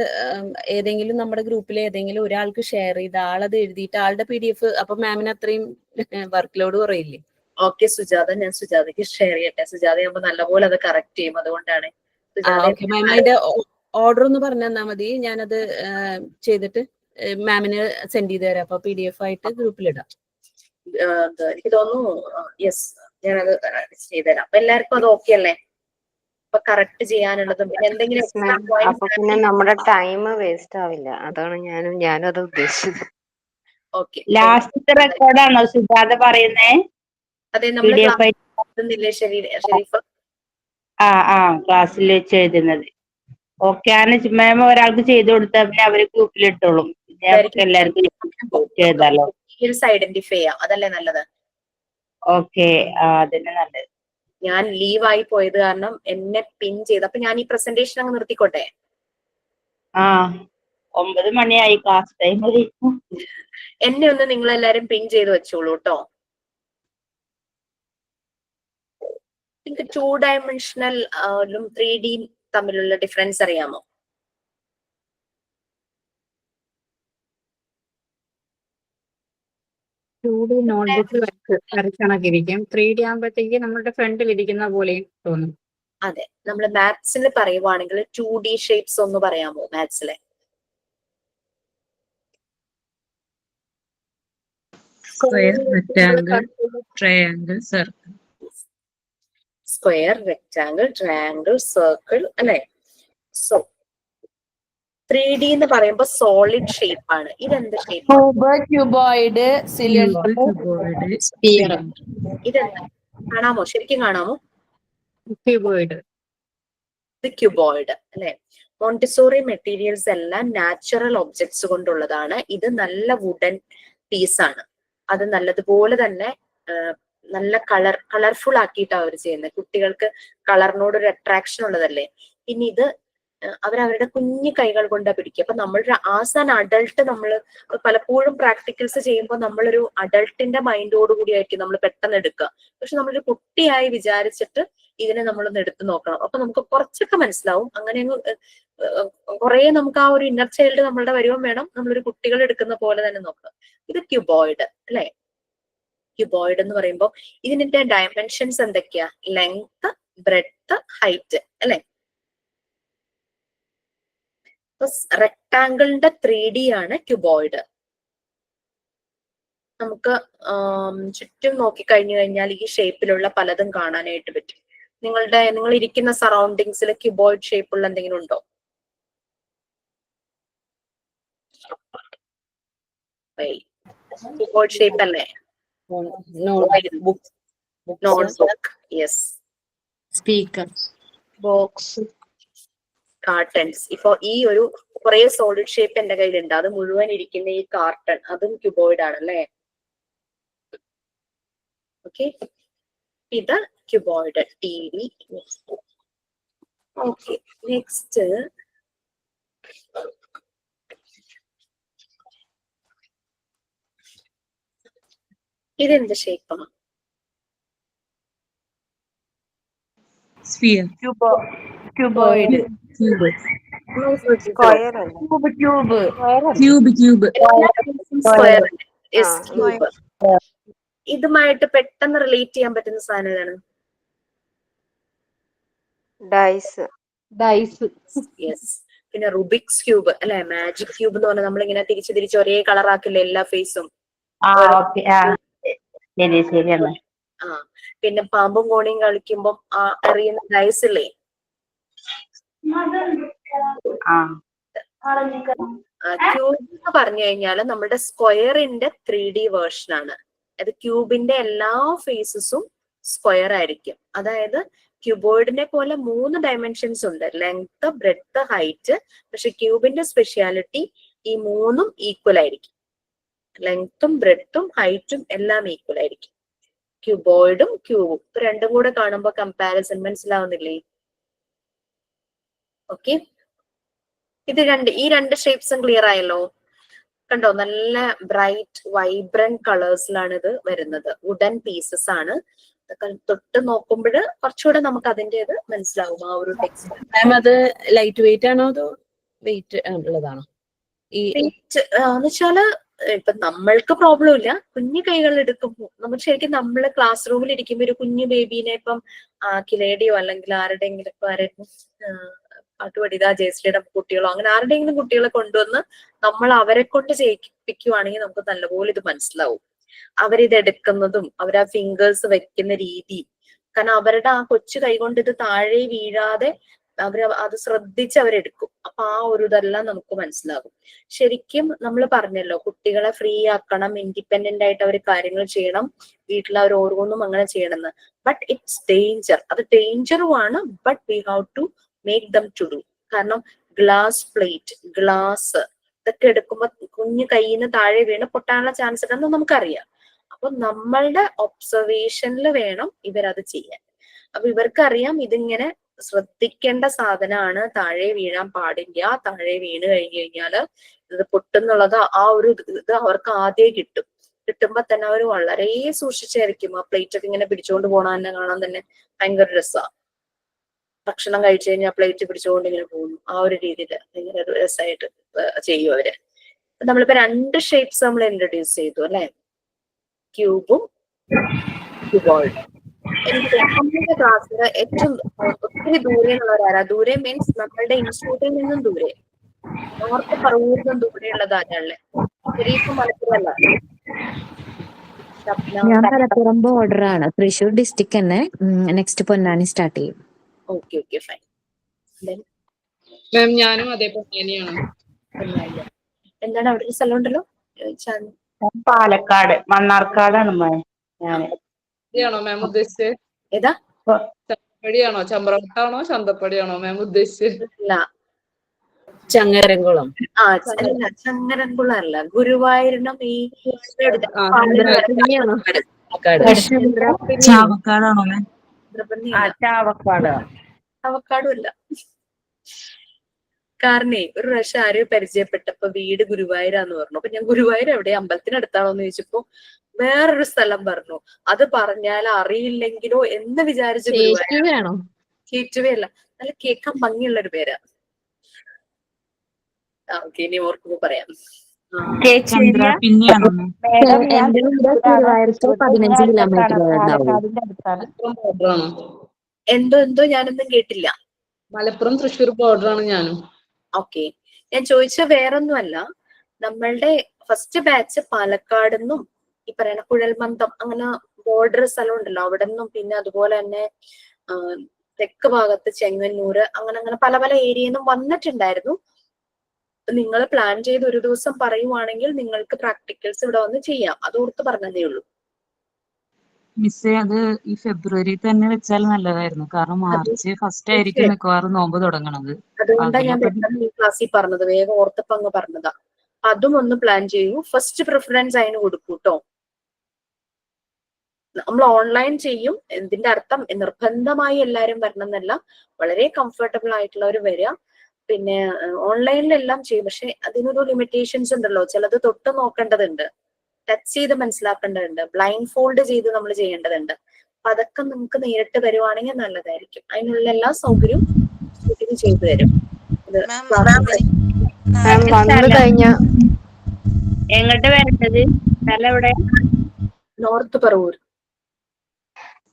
ഏതെങ്കിലും നമ്മുടെ ഗ്രൂപ്പിൽ ഏതെങ്കിലും ഒരാൾക്ക് ഷെയർ ചെയ്ത് ആളത് എഴുതിയിട്ട് ആളുടെ PDF, അപ്പൊ മാമിന് അത്രയും വർക്ക് ലോഡ് കുറയില്ലേ? ഓക്കെ സുജാത, ഞാൻ സുജാതയ്ക്ക് ഷെയർ ചെയ്യട്ടെ. സുജാത ആകുമ്പോൾ നല്ലപോലെ അത് കറക്റ്റ് ചെയ്യും, അതുകൊണ്ടാണ്. മാം, അതിന്റെ ഓർഡർ ഒന്ന് പറഞ്ഞു തന്നാൽ മതി, ഞാനത് ചെയ്തിട്ട് മാമിന് സെൻഡ് ചെയ്ത് തരാം. അപ്പൊ PDF ആയിട്ട് ഗ്രൂപ്പിലിടാം. എനിക്ക് തോന്നുന്നു യെസ്, ഞാനത് ചെയ്തുതരാം. അപ്പൊ എല്ലാവർക്കും അത് ഓക്കെ അല്ലേ? അപ്പൊ കറക്റ്റ് ചെയ്യാനുള്ളതും പിന്നെ എന്തെങ്കിലും അപ്പൊ പിന്നെ നമ്മുടെ ടൈം വേസ്റ്റ് ആവില്ല, അതാണ് ഞാനും അത് ഉദ്ദേശിച്ചത്. ഓക്കെ, ലാസ്റ്റത്തെ റെക്കോർഡാണോ സുജാത പറയുന്നേ? അതെ, നമ്മൾ ഷെരീഫ് ക്ലാസ്സിൽ വെച്ച് എഴുതുന്നത്. ഓക്കെ ആണ് മാം. ഒരാൾക്ക് ചെയ്ത് കൊടുത്താൽ പിന്നെ അവര് ഗ്രൂപ്പിലിട്ടോളും. എല്ലാവർക്കും എഴുതാലോ. ഐഡന്റിഫൈ ചെയ്യാം, അതല്ലേ നല്ലത്? ഓക്കെ, അതന്നെ നല്ലത്. ഞാൻ ലീവായി പോയത് കാരണം എന്നെ പിൻ ചെയ്ത്, അപ്പൊ ഞാൻ ഈ പ്രസന്റേഷൻ അങ്ങ് നിർത്തിക്കോട്ടെ? 9 മണിയായി ക്ലാസ് ടൈം. എന്നെ ഒന്ന് നിങ്ങൾ എല്ലാരും പിൻ ചെയ്ത് വെച്ചോളൂ കേട്ടോ. നിങ്ങൾക്ക് 2 ഡയമെൻഷണൽ 3D തമ്മിലുള്ള ഡിഫറൻസ് അറിയാമോ? 2D നോട്ട്ബുക്കിൽ വരച്ചണക്കിരിക്കും, 3D ആകുമ്പോഴത്തേക്ക് നമ്മുടെ ഫ്രണ്ടിൽ ഇരിക്കുന്ന പോലെയും തോന്നും. അതെ, നമ്മൾ മാത്സിൽ പറയുവാണെങ്കിൽ 2D ഷേപ്സ് ഒന്ന് പറയാമോ മാത്സിലെ? Square, rectangle, triangle, circle. Square, rectangle, triangle, circle അല്ലെ? സോ 3D എന്ന് പറയുമ്പോൾ സോളിഡ് ഷേപ്പ് ആണ്. ഇതെന്ത് shape? Cube, cuboid, cylinder, sphere, ഇതെന്താ? കാണാമോ? ശരിക്കും കാണാമോ? ക്യൂബോയിഡ്, ഇത് ക്യൂബോയിഡ് അല്ലെ. മോണ്ടിസോറി മെറ്റീരിയൽസ് എല്ലാം നാച്ചുറൽ ഒബ്ജക്ട്സ് കൊണ്ടുള്ളതാണ്. ഇത് നല്ല വുഡൻ പീസാണ്. അത് നല്ലതുപോലെ തന്നെ നല്ല കളർഫുൾ ആക്കിയിട്ടാണ് അവർ ചെയ്യുന്നത്. കുട്ടികൾക്ക് കളറിനോട് ഒരു അട്രാക്ഷൻ ഉള്ളതല്ലേ. പിന്നെ ഇത് അവരവരുടെ കുഞ്ഞു കൈകൾ കൊണ്ടാ പിടിക്കുക. അപ്പൊ നമ്മളുടെ ആസ് ആൻ അഡൾട്ട് നമ്മൾ പലപ്പോഴും പ്രാക്ടിക്കൽസ് ചെയ്യുമ്പോൾ നമ്മളൊരു അഡൾട്ടിന്റെ മൈൻഡോട് കൂടിയായിരിക്കും നമ്മൾ പെട്ടെന്ന് എടുക്കുക. പക്ഷെ നമ്മളൊരു കുട്ടിയായി വിചാരിച്ചിട്ട് ഇതിനെ നമ്മളൊന്ന് എടുത്തു നോക്കണം. അപ്പൊ നമുക്ക് കുറച്ചൊക്കെ മനസ്സിലാവും. അങ്ങനെ കുറെ നമുക്ക് ആ ഒരു ഇന്നർ ചൈൽഡ് നമ്മളുടെ വരുവാൻ വേണം. നമ്മളൊരു കുട്ടികൾ എടുക്കുന്ന പോലെ തന്നെ നോക്കുക. ഇത് ക്യൂബോയിഡ് അല്ലെ. ക്യൂബോയിഡ് എന്ന് പറയുമ്പോൾ ഇതിന്റെ ഡയമെൻഷൻസ് എന്തൊക്കെയാ? ലെങ്ത്, ബ്രെഡ്ത്ത്, ഹൈറ്റ് അല്ലെ. റെക്ടാങ്കിളിന്റെ 3D ആണ് ക്യൂബോയിഡ്. നമുക്ക് ചുറ്റും നോക്കിക്കഴിഞ്ഞു കഴിഞ്ഞാൽ ഈ ഷേപ്പിലുള്ള പലതും കാണാനായിട്ട് പറ്റും. നിങ്ങൾ ഇരിക്കുന്ന സറൗണ്ടിങ്സിൽ ക്യൂബോയിഡ് ഷേപ്പുള്ള എന്തെങ്കിലും ഉണ്ടോ? ക്യൂബോയിഡ് ഷേപ്പ് അല്ലേ? Notebook, yes. Speaker, box, cartons. ഇപ്പൊ ഈ ഒരു കുറെ സോളിഡ് ഷേപ്പ് എന്റെ കയ്യിലുണ്ട്. അത് മുഴുവൻ ഇരിക്കുന്ന ഈ കാർട്ടൺ, അതും ക്യൂബോയിഡ് ആണല്ലേ. ഓക്കെ, ഇത് ക്യൂബോയിഡ്. TV. ഓക്കെ, നെക്സ്റ്റ് ഇതെന്ത് ഷേപ്പാണ്? സ്ഫിയർ, ക്യൂബോയിഡ്, സ്ക്വയർ അല്ലേ? Cube, cube. Square, yes, cube. ഇതുമായിട്ട് പെട്ടെന്ന് റിലേറ്റ് ചെയ്യാൻ പറ്റുന്ന സാധനം ഏതാണ്? Dice, yes. പിന്നെ റുബിക്സ് ക്യൂബ് അല്ലെ. മാജിക് ക്യൂബ് എന്ന് പറഞ്ഞാൽ നമ്മളിങ്ങനെ തിരിച്ച് ഒരേ കളറാക്കില്ലേ എല്ലാ ഫേസും. പിന്നെ പാമ്പും കോണിയും കളിക്കുമ്പോ എറിയുന്ന ഡൈസ് ഇല്ലേ. ക്യൂബ് എന്ന് പറഞ്ഞു കഴിഞ്ഞാൽ നമ്മുടെ സ്ക്വയറിന്റെ 3D വേർഷൻ ആണ്. അത് ക്യൂബിന്റെ എല്ലാ ഫേസസും സ്ക്വയർ ആയിരിക്കും. അതായത് ക്യൂബോയിഡിനെ പോലെ 3 ഡയമെൻഷൻസ് ഉണ്ട്, ലെങ്ത്, ബ്രെഡ്ത്ത്, ഹൈറ്റ്. പക്ഷെ ക്യൂബിന്റെ സ്പെഷ്യാലിറ്റി ഈ 3ഉം ഈക്വൽ ആയിരിക്കും. ലെങ്ത്തും ബ്രെഡ്ത്തും ഹൈറ്റും എല്ലാം ഈക്വൽ ആയിരിക്കും. ക്യൂബോയിഡും ക്യൂബും രണ്ടും കൂടെ കാണുമ്പോൾ കമ്പാരിസൺ മനസ്സിലാവുന്നില്ലേ? ഓക്കെ, ഈ രണ്ട് ഷേപ്സും ക്ലിയർ ആയല്ലോ. കണ്ടോ, നല്ല ബ്രൈറ്റ് വൈബ്രന്റ് കളേഴ്സിലാണ് ഇത് വരുന്നത്. വുഡൻ പീസസ് ആണ്. തൊട്ട് നോക്കുമ്പോൾ കുറച്ചുകൂടെ നമുക്ക് അതിന്റെ ഇത് മനസ്സിലാവും, ആ ഒരു ടെക്സ്റ്റ്. അത് ലൈറ്റ് വെയിറ്റ് ആണോ അതോ വെയിറ്റ് ഉള്ളതാണോ? വെയിറ്റ് എന്ന് വെച്ചാല് ഇപ്പൊ നമ്മൾക്ക് പ്രോബ്ലം ഇല്ല. കുഞ്ഞു കൈകൾ എടുക്കുമ്പോൾ നമ്മൾ ശരിക്കും നമ്മള് ക്ലാസ് റൂമിൽ ഇരിക്കുമ്പോ ഒരു കുഞ്ഞു ബേബീനെ ഇപ്പം കിലേഡിയോ അല്ലെങ്കിൽ ആരുടെയെങ്കിലും പാട്ടുപഠിത ജയശ്രീയുടെ കുട്ടികളോ അങ്ങനെ ആരുടെയെങ്കിലും കുട്ടികളെ കൊണ്ടുവന്ന് നമ്മൾ അവരെ കൊണ്ട് ചെയ്യിപ്പിക്കുവാണെങ്കിൽ നമുക്ക് നല്ലപോലെ ഇത് മനസ്സിലാവും. അവരിത് എടുക്കുന്നതും അവരാ ഫിംഗേഴ്സ് വെക്കുന്ന രീതി. കാരണം അവരുടെ ആ കൊച്ചു കൈകൊണ്ട് ഇത് താഴെ വീഴാതെ അത് ശ്രദ്ധിച്ച് അവരെടുക്കും. അപ്പൊ ആ ഒരു ഇതെല്ലാം നമുക്ക് മനസ്സിലാകും. ശരിക്കും നമ്മൾ പറഞ്ഞല്ലോ, കുട്ടികളെ ഫ്രീ ആക്കണം, ഇൻഡിപെൻഡന്റ് ആയിട്ട് അവർ കാര്യങ്ങൾ ചെയ്യണം, വീട്ടിൽ അവർ ഓരോന്നും അങ്ങനെ ചെയ്യണമെന്ന്. But it's danger. അത് ഡേഞ്ചറുമാണ്. But we have to make them to do. കാരണം ഗ്ലാസ് പ്ലേറ്റ്, ഗ്ലാസ് ഇതൊക്കെ എടുക്കുമ്പോൾ കുഞ്ഞു കയ്യിൽ നിന്ന് താഴെ വീണ് പൊട്ടാനുള്ള ചാൻസ് ഉണ്ടെന്ന് നമുക്കറിയാം. അപ്പൊ നമ്മളുടെ ഒബ്സർവേഷനിൽ വേണം ഇവരത് ചെയ്യാൻ. അപ്പൊ ഇവർക്കറിയാം ഇതിങ്ങനെ ശ്രദ്ധിക്കേണ്ട സാധനമാണ്, താഴെ വീഴാൻ പാടില്ല. താഴെ വീണ് കഴിഞ്ഞു കഴിഞ്ഞാല് ഇത് പൊട്ടുന്നുള്ളത് ആ ഒരു ഇത് അവർക്ക് ആദ്യം കിട്ടുമ്പോ തന്നെ അവർ വളരെ സൂക്ഷിച്ചായിരിക്കും. ആ പ്ലേറ്റ് ഒക്കെ ഇങ്ങനെ പിടിച്ചുകൊണ്ട് പോകണ തന്നെ കാണാൻ തന്നെ ഭയങ്കര രസമാണ്. ഭക്ഷണം കഴിച്ചു കഴിഞ്ഞാൽ പ്ലേറ്റ് പിടിച്ചുകൊണ്ട് ഇങ്ങനെ പോകുന്നു. ആ ഒരു രീതിയിൽ ഭയങ്കര രസമായിട്ട് ചെയ്യും അവര്. നമ്മളിപ്പോ 2 ഷേപ്സ് നമ്മൾ ഇൻട്രൊഡ്യൂസ് ചെയ്തു അല്ലെ, ക്യൂബും ക്യൂബോയിഡും. എനിക്ക് നമ്മളുടെ ക്ലാസ്സിൽ ഏറ്റവും ഒത്തിരി ദൂരെ ഉള്ളവരാരാ? ദൂരെ മീൻസ് നമ്മളുടെ ഇൻസ്റ്റിറ്റ്യൂട്ടിൽ നിന്നും ദൂരെ, നോർത്ത് പറവൂരിനും ദൂരെയുള്ളത് ആരാളെ? ശരീഫ് മലപ്പുറമല്ല. ഞാൻ മലപ്പുറം ബോർഡർ ആണ്, തൃശ്ശൂർ ഡിസ്ട്രിക്ട് തന്നെ. നെക്സ്റ്റ് പൊന്നാനി സ്റ്റാർട്ട് ചെയ്യും. Okay, fine. മാം ഞാനും അതേപോലെ തന്നെയാണ്. എന്താണ് അവിടെ ഒരു സ്ഥലം ഉണ്ടല്ലോ പാലക്കാട് മണ്ണാർക്കാടാണ് മാം ഞാന്. ാണോ മാം ഉദ്ദേശിച്ചത്? ഏതാ? ചന്തപ്പടിയാണോ ചമ്പ്രവട്ടാണോ ചന്തപ്പടിയാണോ മാം ഉദ്ദേശിച്ചത്? ചങ്ങരംകുളം. അല്ല ചങ്ങരംകുളം അല്ല, ഗുരുവായൂരിനും ഈ ചാവക്കാടാണോ മാം? ചാവക്കാടും അല്ല. കാരണേ ഒരു പ്രാവശ്യം ആരെയോ പരിചയപ്പെട്ടപ്പോ വീട് ഗുരുവായൂരാന്ന് പറഞ്ഞു. അപ്പൊ ഞാൻ ഗുരുവായൂർ എവിടെ അമ്പലത്തിനടുത്താണോന്ന് ചോദിച്ചപ്പോ വേറൊരു സ്ഥലം പറഞ്ഞു. അത് പറഞ്ഞാൽ അറിയില്ലെങ്കിലോ എന്ന് വിചാരിച്ച് ഗുരുവായൂരാണോ? കേറ്റുവയല്ല, നല്ല കേൾക്കാൻ ഭംഗിയുള്ള ഒരു പേരാ. ഓക്കെ, ഇനി ഓർക്കുമ്പോ പറയാം. പിന്നെയാണോ? എന്റെ വീട് ഗുരുവായൂർക്ക് 15 കിലോമീറ്റർ ഉണ്ടാവും. എന്തോ ഞാനൊന്നും കേട്ടില്ല. മലപ്പുറം തൃശ്ശൂർ ബോർഡറാണ് ഞാനും. ഓക്കെ, ഞാൻ ചോദിച്ച വേറൊന്നുമല്ല. നമ്മളുടെ ഫസ്റ്റ് ബാച്ച് പാലക്കാട് നിന്നും ഈ പറയുന്ന കുഴൽമന്ദം അങ്ങനെ ബോർഡർ സ്ഥലം ഉണ്ടല്ലോ അവിടെ നിന്നും, പിന്നെ അതുപോലെ തന്നെ തെക്ക് ഭാഗത്ത് ചെങ്ങന്നൂര് അങ്ങനെ പല പല ഏരിയയിൽ നിന്നും വന്നിട്ടുണ്ടായിരുന്നു. നിങ്ങൾ പ്ലാൻ ചെയ്ത് ഒരു ദിവസം പറയുവാണെങ്കിൽ നിങ്ങൾക്ക് പ്രാക്ടിക്കൽസ് ഇവിടെ വന്ന് ചെയ്യാം. അത് ഓർത്ത് പറഞ്ഞതേ ഉള്ളൂ. മിസ്സേ, അത് ഈ ഫെബ്രുവരി തന്നെ വെച്ചാൽ നല്ലതായിരുന്നു. കാരണം മാർച്ച് ഫസ്റ്റ് ആയിരിക്കും മിക്കവാറും നോമ്പ് തുടങ്ങണത്. അതുകൊണ്ടാണ് ഞാൻ പെട്ടെന്ന് ഈ ക്ലാസ്സിൽ പറഞ്ഞത്, വേഗം ഓർത്തപ്പോ അങ്ങ് പറഞ്ഞതാ. അതും ഒന്ന് പ്ലാൻ ചെയ്യൂ. ഫസ്റ്റ് പ്രിഫറൻസ് അതിന് കൊടുക്കൂ കേട്ടോ. നമ്മൾ ഓൺലൈൻ ചെയ്യും. ഇതിന്റെ അർത്ഥം നിർബന്ധമായി എല്ലാവരും വരണം എന്നല്ല, വളരെ കംഫർട്ടബിൾ ആയിട്ടുള്ളവർ വരിക. പിന്നെ ഓൺലൈനിലെല്ലാം ചെയ്യും, പക്ഷെ അതിനൊരു ലിമിറ്റേഷൻസ് ഉണ്ടല്ലോ. ചിലത് തൊട്ട് നോക്കേണ്ടതുണ്ട്, ടച്ച് ചെയ്ത് മനസ്സിലാക്കേണ്ടതുണ്ട്, ബ്ലൈൻഡ് ഫോൾഡ് ചെയ്ത് നമ്മൾ ചെയ്യേണ്ടതുണ്ട്. അപ്പൊ അതൊക്കെ നമുക്ക് നേരിട്ട് വരുവാണെങ്കിൽ നല്ലതായിരിക്കും. അതിനുള്ള എല്ലാ സൗകര്യവും ചെയ്തു തരും. എങ്ങോട്ട് വരേണ്ടത്? സ്ഥലം എവിടെ? നോർത്ത് പറവൂർ.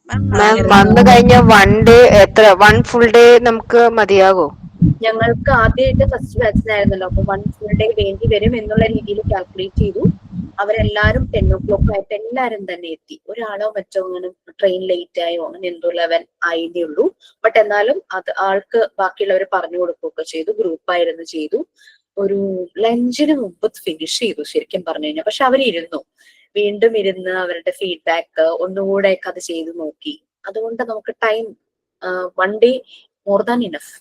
മാം വന്നു കഴിഞ്ഞ വൺ ഫുൾ ഡേ നമുക്ക് മതിയാകോ? ഞങ്ങൾക്ക് ആദ്യമായിട്ട് ഫസ്റ്റ് ബാച്ചിനായിരുന്നല്ലോ, അപ്പൊ 1 ഫുൾ ഡേ വേണ്ടി വരും എന്നുള്ള രീതിയിൽ കാൽക്കുലേറ്റ് ചെയ്തു. അവരെല്ലാരും 10 o'clock ആയിട്ട് എല്ലാരും തന്നെ എത്തി. ഒരാളോ മറ്റോ അങ്ങനെ ട്രെയിൻ ലേറ്റ് ആയോ അങ്ങനെ എന്തോ 11 ആയതേ ഉള്ളൂ. ബട്ട് എന്നാലും അത് ആൾക്ക് ബാക്കിയുള്ളവർ പറഞ്ഞു കൊടുക്കുകയൊക്കെ ചെയ്തു. ഗ്രൂപ്പായിരുന്നു ചെയ്തു. ഒരു ലഞ്ചിന് മുമ്പ് ഫിനിഷ് ചെയ്തു ശരിക്കും പറഞ്ഞു കഴിഞ്ഞാൽ. പക്ഷെ അവരിരുന്നു, വീണ്ടും ഇരുന്ന് അവരുടെ ഫീഡ്ബാക്ക് ഒന്നുകൂടെയൊക്കെ അത് ചെയ്തു നോക്കി. അതുകൊണ്ട് നമുക്ക് time 1 day more than enough.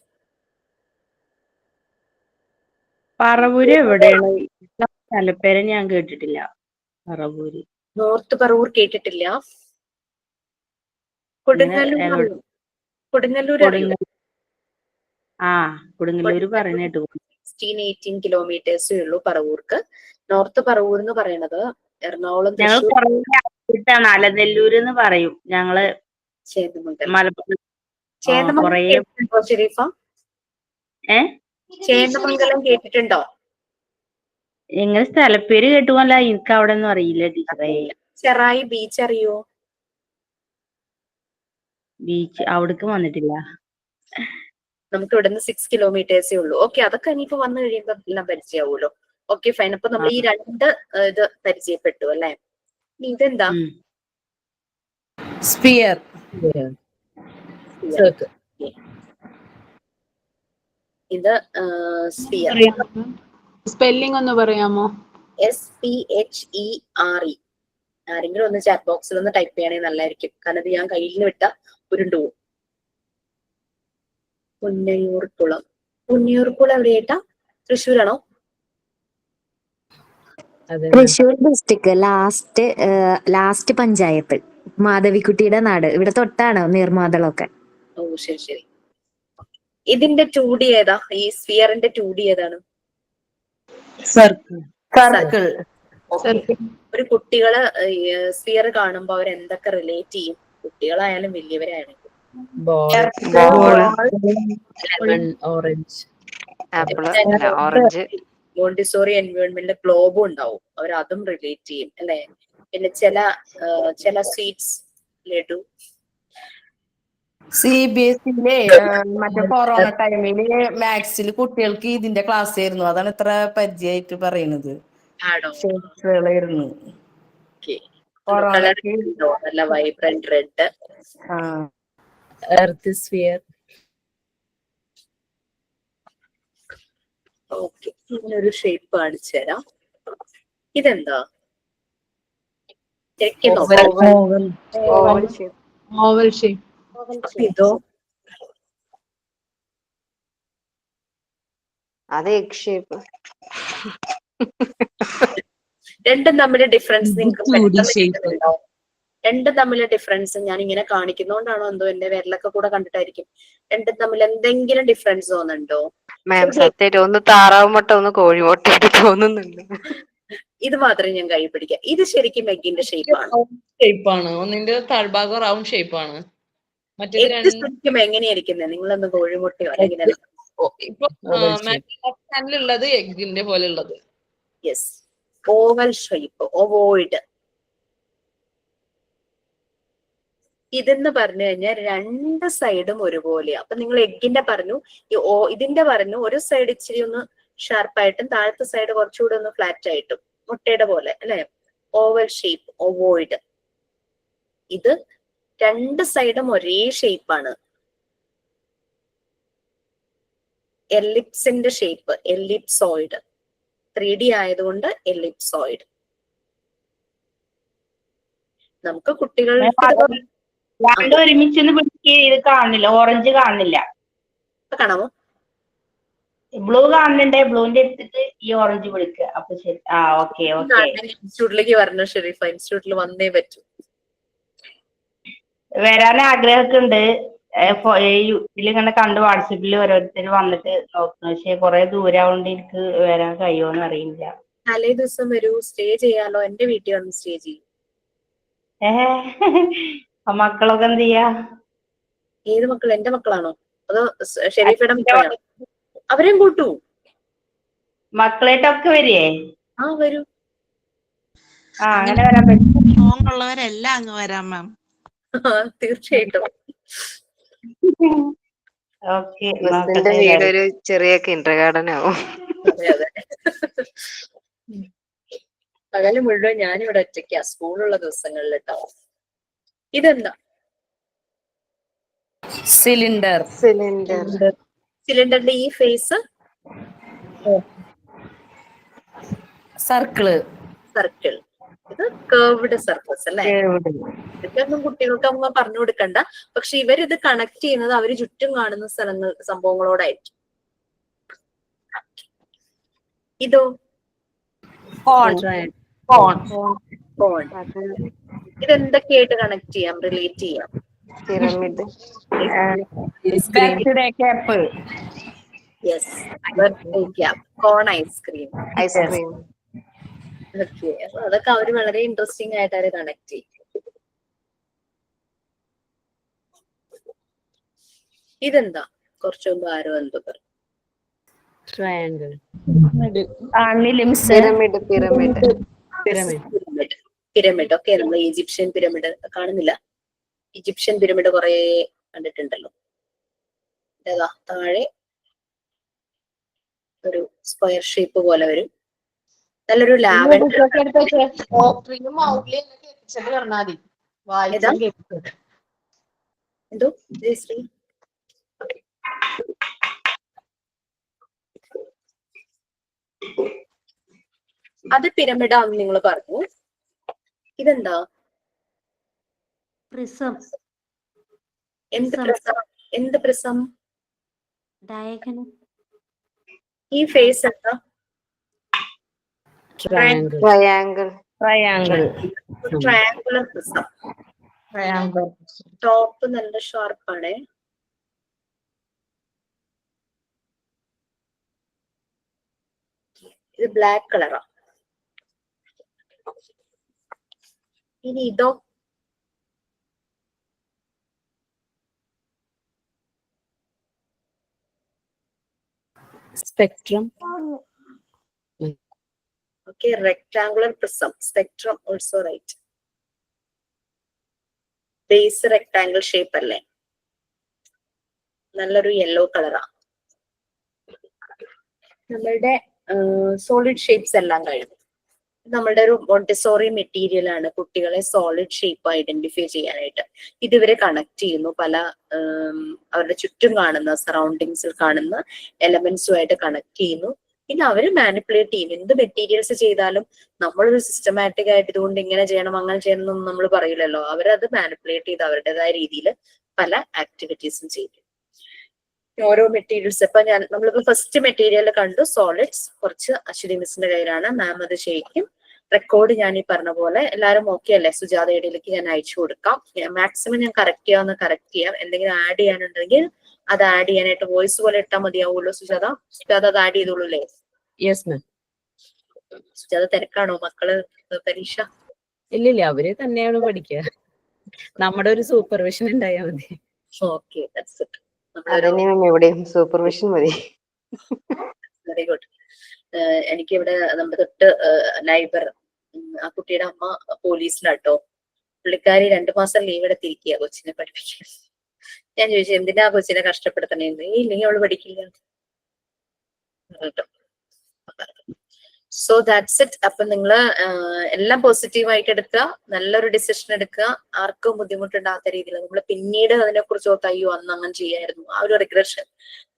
Paravur എവിടെയാണ്? സ്ഥലപ്പേര് ഞാൻ കേട്ടിട്ടില്ല. പറവൂര്, നോർത്ത് പറവൂർ കേട്ടിട്ടില്ല? കൊടുങ്ങല്ലൂർ. കൊടുങ്ങല്ലൂര് പറയുന്നത് 16-18 കിലോമീറ്റേഴ്സേ ഉള്ളൂ പറവൂർക്ക്. നോർത്ത് പറവൂർ എന്ന് പറയുന്നത് എറണാകുളം, ഞങ്ങൾ തൃശ്ശൂർ, അലനെല്ലൂര് എന്ന് പറയും ഞങ്ങള്. ചേന്ദമംഗലം. ചേന്ദമംഗലം കേട്ടിട്ടുണ്ടോ? നിങ്ങൾ സ്ഥലപ്പേര് കേട്ടുമല്ല, എനിക്ക് അവിടെ ഒന്നും അറിയില്ല ടീച്ചറേ. ചെറായി ബീച്ച് അറിയോ? ബീച്ച് അവിടേക്ക് വന്നിട്ടില്ല. നമുക്ക് ഇവിടുന്ന് 6 കിലോമീറ്റേഴ്സേ ഉള്ളൂ. ഓക്കെ, അതൊക്കെ ഇനിയിപ്പോ വന്നു കഴിയുമ്പോ എല്ലാം പരിചയമാവുമല്ലോ. Okay fine. അപ്പൊ നമ്മൾ ഈ 2 ഇത് പരിചയപ്പെട്ടു അല്ലെ? ഇതെന്താ? സ്പിയർ. ഇത് സ്പിയർ. സ്പെല്ലിംഗ് ഒന്ന് പറയാമോ? SPHERE. ആരെങ്കിലും ഒന്ന് ചാറ്റ് ബോക്സിൽ ഒന്ന് ടൈപ്പ് ചെയ്യണമെങ്കിൽ നല്ലതായിരിക്കും. കാരണം ഇത് ഞാൻ കയ്യിൽ നിന്ന് വിട്ട ഉരുണ്ടു പോകും. പുന്നയൂർക്കുളം. പുന്നയൂർക്കുളം എവിടെയായിട്ടാ? തൃശ്ശൂരാണോ? തൃശ്ശൂർ ഡിസ്ട്രിക്ട്, ലാസ്റ്റ് പഞ്ചായത്ത്, മാധവിക്കുട്ടിയുടെ നാട്. ഇവിടെ തൊട്ടാണ് നീർമാതളൊക്കെ. ഓ ശരി ശരി. ഇതിന്റെ 2D ഏതാ? ഈ സ്ഫിയറിന്റെ 2D ഏതാണ്? സർക്കിൾ. ഒരു കുട്ടികള് സ്ഫിയർ കാണുമ്പോ അവർ എന്തൊക്കെ റിലേറ്റ് ചെയ്യും? കുട്ടികളായാലും വലിയവരായാലും. ഓറഞ്ച്. മോണ്ടിസോറി എൻവയോൺമെന്റിൽ ഗ്ലോബും ഉണ്ടാവും, അവർ അതും റിലേറ്റ് ചെയ്യും അല്ലെ? പിന്നെ ചില സ്വീറ്റ്സ്, ലഡു. CBSE മറ്റേ കൊറോണ ടൈമില് മാത്സിൽ കുട്ടികൾക്ക് ഇതിന്റെ ക്ലാസ് ആയിരുന്നു. അതാണ് ഇത്ര പരിചയമായിട്ട് പറയുന്നത്. നല്ല വൈബ്രന്റ് റെഡ്. Earth sphere. ഇങ്ങനൊരു ഷേപ്പ് കാണിച്ചു തരാം. ഇതെന്താ? ശരിക്കും നോക്കാം. Oval shape. Oval shape. ഇതോ? അത് എഗ് ഷേപ്പ്. രണ്ടും തമ്മിലെ ഡിഫറൻസ് ഇത് നിങ്ങൾക്ക് 2D പെട്ടെന്ന് ഷേപ്പ്. കിട്ടുന്നുണ്ടോ? രണ്ടും തമ്മിലെ ഡിഫറൻസ് ഞാൻ ഇങ്ങനെ കാണിക്കുന്നോണ്ടാണോ എന്തോ എന്റെ വിരലൊക്കെ കൂടെ കണ്ടിട്ടായിരിക്കും. രണ്ടും തമ്മിൽ എന്തെങ്കിലും ഡിഫറൻസ് തോന്നുന്നുണ്ടോ? മാം സത്യമായിട്ട് ഒന്ന് താറാവ് മുട്ട ഒന്ന് കോഴിമുട്ടയായിട്ട് തോന്നുന്നുണ്ട്. ഇത് മാത്രമേ ഞാൻ കൈ പിടിക്കാം. ഇത് ശരിക്കും എഗ്ഗിന്റെ ഷേപ്പാണ്. ഷേപ്പാണ്. ഒന്നിന്റെ താഴ്ഭാഗം റൗണ്ട് ഷേപ്പാണ്. മറ്റേത് എഗ് ശരിക്കും എങ്ങനെയായിരിക്കുന്നത്? നിങ്ങളൊന്ന് കോഴിമുട്ടയോ അല്ലെങ്കിൽ ഇപ്പൊ ഉള്ളത് എഗ്ഗിന്റെ പോലെ ഉള്ളത്. Yes, oval shape, ovoid. ഇതെന്ന് പറഞ്ഞു കഴിഞ്ഞാൽ രണ്ട് സൈഡും ഒരുപോലെയാ. അപ്പൊ നിങ്ങൾ എഗ്ഗിന്റെ പറഞ്ഞു, ഇതിന്റെ പറഞ്ഞു ഒരു സൈഡ് ഇച്ചിരി ഒന്ന് ഷാർപ്പായിട്ടും താഴത്തെ സൈഡ് കുറച്ചുകൂടെ ഒന്ന് ഫ്ലാറ്റ് ആയിട്ടും, മുട്ടയുടെ പോലെ അല്ലെ? Oval shape, ovoid. ഇത് രണ്ട് സൈഡും ഒരേ ഷേപ്പാണ്. എലിപ്സിന്റെ ഷേപ്പ്, എലിപ്സോയിഡ്. 3D ആയതുകൊണ്ട് എലിപ്സോയിഡ്. നമുക്ക് കുട്ടികൾ രണ്ടും ഒരുമിച്ചൊന്ന് പിടിക്കുക. ഇത് കാണുന്നില്ല, ഓറഞ്ച് കാണുന്നില്ല. കാണാമോ? ബ്ലൂ കാണുന്നുണ്ട്. ബ്ലൂവിന്റെ എടുത്തിട്ട് ഈ ഓറഞ്ച് പിടിക്കുക. അപ്പൊ ശരി. ആ ഓക്കെ ഓക്കെ. ഇൻസ്റ്റിറ്റ്യൂട്ടിലേക്ക് വരണം ഷെരീഫ. ഇൻസ്റ്റിറ്റ്യൂട്ടിൽ വന്നേ പറ്റൂ. വരാൻ ആഗ്രഹമൊക്കെ ഉണ്ട്. ഇതിലിങ്ങനെ കണ്ട് വാട്സപ്പിൽ ഓരോരുത്തർ വന്നിട്ട് നോക്കുന്നു. പക്ഷെ കുറെ ദൂരാവുകൊണ്ട് എനിക്ക് വരാൻ കഴിയുമോന്ന് അറിയില്ല. തലേ ദിവസം വരൂ, സ്റ്റേ ചെയ്യാലോ. എന്റെ വീട്ടിൽ വന്ന് സ്റ്റേ ചെയ്യും. മക്കളൊക്കെ എന്ത് ചെയ്യാ? ഏത് മക്കൾ? എന്റെ മക്കളാണോ അതോ ഷെരീഫയുടെ മക്കളാണോ? അവരെയും കൂട്ടൂ. മക്കളായിട്ടൊക്കെ വരികേ? ആ വരൂ. ആ അങ്ങനെ വരാൻ പറ്റും. ഉള്ളവരെല്ലാം അങ്ങ് വരാം മാം. തീർച്ചയായിട്ടും. ഓക്കെ. മിസ്സിന്റെ വീട് ഒരു ചെറിയ കിൻഡർ ഗാർഡൻ ആവും. അതെ അതെ. പകല് മുഴുവൻ ഞാനിവിടെ ഒറ്റയ്ക്കാ സ്കൂളുള്ള ദിവസങ്ങളിൽ കേട്ടോ. ഇതെന്താ? സിലിണ്ടർ. സിലിണ്ടറിന്റെ ഈ ഫേസ് സർക്കിള്. ഇത് കേർവ്ഡ് സർഫസ് അല്ലേ? ഇതൊന്നും കുട്ടികൾക്ക് അമ്മ പറഞ്ഞു കൊടുക്കണ്ട. പക്ഷെ ഇവരിത് കണക്ട് ചെയ്യുന്നത് അവര് ചുറ്റും കാണുന്ന സംഭവങ്ങളോടായിരിക്കും. ഇതോ? ഇതെന്തൊക്കെയായിട്ട് കണക്ട് ചെയ്യാം, റിലേറ്റ് ചെയ്യാം? Pyramid. Birthday cap. Yes, birthday cap, cone ice cream. Okay, അപ്പൊ അതൊക്കെ അവര് വളരെ ഇൻട്രസ്റ്റിംഗ് ആയിട്ട് അവര് കണക്ട് ചെയ്യും. ഇതെന്താ? കുറച്ചൊന്നും ആരോ എന്തോ പറഞ്ഞു. ട്രയാങ്കിൾ. പിരമിഡ്. ഓക്കെ, നമ്മൾ ഈജിപ്ഷ്യൻ പിരമിഡ് കാണുന്നില്ല. ഈജിപ്ഷ്യൻ പിരമിഡ് കുറെ കണ്ടിട്ടുണ്ടല്ലോ. ഏതാ? താഴെ ഒരു സ്ക്വയർ ഷേപ്പ് പോലെ വരും. നല്ലൊരു ലാവൻഡർ. എന്തോ ജയശ്രീ? അത് പിരമിഡാന്ന് നിങ്ങൾ പറഞ്ഞു. ഇതെന്താ? പ്രിസം. എന്ത് പ്രിസം? ഡയഗണൽ. ഈ ഫേസ് എന്താ? ട്രയാങ്കിൾ. Triangular prism. ടോപ്പ് നല്ല ഷാർപ്പാണ്. ഇത് ബ്ലാക്ക് കളറാ. ഇനി ഇതോ? Spectrum. Okay, rectangular prism. Spectrum also right. Base rectangle shape അല്ലേ? നല്ലൊരു യെല്ലോ കളറാ. നമ്മളുടെ സോളിഡ് ഷേപ്സ് എല്ലാം കഴിഞ്ഞു. നമ്മളുടെ ഒരു മോണ്ടിസോറി മെറ്റീരിയൽ ആണ് കുട്ടികളെ സോളിഡ് ഷേപ്പ് ഐഡന്റിഫൈ ചെയ്യാനായിട്ട്. ഇതുവരെ കണക്ട് ചെയ്യുന്നു പല അവരുടെ ചുറ്റും കാണുന്ന സറൗണ്ടിങ്സിൽ കാണുന്ന എലമെന്റ്സുമായിട്ട് കണക്ട് ചെയ്യുന്നു. പിന്നെ അവര് മാനിപ്പുലേറ്റ് ചെയ്യും. എന്ത് മെറ്റീരിയൽസ് ചെയ്താലും നമ്മളൊരു സിസ്റ്റമാറ്റിക് ആയിട്ട് ഇതുകൊണ്ട് ഇങ്ങനെ ചെയ്യണം അങ്ങനെ ചെയ്യണം എന്നൊന്നും നമ്മൾ പറയില്ലല്ലോ. അവരത് മാനിപ്പുലേറ്റ് ചെയ്ത് അവരുടേതായ രീതിയിൽ പല ആക്ടിവിറ്റീസും ചെയ്യും. ഓരോ മെറ്റീരിയൽസ് ഇപ്പൊ നമ്മളിപ്പോ ഫസ്റ്റ് മെറ്റീരിയൽ കണ്ടു സോളിഡ്സ്, കുറച്ച് അശ്വതി മിസ്സിന്റെ കയ്യിലാണ്, മാം അത് ചെയ്യിക്കും. റെക്കോർഡ് ഞാൻ ഈ പറഞ്ഞ പോലെ എല്ലാവരും ഓക്കെ അല്ലേ? സുജാതയിലേക്ക് ഞാൻ അയച്ചു കൊടുക്കാം. മാക്സിമം ഞാൻ കറക്റ്റ് ചെയ്യാവുന്ന കറക്റ്റ് ചെയ്യാം. എന്തെങ്കിലും ആഡ് ചെയ്യാനുണ്ടെങ്കിൽ അത് ആഡ് ചെയ്യാനായിട്ട് വോയിസ് പോലെ ഇട്ടാൽ മതിയാവുള്ളൂ. സുജാത അത് ആഡ് ചെയ്തോളൂ അല്ലേ? Yes ma'am. സുജാത തിരക്കാണോ? മക്കള് പരീക്ഷ? ഇല്ലില്ല, അവര് തന്നെയാണ് പഠിക്കുക. നമ്മുടെ ഒരു സൂപ്പർവിഷൻ ഉണ്ടായാൽ മതി. Okay, that's it. അതന്നെ എവിടെയും സൂപ്പർവിഷൻ മതി. Very good. എനിക്ക് ഇവിടെ നമ്മുടെ തൊട്ട് നൈബർ, ആ കുട്ടിയുടെ അമ്മ പോലീസിലാട്ടോ. പുള്ളിക്കാരി 2 മാസം ലീവ് എടുത്തിരിക്കുക കൊച്ചിനെ പഠിപ്പിക്കാൻ. ഞാൻ ചോദിച്ചു എന്തിനാ കൊച്ചിനെ കഷ്ടപ്പെടുത്തണേന്ന്. ഇല്ലെങ്കിൽ അവള് പഠിക്കില്ല കേട്ടോ. So that's it. അപ്പൊ നിങ്ങള് എല്ലാം പോസിറ്റീവായിട്ട് എടുക്കുക, നല്ലൊരു ഡിസിഷൻ എടുക്കുക, ആർക്കും ബുദ്ധിമുട്ടുണ്ടാകാത്ത രീതിയിൽ. നമ്മൾ പിന്നീട് അതിനെ കുറിച്ച് ഓർത്ത് അയ്യോ അന്ന് അങ്ങനെ ചെയ്യായിരുന്നു, ആ ഒരു റിഗ്രഷൻ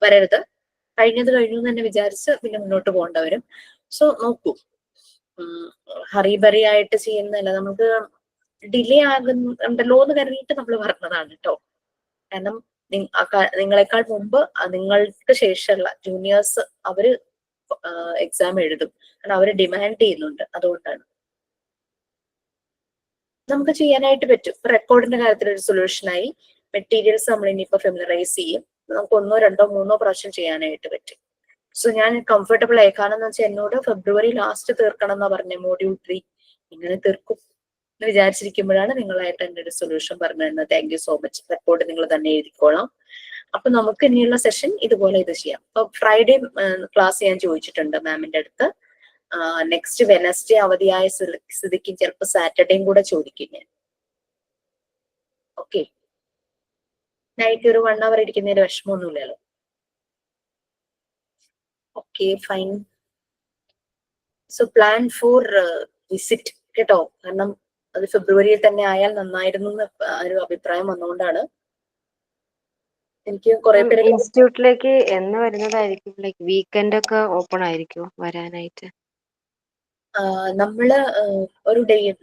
വരരുത്. കഴിഞ്ഞത് കഴിഞ്ഞു എന്ന് തന്നെ വിചാരിച്ച് പിന്നെ മുന്നോട്ട് പോകേണ്ടവരും. സോ നോക്കൂ, ഹറിബറി ആയിട്ട് ചെയ്യുന്നതല്ല, നമുക്ക് ഡിലേ ആകുന്നുണ്ടല്ലോ എന്ന് കരുതിയിട്ട് നമ്മൾ പറഞ്ഞതാണ് കേട്ടോ. കാരണം നിങ്ങളെക്കാൾ മുമ്പ് നിങ്ങൾക്ക് ശേഷമുള്ള ജൂനിയേഴ്സ് അവര് എക്സാം എഴുതും. കാരണം അവര് ഡിമാൻഡ് ചെയ്യുന്നുണ്ട്. അതുകൊണ്ടാണ് നമുക്ക് ചെയ്യാനായിട്ട് പറ്റും. ഇപ്പൊ റെക്കോർഡിന്റെ കാര്യത്തിൽ ഒരു സൊല്യൂഷനായി. മെറ്റീരിയൽസ് നമ്മൾ ഇനിയിപ്പോ ഫെമിലറൈസ് ചെയ്യും. നമുക്ക് 1, 2, 3 പ്രാവശ്യം ചെയ്യാനായിട്ട് പറ്റും. സോ ഞാൻ കംഫർട്ടബിൾ ആയി. കാരണം എന്ന് വെച്ചാൽ എന്നോട് ഫെബ്രുവരി ലാസ്റ്റ് തീർക്കണം എന്നാ പറഞ്ഞ മോഡ്യൂൾ 3. ഇങ്ങനെ തീർക്കും എന്ന് വിചാരിച്ചിരിക്കുമ്പോഴാണ് നിങ്ങളായിട്ട് എന്റെ ഒരു സൊല്യൂഷൻ പറഞ്ഞു തരുന്നത്. Thank you so much. Record നിങ്ങൾ തന്നെ എഴുതിക്കോളാം. അപ്പൊ നമുക്ക് ഇനിയുള്ള സെഷൻ ഇതുപോലെ ഇത് ചെയ്യാം. അപ്പൊ ഫ്രൈഡേ ക്ലാസ് ഞാൻ ചോദിച്ചിട്ടുണ്ട് മാമിന്റെ അടുത്ത്. നെക്സ്റ്റ് വെനസ്ഡേ അവധിയായ സ്ഥിതിക്ക് ചിലപ്പോൾ സാറ്റർഡേയും കൂടെ ചോദിക്കും ഞാൻ. ഓക്കെ, നൈറ്റ് ഒരു 1 hour ഇരിക്കുന്നതിന് വിഷമമൊന്നുമില്ലല്ലോ. Okay fine. So plan for visit കേട്ടോ. കാരണം അത് ഫെബ്രുവരിയിൽ തന്നെ ആയാൽ നന്നായിരുന്നു എന്ന് ഒരു അഭിപ്രായം വന്നുകൊണ്ടാണ്. എനിക്ക് കുറെ പേര് ഇൻസ്റ്റിറ്റ്യൂട്ടിലേക്ക് എന്ന് വരുന്നതായിരിക്കും? ലൈക്ക് വീക്കെൻഡ് ഒക്കെ ഓപ്പൺ ആയിരിക്കും വരാനായിട്ട്? നമ്മള് ഒരു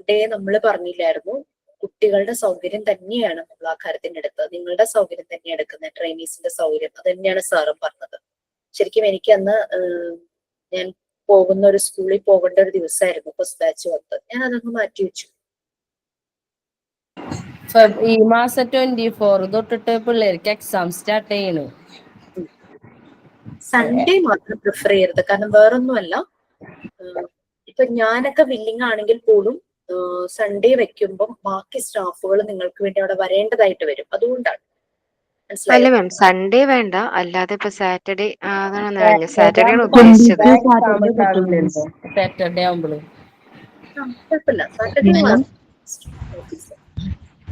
ഡേ നമ്മൾ പറഞ്ഞില്ലായിരുന്നു. കുട്ടികളുടെ സൗകര്യം തന്നെയാണ് നമ്മൾ ആ കാര്യത്തിന്റെ അടുത്ത്. നിങ്ങളുടെ സൗകര്യം തന്നെ എടുക്കുന്നത്, ട്രെയിനീസിന്റെ സൗകര്യം. അത് തന്നെയാണ് സാറും പറഞ്ഞത്. ശരിക്കും എനിക്ക് അന്ന് ഞാൻ പോകുന്ന ഒരു സ്കൂളിൽ പോകേണ്ട ഒരു ദിവസമായിരുന്നു ഫസ്റ്റ് ബാച്ച് വന്ന്. ഞാൻ അതൊന്ന് മാറ്റി വെച്ചു. ഈ മാസം 24 തൊട്ടിട്ട് പിള്ളേർക്ക് എക്സാം സ്റ്റാർട്ട് ചെയ്യണു. സൺഡേ മാത്രം പ്രിഫർ ചെയ്യരുത്. കാരണം വേറൊന്നുമല്ല, ഇപ്പൊ ഞാനൊക്കെ വില്ലിങ് ആണെങ്കിൽ പോലും സൺഡേ വെക്കുമ്പോൾ ബാക്കി സ്റ്റാഫുകൾ നിങ്ങൾക്ക് വേണ്ടി അവിടെ വരേണ്ടതായിട്ട് വരും. അതുകൊണ്ടാണ്. അല്ല മാം, സൺഡേ വേണ്ട, അല്ലാതെ ഇപ്പൊ സാറ്റർഡേ അതാണ് സാറ്റർഡേ ആണ് ഉദ്ദേശിച്ചത്. സാറ്റർഡേ ആവുമ്പോഴേ കുഴപ്പമില്ല. സാറ്റർഡേ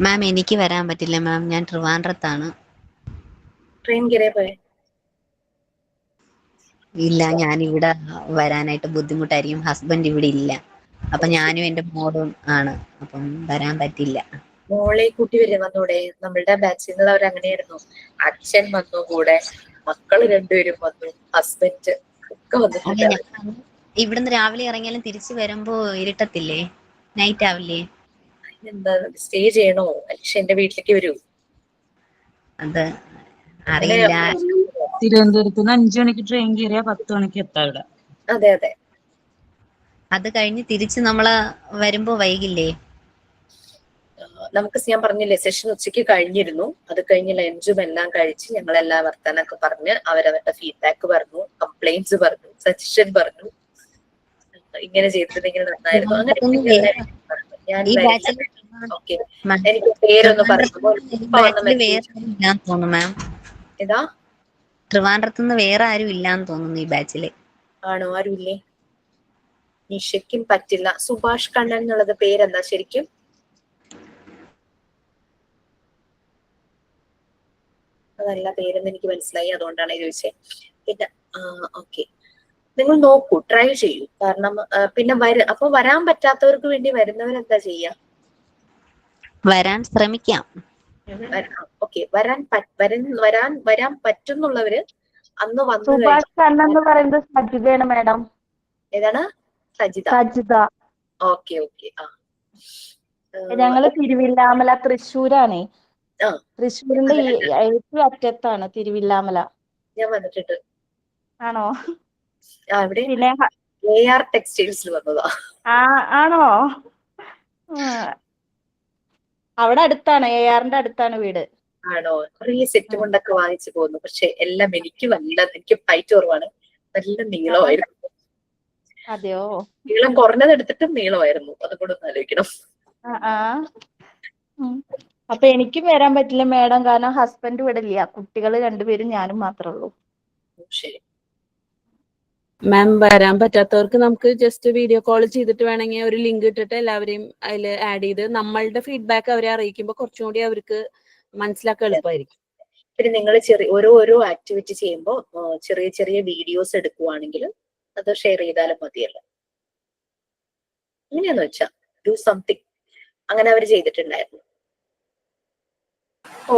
മാം എനിക്ക് വരാൻ പറ്റില്ല മാം, ഞാൻ ട്രിവാൻഡ്രത്താണ്. ട്രെയിൻ കയറിയ പോയെ? ഇല്ല, ഞാൻ ഇവിടെ വരാനായിട്ട് ബുദ്ധിമുട്ടായിരിക്കും. ഹസ്ബൻഡ് ഇവിടെ ഇല്ല. അപ്പൊ ഞാനും എന്റെ മോളും ആണ്. അപ്പം വരാൻ പറ്റില്ല. മോളെ കൂട്ടി വന്നൂടെ? നമ്മളുടെ ബാച്ചിൽ നിന്നുള്ളവർ അങ്ങനെയായിരുന്നു. അച്ഛൻ വന്നു, കൂടെ മക്കള് 2 പേരും വന്നു, ഹസ്ബൻഡ് ഒക്കെ വന്നിട്ടുണ്ട്. ഇവിടുന്ന് രാവിലെ ഇറങ്ങിയാലും തിരിച്ചു വരുമ്പോ ഇരുട്ടത്തില്ലേ? നൈറ്റ് ആവില്ലേ? എന്താ സ്റ്റേ ചെയ്യണോ? പക്ഷെ എന്റെ വീട്ടിലേക്ക് വരൂ. അത് അറിയില്ല. തിരുവനന്തപുരത്ത് നിന്ന് 5 മണിക്ക് ട്രെയിൻ കയറിയാ 10 മണിക്ക് എത്താം ഇവിടെ. അതെ അതെ. അത് കഴിഞ്ഞ് തിരിച്ച് നമ്മള് വരുമ്പോ വൈകില്ലേ? നമുക്ക് ഞാൻ പറഞ്ഞില്ലേ, സെഷൻ ഉച്ചയ്ക്ക് കഴിഞ്ഞിരുന്നു. അത് കഴിഞ്ഞ് ലഞ്ചും എല്ലാം കഴിച്ച് ഞങ്ങളെല്ലാ വർത്താനൊക്കെ പറഞ്ഞ് അവരവരുടെ ഫീഡ്ബാക്ക് പറഞ്ഞു, കംപ്ലൈന്റ്സ് പറഞ്ഞു, സജഷൻ പറഞ്ഞു. ഇങ്ങനെ ചെയ്തിട്ടുണ്ടെങ്കിൽ നന്നായിരുന്നു. അങ്ങനെ ഞാൻ ഓക്കെ. എനിക്ക് പേരൊന്ന് പറയുമ്പോൾ ഏതാ? ട്രിവാൻഡ്രത്തുനിന്ന് വേറെ ആരും ഇല്ലാന്ന് തോന്നുന്നു ഈ ബാച്ചില്. ആണോ? ആരുമില്ലേ? നിഷയ്ക്കും പറ്റില്ല. സുഭാഷ് കണ്ണൻ എന്നുള്ളത് പേരെന്താ ശരിക്കും? അതല്ല പേരെന്ന് എനിക്ക് മനസ്സിലായി, അതുകൊണ്ടാണ് ചോദിച്ചത്. പിന്നെ ഓക്കെ, നിങ്ങൾ നോക്കൂ, ട്രൈ ചെയ്യൂ. കാരണം പിന്നെ അപ്പൊ വരാൻ പറ്റാത്തവർക്ക് വേണ്ടി വരുന്നവരെന്താ ചെയ്യാ? വരാൻ ശ്രമിക്കാം. ഓക്കെ, വരാൻ പറ്റുന്നുള്ളവര് അന്ന് വന്നു സുഭാഷ് കഴിഞ്ഞു. കണ്ണൻ എന്ന് പറയുന്നത് സജിതയാണ് മാഡം. ഏതാണ്? സജിത. സജിത. Okay okay. ആ ഞങ്ങള് തിരുവില്ലാമല തൃശ്ശൂരാണേ. ആ തൃശ്ശൂരിന്റെ ഏറ്റവും അറ്റത്താണ് തിരുവില്ലാമല. ഞാൻ വന്നിട്ടുണ്ട്. ആണോ? ഇവിടെ പിന്നെ AR ടെക്സ്റ്റൈൽസിൽ വന്നതാ. ആണോ? അവിടെ അടുത്താണ്, ARന്റെ അടുത്താണ് വീട്. ആണോ? കുറേ സെറ്റ് കൊണ്ടൊക്കെ വാങ്ങിച്ചു പോന്നു. പക്ഷെ എല്ലാം എനിക്ക് ഹൈറ്റ് കുറവാണ്, നല്ല നീളമായിരുന്നു. അതെയോ? നീളം കുറഞ്ഞത് എടുത്തിട്ടും നീളമായിരുന്നു. അതും കൂടെ ഒന്ന് ആലോചിക്കണം. അപ്പൊ എനിക്കും വരാൻ പറ്റില്ല മാഡം, കാരണം ഹസ്ബൻഡ് ഇവിടെ ഇല്ല. കുട്ടികൾ രണ്ടുപേരും ഞാനും മാത്രമേ ഉള്ളൂ. ശരി മാം, വരാൻ പറ്റാത്തവർക്ക് നമുക്ക് ജസ്റ്റ് വീഡിയോ കോൾ ചെയ്തിട്ട് വേണമെങ്കിൽ ഒരു ലിങ്ക് ഇട്ടിട്ട് എല്ലാവരെയും അതിൽ ആഡ് ചെയ്ത് നമ്മളുടെ ഫീഡ്ബാക്ക് അവരെ അറിയിക്കുമ്പോൾ കുറച്ചും കൂടി അവർക്ക് മനസ്സിലാക്കാൻ എളുപ്പമായിരിക്കും. പിന്നെ നിങ്ങൾ ഓരോ ആക്ടിവിറ്റി ചെയ്യുമ്പോൾ ചെറിയ ചെറിയ വീഡിയോസ് എടുക്കുവാണെങ്കിൽ അത് ഷെയർ ചെയ്താലും മതിയല്ലോ. എങ്ങനെയാന്ന് വെച്ചാ ഡു സംതിങ് അങ്ങനെ അവർ ചെയ്തിട്ടുണ്ടായിരുന്നു.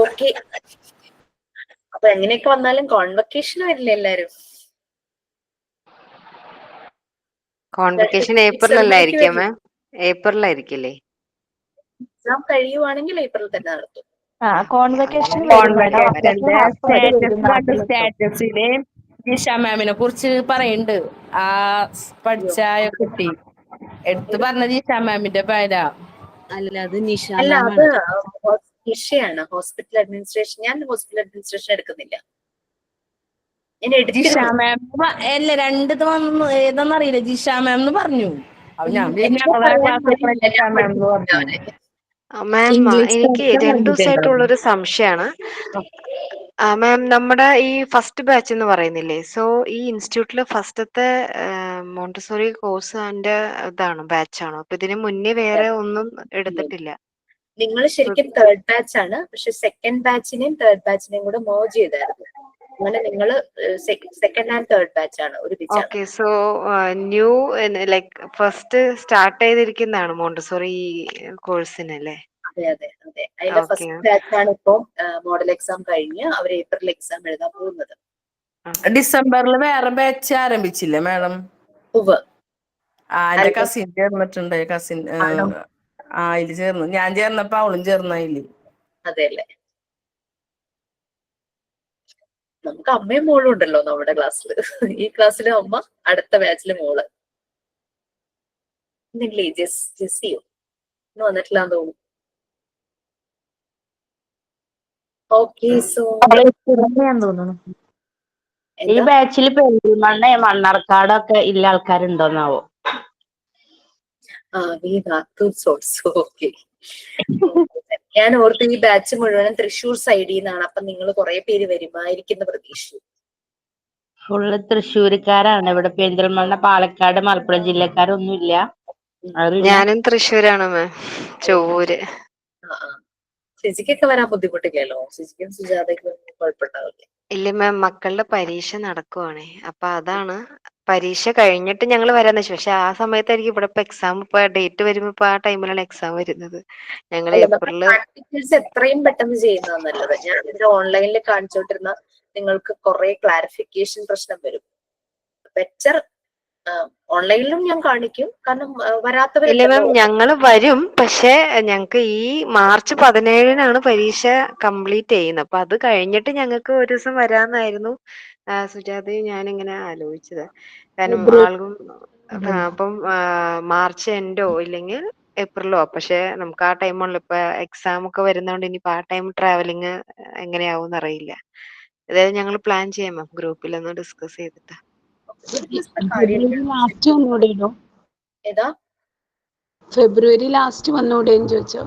ഓക്കെ, അപ്പൊ എങ്ങനെയൊക്കെ വന്നാലും കോൺവക്കേഷൻ വരില്ല എല്ലാരും. കോൺവക്കേഷൻ ഏപ്രിലല്ലായിരിക്കും മാം? ഏപ്രിലായിരിക്കില്ലേ? എക്സാം കഴിയുവാണെങ്കിൽ ഏപ്രിൽ തന്നെ നടത്തും. സ്റ്റാറ്റസില് ജിഷ മാമിനെ കുറിച്ച് പറയുന്നുണ്ട്. ആ പഠിച്ച കുട്ടി എടുത്തു പറഞ്ഞ ജിഷ മാമിന്റെ പേരാ. അല്ല, അത് നിഷ അല്ല, മാം അത് ആണ്. നിഷയാണ്. Hospital administration. ഞാൻ ഹോസ്പിറ്റൽ അഡ്മിനിസ്ട്രേഷൻ എടുക്കുന്നില്ല. ജിഷ മാം അല്ല, രണ്ടിത് വന്നു ഏതാന്നറിയില്ല. ജിഷ മാം എന്ന് പറഞ്ഞു. മാം, എനിക്ക് 2 ദിവസമായിട്ടുള്ളൊരു സംശയമാണ് മാം. നമ്മുടെ ഈ ഫസ്റ്റ് ബാച്ച് എന്ന് പറയുന്നില്ലേ, സോ ഈ ഇൻസ്റ്റിറ്റ്യൂട്ടില് ഫസ്റ്റത്തെ മോണ്ടിസോറി കോഴ്സ് അതിന്റെ ഇതാണോ, ബാച്ചാണോ? അപ്പൊ ഇതിന് മുന്നേ വേറെ ഒന്നും എടുത്തിട്ടില്ല. നിങ്ങൾ ശരിക്കും തേർഡ് ബാച്ച് ആണ്. പക്ഷെ സെക്കൻഡ് ബാച്ചിനെയും തേർഡ് ബാച്ചിനെയും കൂടെ മേർജ് ചെയ്തായിരുന്നു. അങ്ങനെ നിങ്ങൾ സെക്കൻഡ് ആൻഡ് തേർഡ് ബാച്ച് ആണ് ഒരുമിച്ചാണ്. Okay, so new like first start ചെയ്തിരിക്കുന്നതാണ് മോണ്ടിസോറി കോഴ്സിനല്ലേ? അതെ അതെ അതെ. അതിന്റെ ഫസ്റ്റ് ബാച്ച് ആണ് ഇപ്പം മോഡൽ എക്സാം കഴിഞ്ഞ് അവർ ഏപ്രിൽ എക്സാം എഴുതാൻ പോകുന്നത്. ഡിസംബറിൽ വേറെ ബാച്ച് ആരംഭിച്ചില്ലേ മാഡം? എന്റെ കസിൻ ചേർന്നിട്ടുണ്ട്. കസിൻ അതില് ചേർന്നു. ഞാൻ ചേർന്നപ്പോ അവളും ചേർന്നതില്. അതെ അല്ലേ? നമുക്ക് അമ്മയും മോളും ഉണ്ടല്ലോ നമ്മുടെ ക്ലാസ്സിൽ. ഈ ക്ലാസ്സിലെ അമ്മ, അടുത്ത ബാച്ചിലെ മോള്. ഇന്നില്ലേ ജെസ്സിയോ ഇന്ന് വന്നിട്ടില്ലാന്ന് തോന്നുന്നു. ഓക്കെ, സോ ഈ ബാച്ചിൽ പെരിന്തൽമണ്ണ, മണ്ണാർക്കാടൊക്കെ ഇല്ല ആൾക്കാരുണ്ടോന്നാവോ? ഓക്കെ. ഞാൻ ഓർത്ത് ഈ ബാച്ച് മുഴുവനും തൃശ്ശൂർ സൈഡിൽ നിന്നാണ്. അപ്പൊ നിങ്ങൾ കുറെ പേര് വരുമായിരിക്കുന്ന പ്രതീക്ഷ. ഫുള്ള് തൃശ്ശൂർക്കാരാണ്. ഇവിടെ പെരിന്തൽമണ്ണ, പാലക്കാട്, മലപ്പുറം ജില്ലക്കാരൊന്നും ഇല്ല. ഞാനും തൃശ്ശൂരാണ് മാം, ചൊവ്വൂര്. ചേച്ചിക്കൊക്കെ വരാൻ ബുദ്ധിമുട്ടില്ലല്ലോ? ചേച്ചിക്കും സുജാതയ്ക്കും കുഴപ്പമുണ്ടാവില്ലേ? ഇല്ല മാം, മക്കളുടെ പരീക്ഷ നടക്കുവാണേ. അപ്പൊ അതാണ്, പരീക്ഷ കഴിഞ്ഞിട്ട് ഞങ്ങൾ വരാന്ന് വെച്ചു. പക്ഷെ ആ സമയത്തായിരിക്കും ഇവിടെ ഇപ്പൊ എക്സാം. ഇപ്പൊ ഡേറ്റ് വരുമ്പോ ഇപ്പൊ ആ ടൈമിലാണ് എക്സാം വരുന്നത്. ഞങ്ങൾ ഏപ്രില് പ്രാക്ടിക്കൽസ് എത്രയും പെട്ടെന്ന് ചെയ്യുന്നതാണ് നല്ലത്. ഞാൻ ഇത് ഓൺലൈനിൽ കാണിച്ചോണ്ടിരുന്ന നിങ്ങൾക്ക് കുറെ ക്ലാരിഫിക്കേഷൻ പ്രശ്നം വരും. ബെറ്റർ ഓൺലൈനിലും ഞാൻ കാണിക്കും, കാരണം ഇല്ല വരാത്തവരുണ്ടല്ലോ. മാം, ഞങ്ങള് വരും. പക്ഷെ ഞങ്ങക്ക് ഈ മാർച്ച് 17-നാണ് പരീക്ഷ കംപ്ലീറ്റ് ചെയ്യുന്നത്. അപ്പൊ അത് കഴിഞ്ഞിട്ട് ഞങ്ങൾക്ക് ഒരു ദിവസം വരാന്നായിരുന്നു സുജാതയും ഞാനിങ്ങനെ ആലോചിച്ചത്. കാരണം ആൾക്കും അപ്പം മാർച്ച് എൻഡോ ഇല്ലെങ്കിൽ ഏപ്രിലോ. പക്ഷെ നമുക്ക് ആ ടൈമുള്ളൂ. ഇപ്പൊ എക്സാം ഒക്കെ വരുന്നോണ്ട് ഇനിയിപ്പോ ആ ടൈം ട്രാവലിങ് എങ്ങനെയാവും അറിയില്ല. അതായത് ഞങ്ങൾ പ്ലാൻ ചെയ്യാം മാം, ഗ്രൂപ്പിലൊന്ന് ഡിസ്കസ് ചെയ്തിട്ട്. ലാസ്റ്റ് വന്നൂടേനോ? ഏതാ? ഫെബ്രുവരി ലാസ്റ്റ് വന്നൂടേന്ന് ചോദിച്ചോ?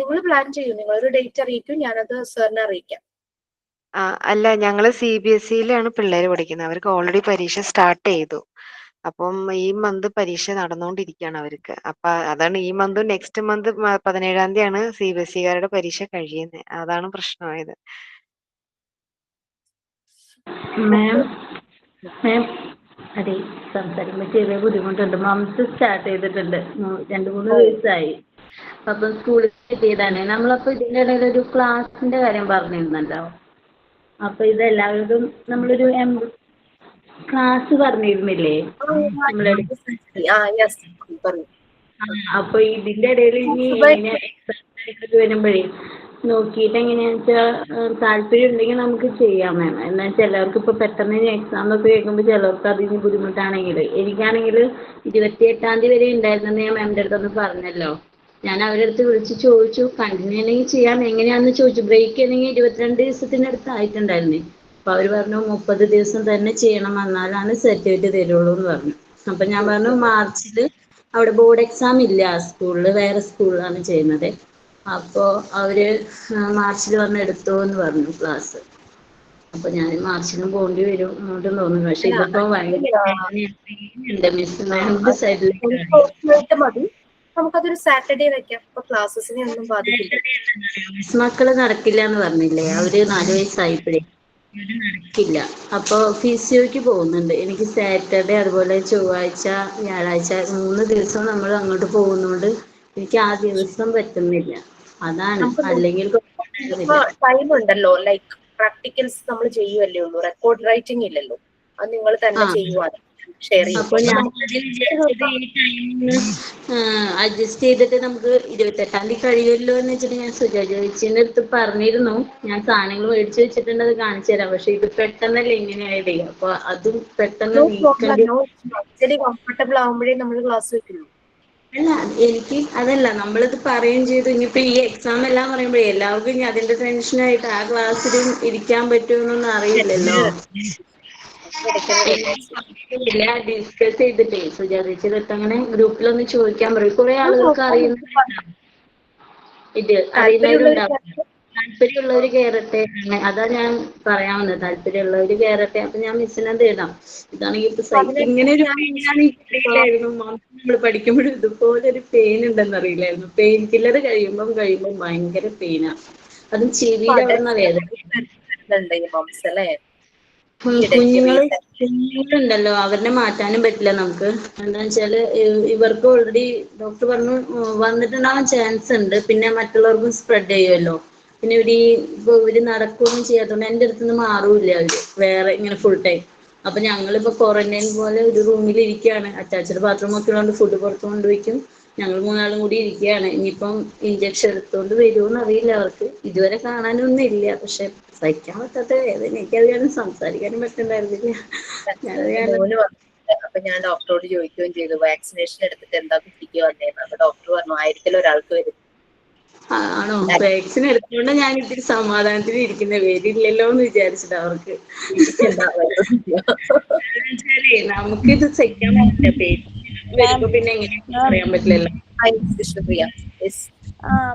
നിങ്ങൾ പ്ലാൻ ചെയ്യൂ. നിങ്ങളൊരു ഡേറ്റ് അറിയിക്കും, ഞാനത് സാറിനെ അറിയിക്കാം. അല്ല, ഞങ്ങള് CBSE-യിലാണ് പിള്ളേര് പഠിക്കുന്നത്. അവർക്ക് ഓൾറെഡി പരീക്ഷ സ്റ്റാർട്ട് ചെയ്തു. അപ്പം ഈ മന്ത് പരീക്ഷ നടന്നുകൊണ്ടിരിക്കുകയാണ് അവർക്ക്. അപ്പൊ അതാണ് ഈ മന്തും നെക്സ്റ്റ് മന്ത് 17-ാം തീയതിയാണ് CBSE-കാരുടെ പരീക്ഷ കഴിയുന്നത്. അതാണ് പ്രശ്നമായത്. മാം അതെ, സംസാരിക്കുമ്പോൾ ചെറിയ ബുദ്ധിമുട്ടുണ്ട്. മംസ് സ്റ്റാർട്ട് ചെയ്തിട്ടുണ്ട്, 2-3 ദിവസമായി. അപ്പം സ്കൂളിൽ കിട്ടിയതാണ്. നമ്മളപ്പോ ഇതിന്റെ ഇടയിൽ ഒരു ക്ലാസിന്റെ കാര്യം പറഞ്ഞിരുന്നല്ലോ. അപ്പൊ ഇതെല്ലാവരും നമ്മളൊരു ക്ലാസ് പറഞ്ഞിരുന്നില്ലേ അപ്പൊ ഇതിന്റെ ഇടയിൽ ഇനി എങ്ങനെ എക്സാം വരുമ്പോഴേ നോക്കിയിട്ട് എങ്ങനെയാന്ന് വെച്ചാൽ താല്പര്യം ഉണ്ടെങ്കിൽ നമുക്ക് ചെയ്യാം മാം. എന്നാൽ ചിലവർക്ക് ഇപ്പൊ പെട്ടെന്ന് എക്സാം ഒക്കെ കേൾക്കുമ്പോൾ ചിലവർക്ക് അതിന് ബുദ്ധിമുട്ടാണെങ്കിൽ എനിക്കാണെങ്കിൽ 28-ാം തീയതി വരെ ഉണ്ടായിരുന്നെന്ന് ഞാൻ മാമിൻ്റെ അടുത്തൊന്ന് പറഞ്ഞല്ലോ. ഞാൻ അവരുടെ അടുത്ത് വിളിച്ച് ചോദിച്ചു കണ്ടിന്യൂ ചെയ്യണമെങ്കിൽ ചെയ്യാം എങ്ങനെയാണെന്ന് ചോദിച്ചു. ബ്രേക്ക് ചെയ്യണമെങ്കിൽ 22 ദിവസത്തിനടുത്ത് ആയിട്ടുണ്ടായിരുന്നേ. അപ്പൊ അവർ പറഞ്ഞു 30 ദിവസം തന്നെ ചെയ്യണം എന്നാലാണ് സർട്ടിഫിക്കറ്റ് തരുള്ളൂ എന്ന് പറഞ്ഞു. അപ്പൊ ഞാൻ പറഞ്ഞു മാർച്ചിൽ അവിടെ ബോർഡ് എക്സാം ഇല്ല സ്കൂളിൽ, വേറെ സ്കൂളിലാണ് ചെയ്യുന്നത്. അപ്പോൾ അവര് മാർച്ചിൽ വന്ന് എടുത്തോ എന്ന് പറഞ്ഞു ക്ലാസ്. അപ്പൊ ഞാൻ മാർച്ചിലും പോകേണ്ടി വരും അങ്ങോട്ടും തോന്നുന്നു. പക്ഷെ ഇതിപ്പോ ഭയങ്കര മിസ് മാമിന്റെ സൈഡിലേക്ക് മതി, നമുക്കതൊരു സാറ്റർഡേ വെക്കാം. അപ്പൊ ക്ലാസ്സസിനെ ഒന്നും ബാധിക്കില്ല. മിസ് മക്കള് നടക്കില്ല എന്ന് പറഞ്ഞില്ലേ, അവര് 4 വയസ്സായിപ്പോഴേ നടക്കില്ല. അപ്പൊ ഫിസിയോക്ക് പോകുന്നുണ്ട്. എനിക്ക് സാറ്റർഡേ അതുപോലെ ചൊവ്വാഴ്ച വ്യാഴാഴ്ച 3 ദിവസം നമ്മൾ അങ്ങോട്ട് പോകുന്നോണ്ട് എനിക്ക് ആ ദിവസം പറ്റുന്നില്ല. അതാണ്. അല്ലെങ്കിൽ ടൈം ഉണ്ടല്ലോ, ലൈക്ക് പ്രാക്ടിക്കൽസ് നമ്മൾ ചെയ്യുമല്ലേ ഉള്ളൂ, റെക്കോർഡ് റൈറ്റിംഗ് ഇല്ലല്ലോ. അത് നിങ്ങൾ തന്നെ ചെയ്യുവാണ് ഷെയർ ചെയ്യും. അപ്പൊ ഞാൻ അഡ്ജസ്റ്റ് ചെയ്തിട്ട് നമുക്ക് 28-ാം തീയതി കഴിയുമല്ലോ എന്ന് വെച്ചിട്ട് ഞാൻ സുജ ചേച്ചിന്റെ അടുത്ത് പറഞ്ഞിരുന്നു. ഞാൻ സാധനങ്ങൾ മേടിച്ചു വെച്ചിട്ടുണ്ട്, അത് കാണിച്ചു തരാം. പക്ഷെ ഇത് പെട്ടെന്നല്ലേ ഇങ്ങനെയായിടേ, അപ്പൊ അതും പെട്ടെന്ന് കംഫർട്ടബിൾ ആവുമ്പോഴേ നമ്മൾ ക്ലാസ് വെക്കുള്ളൂ. അല്ല എനിക്ക് അതല്ല, നമ്മളിത് പറയുകയും ചെയ്തു. ഇനിയിപ്പോ ഈ എക്സാം എല്ലാം പറയുമ്പോഴേ എല്ലാവർക്കും ഇനി അതിന്റെ ടെൻഷനായിട്ട് ആ ക്ലാസ്സിലും ഇരിക്കാൻ പറ്റുമെന്നൊന്നും അറിയില്ലല്ലോ. ഡിസ്കസ് ചെയ്തിട്ടേ സുജാതേച്ചിയുടെ അങ്ങനെ ഗ്രൂപ്പിലൊന്ന് ചോദിക്കാൻ പറയും. കുറെ ആളുകൾക്ക് അറിയുന്നവരുണ്ടാവും. താല്പര്യമുള്ളവര് കയറട്ടെ, അതാ ഞാൻ പറയാൻ വന്നത്. താല്പര്യമുള്ളവര് കയറട്ടെ. അപ്പൊ ഞാൻ മിസ്സിനെന്ത് എഴുതാം, ഇതാണെങ്കിൽ ഇപ്പൊ ഇങ്ങനെ ഒരു അറിയില്ലായിരുന്നു. നമ്മൾ പഠിക്കുമ്പോഴും ഇതുപോലെ ഒരു പെയിൻ ഉണ്ടെന്ന് അറിയില്ലായിരുന്നു. പെയിൻ കില്ലർ കഴിയുമ്പം ഭയങ്കര പെയിനാ. അതും ചെവിയിൽ അവിടുന്ന വേദന. കുഞ്ഞുങ്ങളുണ്ടല്ലോ അവരെ മാറ്റാനും പറ്റില്ല നമുക്ക്. എന്താന്ന് വെച്ചാല് ഇവർക്ക് ഓൾറെഡി ഡോക്ടർ പറഞ്ഞു വന്നിട്ടുണ്ടാവാൻ ചാൻസ് ഉണ്ട്. പിന്നെ മറ്റുള്ളവർക്കും സ്പ്രെഡ് ചെയ്യുമല്ലോ. പിന്നെ ഇവര് നടക്കുകയൊന്നും ചെയ്യാത്തതുകൊണ്ട് എൻ്റെ അടുത്തുനിന്ന് മാറൂല്ല അവര് വേറെ ഇങ്ങനെ ഫുൾ ടൈം. അപ്പൊ ഞങ്ങളിപ്പോ ക്വാറന്റൈൻ പോലെ ഒരു റൂമിൽ ഇരിക്കുകയാണ്. അറ്റാച്ച്ഡ് ബാത്റൂം ഒക്കെ ഉള്ളതുകൊണ്ട് ഫുഡ് പുറത്ത് കൊണ്ടുപോയിക്കും. ഞങ്ങൾ 3 ആളും കൂടി ഇരിക്കുകയാണ്. ഇനിയിപ്പം ഇഞ്ചക്ഷൻ എടുത്തോണ്ട് വരുമോന്ന് അറിയില്ല. അവർക്ക് ഇതുവരെ കാണാനൊന്നും ഇല്ല. പക്ഷെ സഹിക്കാൻ പറ്റാത്ത വേദന. എനിക്കത് സംസാരിക്കാനും പറ്റുന്നുണ്ടായിരുന്നില്ല. അപ്പൊ ഞാൻ ഡോക്ടറോട് ചോദിക്കുകയും ചെയ്തു വാക്സിനേഷൻ എടുത്തിട്ട് എന്താ കുട്ടിക്ക് വന്നേന്ന്. അപ്പൊ ഡോക്ടർ പറഞ്ഞു 1000 ഒരാൾക്ക് വരും. ആണോ? വാക്സിൻ എടുത്തോണ്ട് ഞാൻ ഇത്തിരി സമാധാനത്തിൽ ഇരിക്കുന്ന, വരില്ലല്ലോ എന്ന് വിചാരിച്ചിട്ട് അവർക്ക്. നമുക്കിത് സഹിക്കാൻ പറ്റില്ല. പിന്നെ എങ്ങനെയാ പറയാൻ പറ്റില്ലല്ലോ.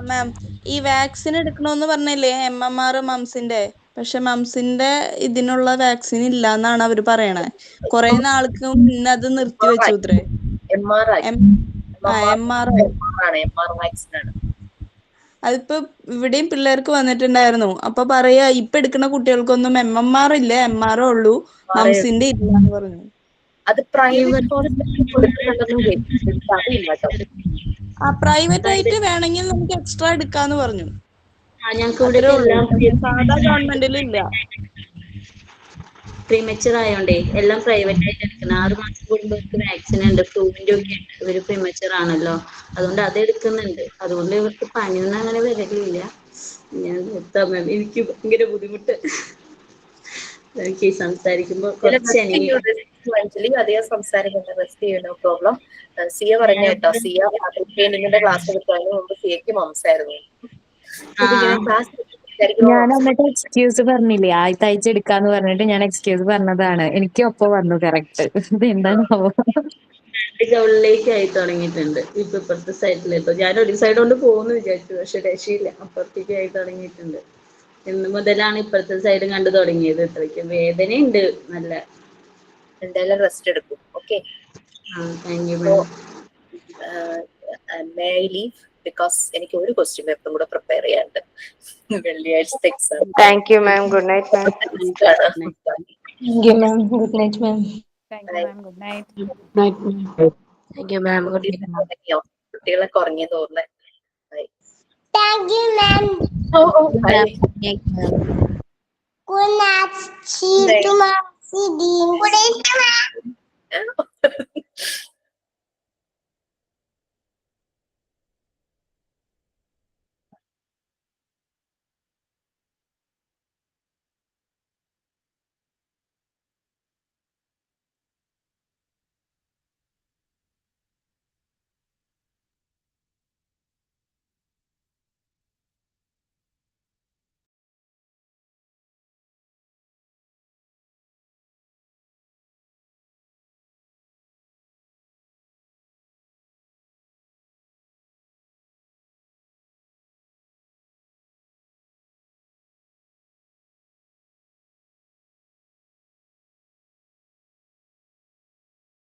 മാം, ഈ വാക്സിൻ എടുക്കണമെന്ന് പറഞ്ഞില്ലേ MMR മംസിന്റെ, പക്ഷെ മംസിന്റെ ഇതിനുള്ള വാക്സിൻ ഇല്ല എന്നാണ് അവര് പറയണേ. കുറെ നാൾക്ക് മുന്നേ അത് നിർത്തിവെച്ചു ഇത്രേ. അതിപ്പോ ഇവിടെയും പിള്ളേർക്ക് വന്നിട്ടുണ്ടായിരുന്നു. അപ്പൊ പറയാ ഇപ്പൊ എടുക്കുന്ന കുട്ടികൾക്കൊന്നും MMR ഇല്ല, MR ഉള്ളൂ, മംസിന്റെ ഇല്ല എന്ന് പറഞ്ഞു. അത് പ്രൈവറ്റ് പ്രൈവറ്റ് ആയിട്ട് വേണമെങ്കിൽ നമുക്ക് എക്സ്ട്രാ എടുക്കാന്ന് പറഞ്ഞു. സാധാ ഗവൺമെന്റിലില്ല. പ്രീമച്ചർ ആയോണ്ടേ എല്ലാം പ്രൈവറ്റ് ആയിട്ട് എടുക്കണം. 6 മാസം കൂടുമ്പോൾ വാക്സിൻ ഉണ്ട്, ഫ്ലൂവിന്റെ ഒക്കെ ഉണ്ട്. ഇവര് പ്രീമച്ചർ ആണല്ലോ, അതുകൊണ്ട് അത് എടുക്കുന്നുണ്ട്. അതുകൊണ്ട് ഇവർക്ക് പനിയൊന്നും അങ്ങനെ വരലില്ല. ഞാൻ എനിക്ക് ഭയങ്കര ബുദ്ധിമുട്ട് എനിക്ക് സംസാരിക്കുമ്പോ കുറച്ച് അധികം സംസാരിക്കേണ്ട, റെസ്റ്റ് ചെയ്യണോ പ്രോബ്ലം. സിയ പറഞ്ഞ കേട്ടോ, സിയ ട്രെയിനിങ്ങിന്റെ ക്ലാസ് എടുക്കുന്നതിന് മുമ്പ് സിയക്ക് മംസായിരുന്നു. ഞാൻ എന്നിട്ട് എക്സ്ക്യൂസ് പറഞ്ഞില്ലേ, ആഴ്ച എടുക്കാന്ന് പറഞ്ഞിട്ട് ഞാൻ എക്സ്ക്യൂസ് പറഞ്ഞതാണ്. എനിക്ക് ഒപ്പം വന്നു കറക്റ്റ്. ഇത് എന്താണാവോ? ഉള്ളിലേക്ക് ആയി തുടങ്ങിയിട്ടുണ്ട്. ഇപ്പൊ ഇപ്പുറത്തെ സൈഡിലേക്ക് ഞാൻ ഒരു സൈഡ് കൊണ്ട് പോകുന്നു വിചാരിച്ചു, പക്ഷെ രക്ഷയില്ല, അപ്പുറത്തേക്ക് ആയി തുടങ്ങിയിട്ടുണ്ട്. എന്ന് മുതലാണ് ഇപ്പുറത്തെ സൈഡ് കണ്ടു തുടങ്ങിയത്. ഇത്രയ്ക്ക് വേദനയുണ്ട് നല്ല. എന്തായാലും റെസ്റ്റ് എടുക്കും. Okay, thank you. May I leave because എനിക്ക് ഒരു ക്വസ്റ്റ്യൻ പേപ്പറും കൂടെ പ്രിപ്പയർ ചെയ്യാനുണ്ട്. വെള്ളിയാഴ്ചത്തെ exam. Thank you ma'am. Good night ma'am. Thank you ma'am. Good night ma'am. Good night. Thank you ma'am. Good night. കുട്ടികളൊക്കെ ഉറങ്ങിയ തോന്നുന്നേ. Thank you ma'am. Good night. See you tomorrow. See you. Good night.